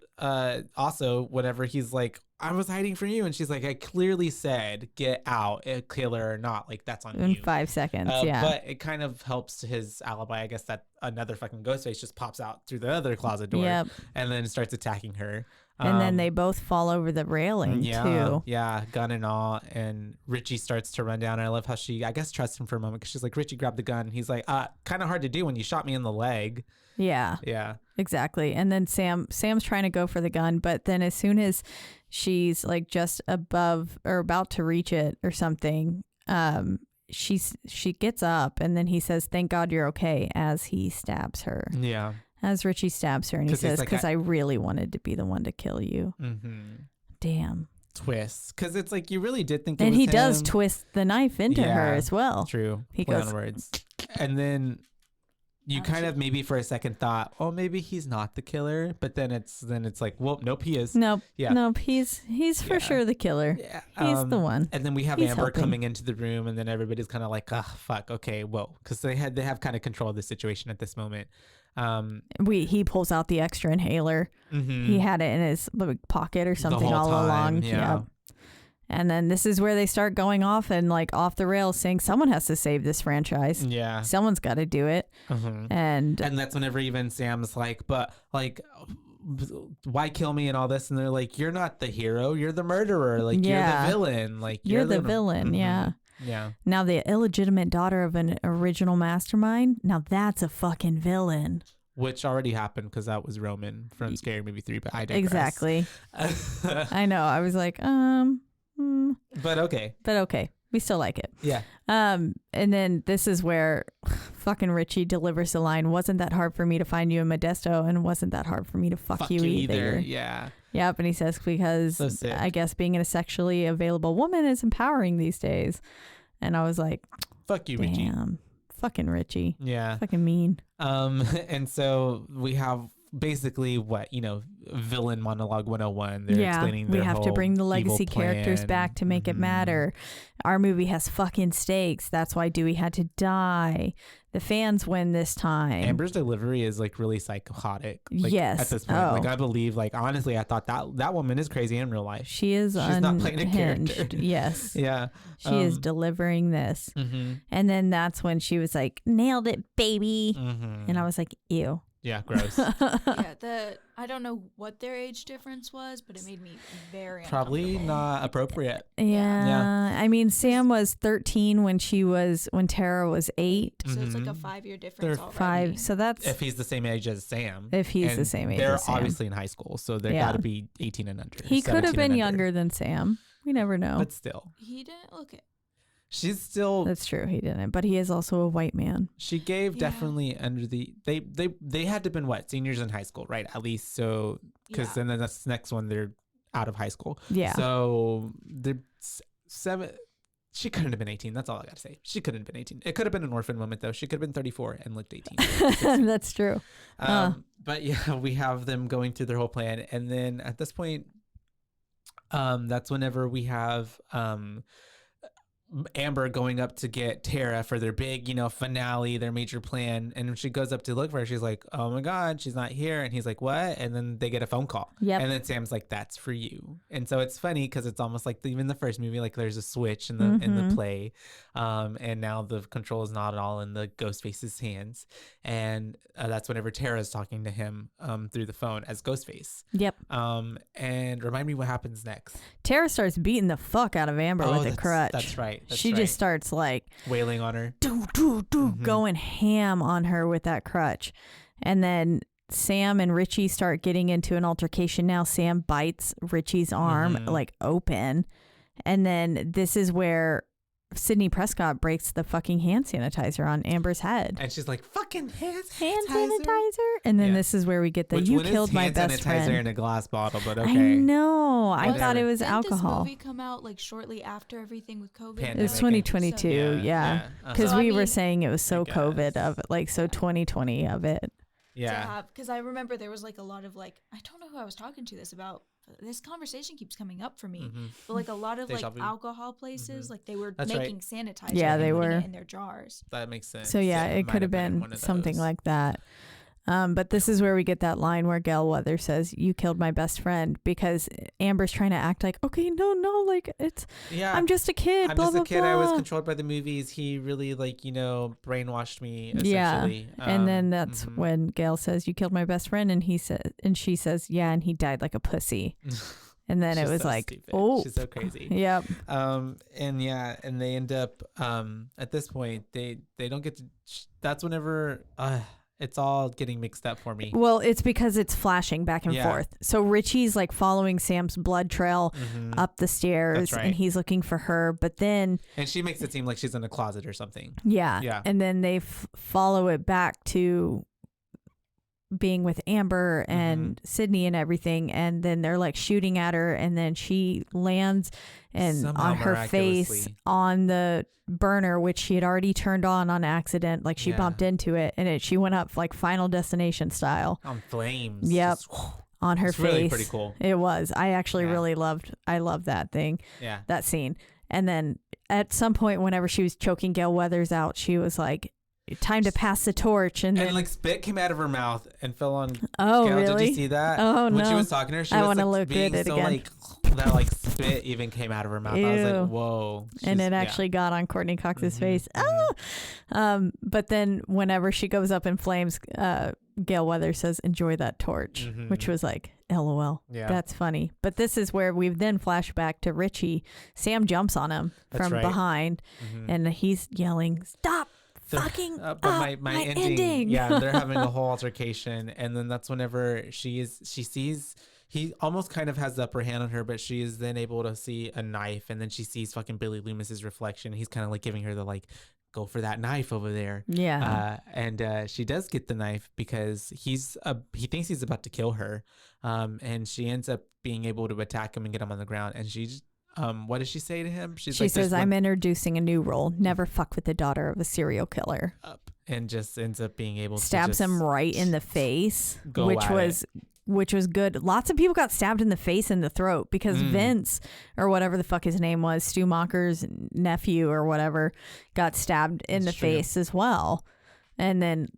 also, whenever he's like, I was hiding from you, and she's like, I clearly said get out, killer or not, like, that's on In you. 5 seconds. Yeah. But it kind of helps his alibi, I guess, that another fucking Ghostface just pops out through the other closet door. Yep. And then starts attacking her. And then they both fall over the railing too. Yeah, gun and all. And Richie starts to run down. I love how she, I guess, trusts him for a moment, because she's like, Richie, grab the gun. He's like, kind of hard to do when you shot me in the leg. Yeah. Yeah. Exactly. And then Sam's trying to go for the gun, but then as soon as she's like just above or about to reach it or something, she gets up, and then he says, "Thank God you're okay," as he stabs her. Yeah. As Richie stabs her, and he 'Cause he's says, like, "Because I really wanted to be the one to kill you." Mm-hmm. Damn. Twist. Because it's like, you really did think it And was he does him. twist the knife into her Yeah. as well. True. He Play goes- on words. And then you kind of maybe for a second thought, oh, maybe he's not the killer. But then it's like, well, nope, he is. Nope. Yeah. Nope. He's for Yeah. sure the killer. Yeah. He's the one. And then we have He's Amber helping. coming into the room, and then everybody's kind of like, oh, fuck, okay, whoa. Because they have kind of control of the situation at this moment. He pulls out the extra inhaler. Mhm. He had it in his pocket or something whole all time, along. yeah. Yep. And then this is where they start going off and like off the rails, saying someone has to save this franchise. Yeah. Someone's got to do it. Mhm. And that's whenever even Sam's like, but like, why kill me and all this? And they're like, you're not the hero, you're the murderer. Like, Yeah. you're the villain. Like, you're the villain. Mhm. Yeah. Yeah. Now the illegitimate daughter of an original mastermind. Now that's a fucking villain. Which already happened, because that was Roman from Scary Movie 3, but I digress. Exactly. I know. I was like, But okay. but okay. We still like it. Yeah. And then this is where fucking Richie delivers the line, "Wasn't that hard for me to find you in Modesto, and wasn't that hard for me to fuck you either." Yeah. Yep. And he says, because So sick. I guess being a sexually available woman is empowering these days. And I was like, Fuck you, Richie. damn, fucking Richie. Yeah. Fucking mean. And so we have basically villain monologue 101. They're explaining we their have to whole bring the evil legacy characters plan. back to make it Mhm. matter. Our movie has fucking stakes. That's why Dewey had to die. The fans win this time. Amber's delivery is like really psychotic. Like, Yes. At this point, Oh. like, I believe, like, honestly, I thought that woman is crazy in real life. She is She's not playing a unhinged. character. Yes. Yeah. She is delivering this. Mm-hmm. And then that's when she was like, "Nailed it, baby." Mm-hmm. And I was like, ew. Yeah, gross. Yeah, I don't know what their age difference was, but it made me very Probably uncomfortable. not appropriate. Yeah. I mean, Sam was 13 when Tara was 8. So it's like a Mhm. 5-year difference They're already. 5. So that's If he's the same age as Sam. if he's the And same age they're as Sam. obviously in high school, so they Yeah. got to be 18 and under. He could have 17 been and under. younger than Sam. We never know. But still, He didn't look it. she's still. That's true. He didn't. But he is also a white man. She gave Yeah. definitely under the they had to have been what, seniors in high school, right? At least, so because Yeah. then the next one they're out of high school. Yeah. So the 7. She couldn't have been 18. That's all I got to say. She couldn't have been 18. It could have been an orphan moment though. She could have been 34 and looked 18. That's true. But yeah, we have them going through their whole plan, and then at this point, that's whenever we have Amber going up to get Tara for their big, finale, their major plan. And when she goes up to look for her, she's like, oh my God, she's not here. And he's like, what? And then they get a phone call. Yep. And then Sam's like, that's for you. And so it's funny because it's almost like even the first movie, like there's a switch in the play. And now the control is not at all in the Ghostface's hands. And that's whenever Tara's talking to him through the phone as Ghostface. Yep. And remind me what happens next. Tara starts beating the fuck out of Amber with a crutch. That's right. She just starts like wailing on her, going ham on her with that crutch. And then Sam and Richie start getting into an altercation. Now Sam bites Richie's arm like open. And then this is where Sidney Prescott breaks the fucking hand sanitizer on Amber's head. And she's like, fucking hand sanitizer. And then this is where we get the you killed my best friend. Hand sanitizer in a glass bottle, but okay. I know. I thought it was alcohol. Did this movie come out like shortly after everything with COVID? Pandemic. It was 2022, yeah. Because we were saying it was so COVID of it, like so 2020 of it. Yeah. Because I remember there was like a lot of like, I don't know who I was talking to this about. This conversation keeps coming up for me, but like a lot of like alcohol places, like they were making sanitizer. Yeah, they were in their jars. That makes sense. So yeah, it could have been something like that. But this is where we get that line where Gail Weathers says, you killed my best friend, because Amber's trying to act like, okay, no, like it's, I'm just a kid. I'm blah, just blah, a kid. blah. I was controlled by the movies. He really brainwashed me, essentially. Yeah. And then that's when Gail says, you killed my best friend. And she says, yeah. And he died like a pussy. And then it was so like, stupid. Oh, she's so crazy. Yep. And they end up, at this point, they don't get to, that's whenever, it's all getting mixed up for me. Well, it's because it's flashing back and forth. So Richie's like following Sam's blood trail up the stairs, and he's looking for her. But then, and she makes it seem like she's in a closet or something. Yeah. And then they follow it back to being with Amber and Sydney and everything, and then they're like shooting at her, and then she lands and on her face on the burner, which she had already turned on accident. Like she bumped into it, and she went up like Final Destination style on flames. Yep. On her face. Really pretty cool. It was. I actually really loved that thing. Yeah. That scene. And then at some point, whenever she was choking Gail Weathers out, she was like, time to pass the torch. And then like spit came out of her mouth and fell on Gail. Really? Did you see that? Oh, when no. She was talking to her, she I was like look being at it so again. like that like spit even came out of her mouth. Ew. I was like, whoa. And it actually got on Courtney Cox's face. But then whenever she goes up in flames, Gail Weathers says, enjoy that torch, which was like, LOL. Yeah. That's funny. But this is where we then flash back to Richie. Sam jumps on him from behind, and he's yelling, stop fucking up my ending. Yeah, they're having a whole altercation, and then that's whenever she sees he almost kind of has the upper hand on her, but she is then able to see a knife, and then she sees fucking Billy Loomis's reflection. He's kind of like giving her the like, go for that knife over there. Yeah. And she does get the knife because he thinks he's about to kill her, and she ends up being able to attack him and get him on the ground, and she what does she say to him? She says, I'm introducing a new rule. Never fuck with the daughter of a serial killer. And just ends up being able to stabs him right in the face, which was good. Lots of people got stabbed in the face and the throat because Vince, or whatever the fuck his name was, Stu Macher's nephew or whatever, got stabbed in the face as well. And then,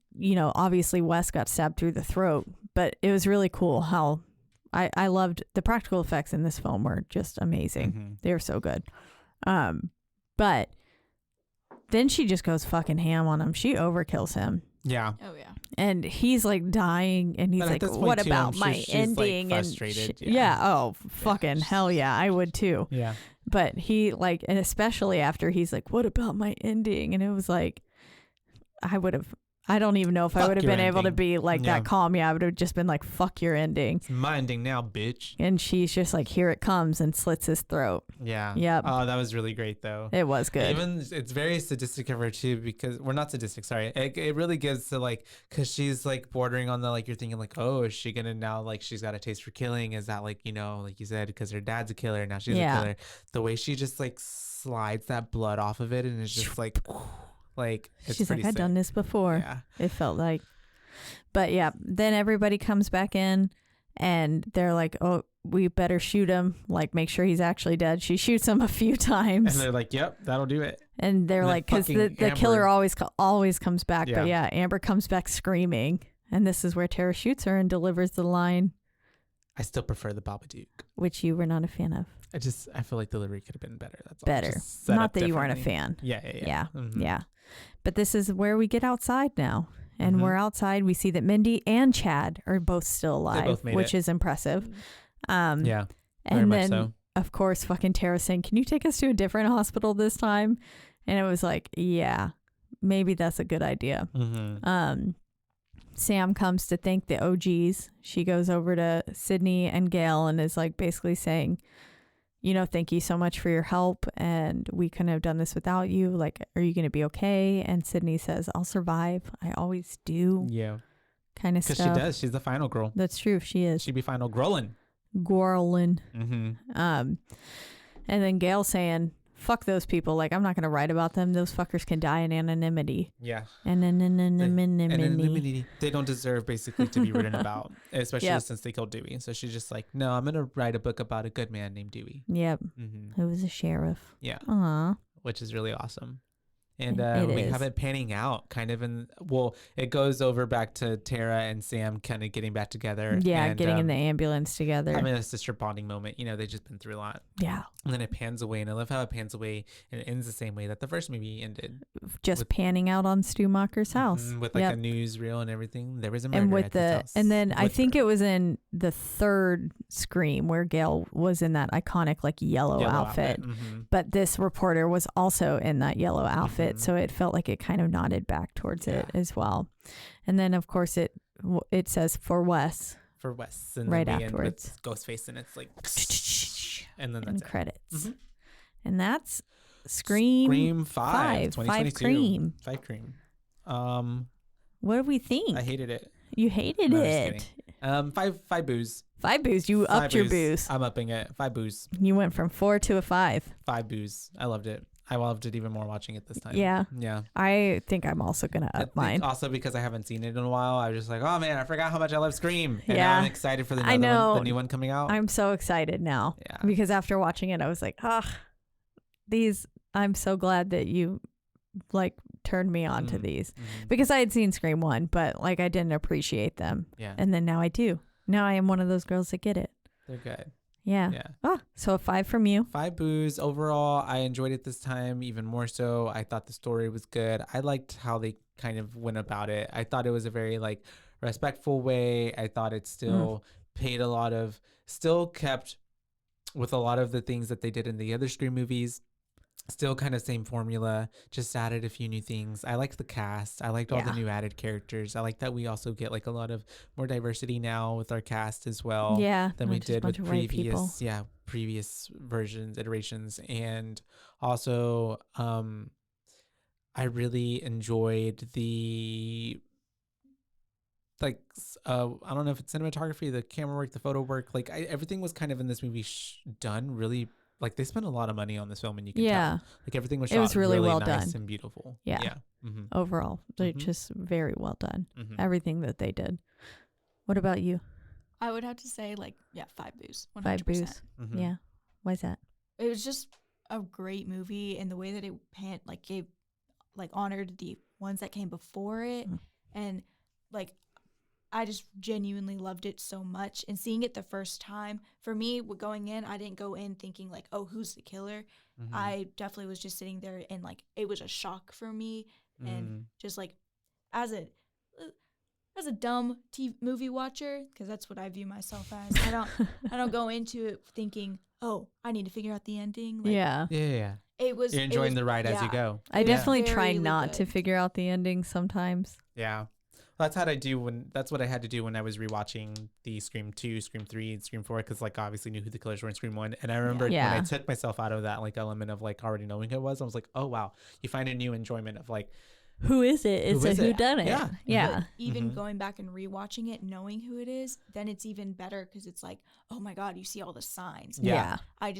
obviously Wes got stabbed through the throat. But it was really cool how I loved the practical effects in this film were just amazing. They were so good. But then she just goes fucking ham on him. She overkills him. Yeah. Oh yeah. And he's like dying, and he's like, "What about my ending?" Like frustrated. And oh, fucking hell yeah, I would too. Yeah. But he and especially after he's like, "What about my ending?" And it was like, I don't even know if I would have been able to be like that calm. Yeah, I would have just been like, fuck your ending. It's my ending now, bitch. And she's just like, here it comes, and slits his throat. Yeah. Yep. Oh, that was really great though. It was good. Even it's very sadistic of her too, because we're not sadistic, sorry. It really gives to like, cause she's like bordering on the, like you're thinking like, oh, is she gonna now like she's got a taste for killing? Is that like, like you said, because her dad's a killer, now she's a killer. The way she just like slides that blood off of it, and it's just like it's she's like, I've done this before. Yeah. It felt like, but yeah, then everybody comes back in, and they're like, oh, we better shoot him, like make sure he's actually dead. She shoots him a few times. And they're like, yep, that'll do it. And they're like, because the killer always comes back. Yeah. But yeah, Amber comes back screaming. And this is where Tara shoots her and delivers the line. I still prefer the Babadook. Which you were not a fan of. I feel like the delivery could have been better. That's all. Better. Not that you weren't a fan. Yeah. Yeah. But this is where we get outside now. And we're outside. We see that Mindy and Chad are both still alive, which is impressive. Yeah. And then, so. Of course, fucking Tara saying, can you take us to a different hospital this time? And it was like, yeah, maybe that's a good idea. Sam comes to thank the OGs. She goes over to Sydney and Gail and is like basically saying, thank you so much for your help. And we couldn't have done this without you. Like, are you going to be okay? And Sydney says, I'll survive. I always do. Yeah. Kind of stuff. Because she does. She's the final girl. That's true. She is. She'd be final growlin'. And then Gail saying, fuck those people. Like, I'm not going to write about them. Those fuckers can die in anonymity. Yeah. Anonymity. They don't deserve basically to be written about, especially since they killed Dewey. So she's just like, no, I'm going to write a book about a good man named Dewey. Yep. Who was a sheriff. Yeah. Aww. Which is really awesome. And we have it panning out kind of it goes over back to Tara and Sam kind of getting back together. Yeah, and, getting in the ambulance together. Having a sister bonding moment. They've just been through a lot. Yeah. And then it pans away. And I love how it pans away and it ends the same way that the first movie ended. Just panning out on Stu Macher's house. With like a newsreel and everything. There was a murder at his house. And then I think it was in the third Scream where Gail was in that iconic like yellow outfit. But this reporter was also in that yellow outfit. So it felt like it kind of nodded back towards it as well. And then of course it says for Wes. For Wes. And right afterwards. Ghostface and it's like and then that's and credits. And that's Scream 5 2022. 5 Cream. What do we think? I hated it. You hated it. 5 boos. 5 boos. You upped your boos. I'm upping it. 5 boos. You went from 4 to a 5. 5 boos. I loved it. I loved it even more watching it this time. Yeah. Yeah. I think I'm also going to up mine. Also because I haven't seen it in a while. I was just like, oh man, I forgot how much I love Scream. And yeah. now I'm excited for the new one coming out. I'm so excited now. Yeah. Because after watching it, I was like, I'm so glad that you like turned me on to these. Because I had seen Scream 1, but like I didn't appreciate them. Yeah. And then now I do. Now I am one of those girls that get it. They're good. Yeah. So a 5 from you. 5 boos. Overall, I enjoyed it this time even more so. I thought the story was good. I liked how they kind of went about it. I thought it was a very like respectful way. I thought it still still kept with a lot of the things that they did in the other Scream movies. Still kind of same formula, just added a few new things. I liked the cast. I liked all the new added characters. I like that we also get like a lot of more diversity now with our cast as well. Yeah. Than we did with previous iterations. And also, I really enjoyed the I don't know if it's cinematography, the camera work, the photo work. Like everything was kind of in this movie done really. Like they spent a lot of money on this film, and you can tell. Like everything was shot really well nice done and beautiful. Yeah. Overall, just very well done. Everything that they did. What about you? I would have to say 5 boos. 100%. 5 boos. Yeah. Why is that? It was just a great movie, and the way that it gave honored the ones that came before it, and I just genuinely loved it so much. And seeing it the first time, for me, going in, I didn't go in thinking oh, who's the killer? I definitely was just sitting there and it was a shock for me. And just as a dumb movie watcher, because that's what I view myself as. I don't go into it thinking, oh, I need to figure out the ending. Yeah. You're enjoying the ride as you go. I definitely try not to figure out the ending sometimes. Yeah. That's what I had to do when I was rewatching the Scream 2, Scream 3, and Scream 4, because obviously knew who the killers were in Scream 1. And I remember when I took myself out of that element of already knowing who it was, I was like, oh wow, you find a new enjoyment of who is it? It's a whodunit. Yeah. But even going back and rewatching it, knowing who it is, then it's even better because it's oh my God, you see all the signs. Yeah. I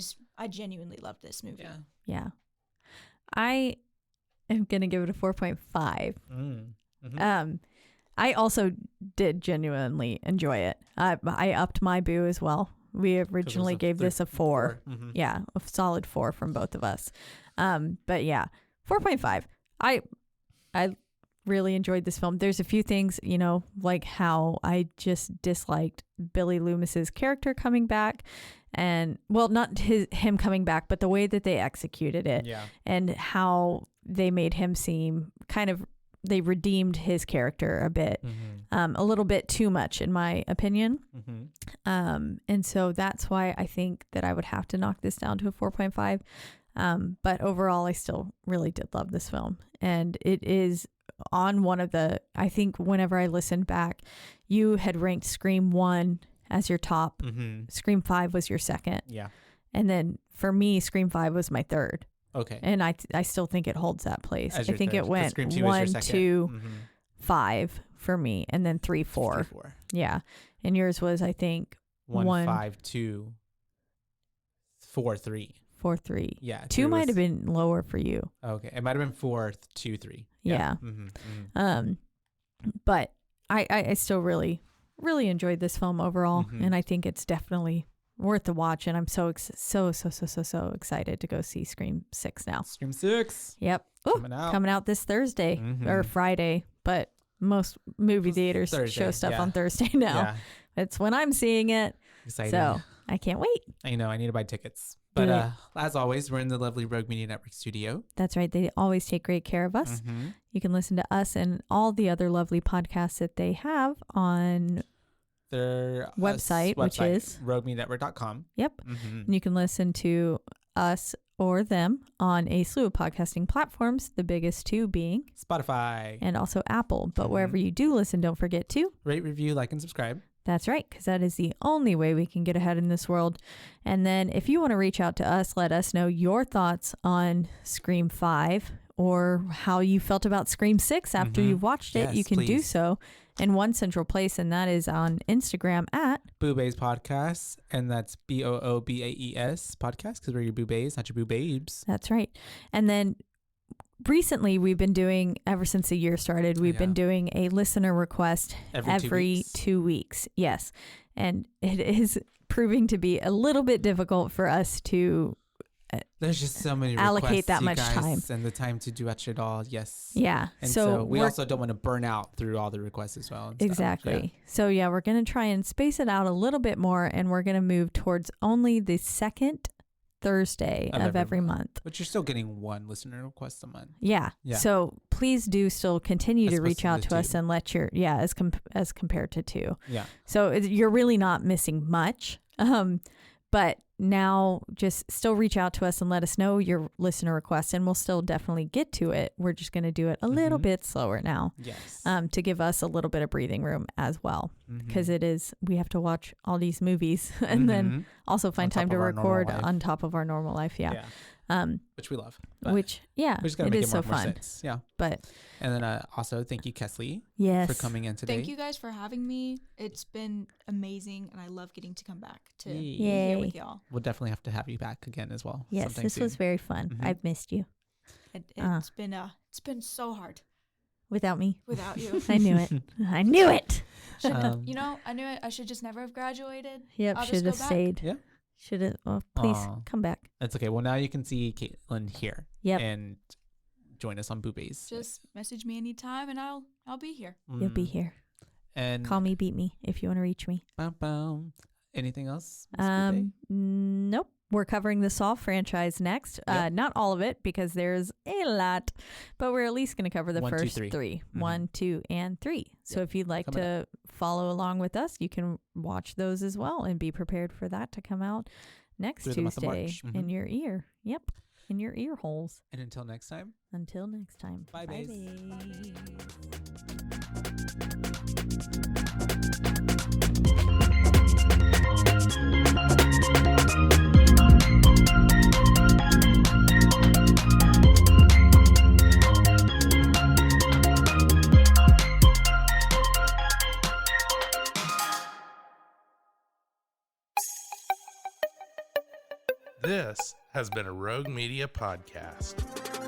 genuinely love this movie. Yeah. I am gonna give it a 4.5. I also did genuinely enjoy it. I upped my boo as well. We originally gave this a 4. Mm-hmm. Yeah, a solid 4 from both of us. But yeah, 4.5. I really enjoyed this film. There's a few things, you know, like how I just disliked Billy Loomis's character coming back, and well, not him coming back, but the way that they executed it, and how they made him seem kind of, they redeemed his character a bit, a little bit too much in my opinion. And so that's why I think that I would have to knock this down to a 4.5. But overall, I still really did love this film, and it is on one of the, I think whenever I listened back, you had ranked Scream 1 as your top. Scream 5 was your second. Yeah. And then for me, Scream 5 was my third. Okay. And I still think it holds that place. I think it went 1, 2, 5 for me, and then 3, 4. Yeah. And yours was, I think, 1, 5, 2, 4, 3. 4, 3. Yeah. 2 might have been lower for you. Okay. It might have been 4, 2, 3. Yeah. But I still really enjoyed this film overall, and I think it's definitely worth the watch. And I'm so excited to go see Scream 6 now. Scream 6. Yep. Ooh, coming out this Thursday or Friday, but most movie theaters show stuff on Thursday now. Yeah. It's when I'm seeing it. Exciting. So I can't wait. I know. I need to buy tickets. But as always, we're in the lovely Rogue Media Network studio. That's right. They always take great care of us. You can listen to us and all the other lovely podcasts that they have on their website, which is roguemedianetwork.com. Yep. And you can listen to us or them on a slew of podcasting platforms, the biggest 2 being Spotify and also Apple. But wherever you do listen, don't forget to rate, review, like, and subscribe. That's right, because that is the only way we can get ahead in this world. And then if you want to reach out to us, let us know your thoughts on Scream 5 or how you felt about Scream 6 after you've watched it. You can do so in one central place, and that is on Instagram at BooBaes Podcast, and that's BOOBAES Podcast, because we're your BooBaes, not your BooBabes. That's right. And then recently we've been doing, ever since the year started, we've been doing a listener request every 2 weeks. Yes. And it is proving to be a little bit difficult for us to there's just so many allocate that much time and the time to do it all. Yes. Yeah. And so we also don't want to burn out through all the requests as well. Exactly. Yeah. So yeah, we're going to try and space it out a little bit more, and we're going to move towards only the second Thursday of every month. But you're still getting one listener request a month. Yeah. So please do still continue to reach out to us and let your, as compared to 2. Yeah. So you're really not missing much. But now just still reach out to us and let us know your listener requests, and we'll still definitely get to it. We're just going to do it a little bit slower now. Yes. To give us a little bit of breathing room as well, because we have to watch all these movies and then also find time to record on top of our normal life. Yeah. Which we love. Which it is so fun. Sense. Yeah. And then also thank you, Kesley, for coming in today. Thank you guys for having me. It's been amazing, and I love getting to come back to be here with y'all. We'll definitely have to have you back again as well. Yes, this was very fun. I've missed you. It's been so hard. Without me. Without you. I knew it. I knew it. I knew it. I should just never have graduated. Yep, should have stayed. Yeah. Should have. Oh, please come back. That's okay. Well, now you can see Caitlin here. Yep. And join us on BooBaes. Just message me anytime, and I'll be here. You'll be here. And call me, beat me if you want to reach me. Anything else? Nope. We're covering the Saw franchise next. Not all of it, because there's a lot, but we're at least going to cover the first 3. 1, 2, and 3. So if you'd like to follow along with us, you can watch those as well and be prepared for that to come out next Tuesday in your ear. Yep. In your ear holes. And until next time. Bye, babe. This has been a Rogue Media podcast.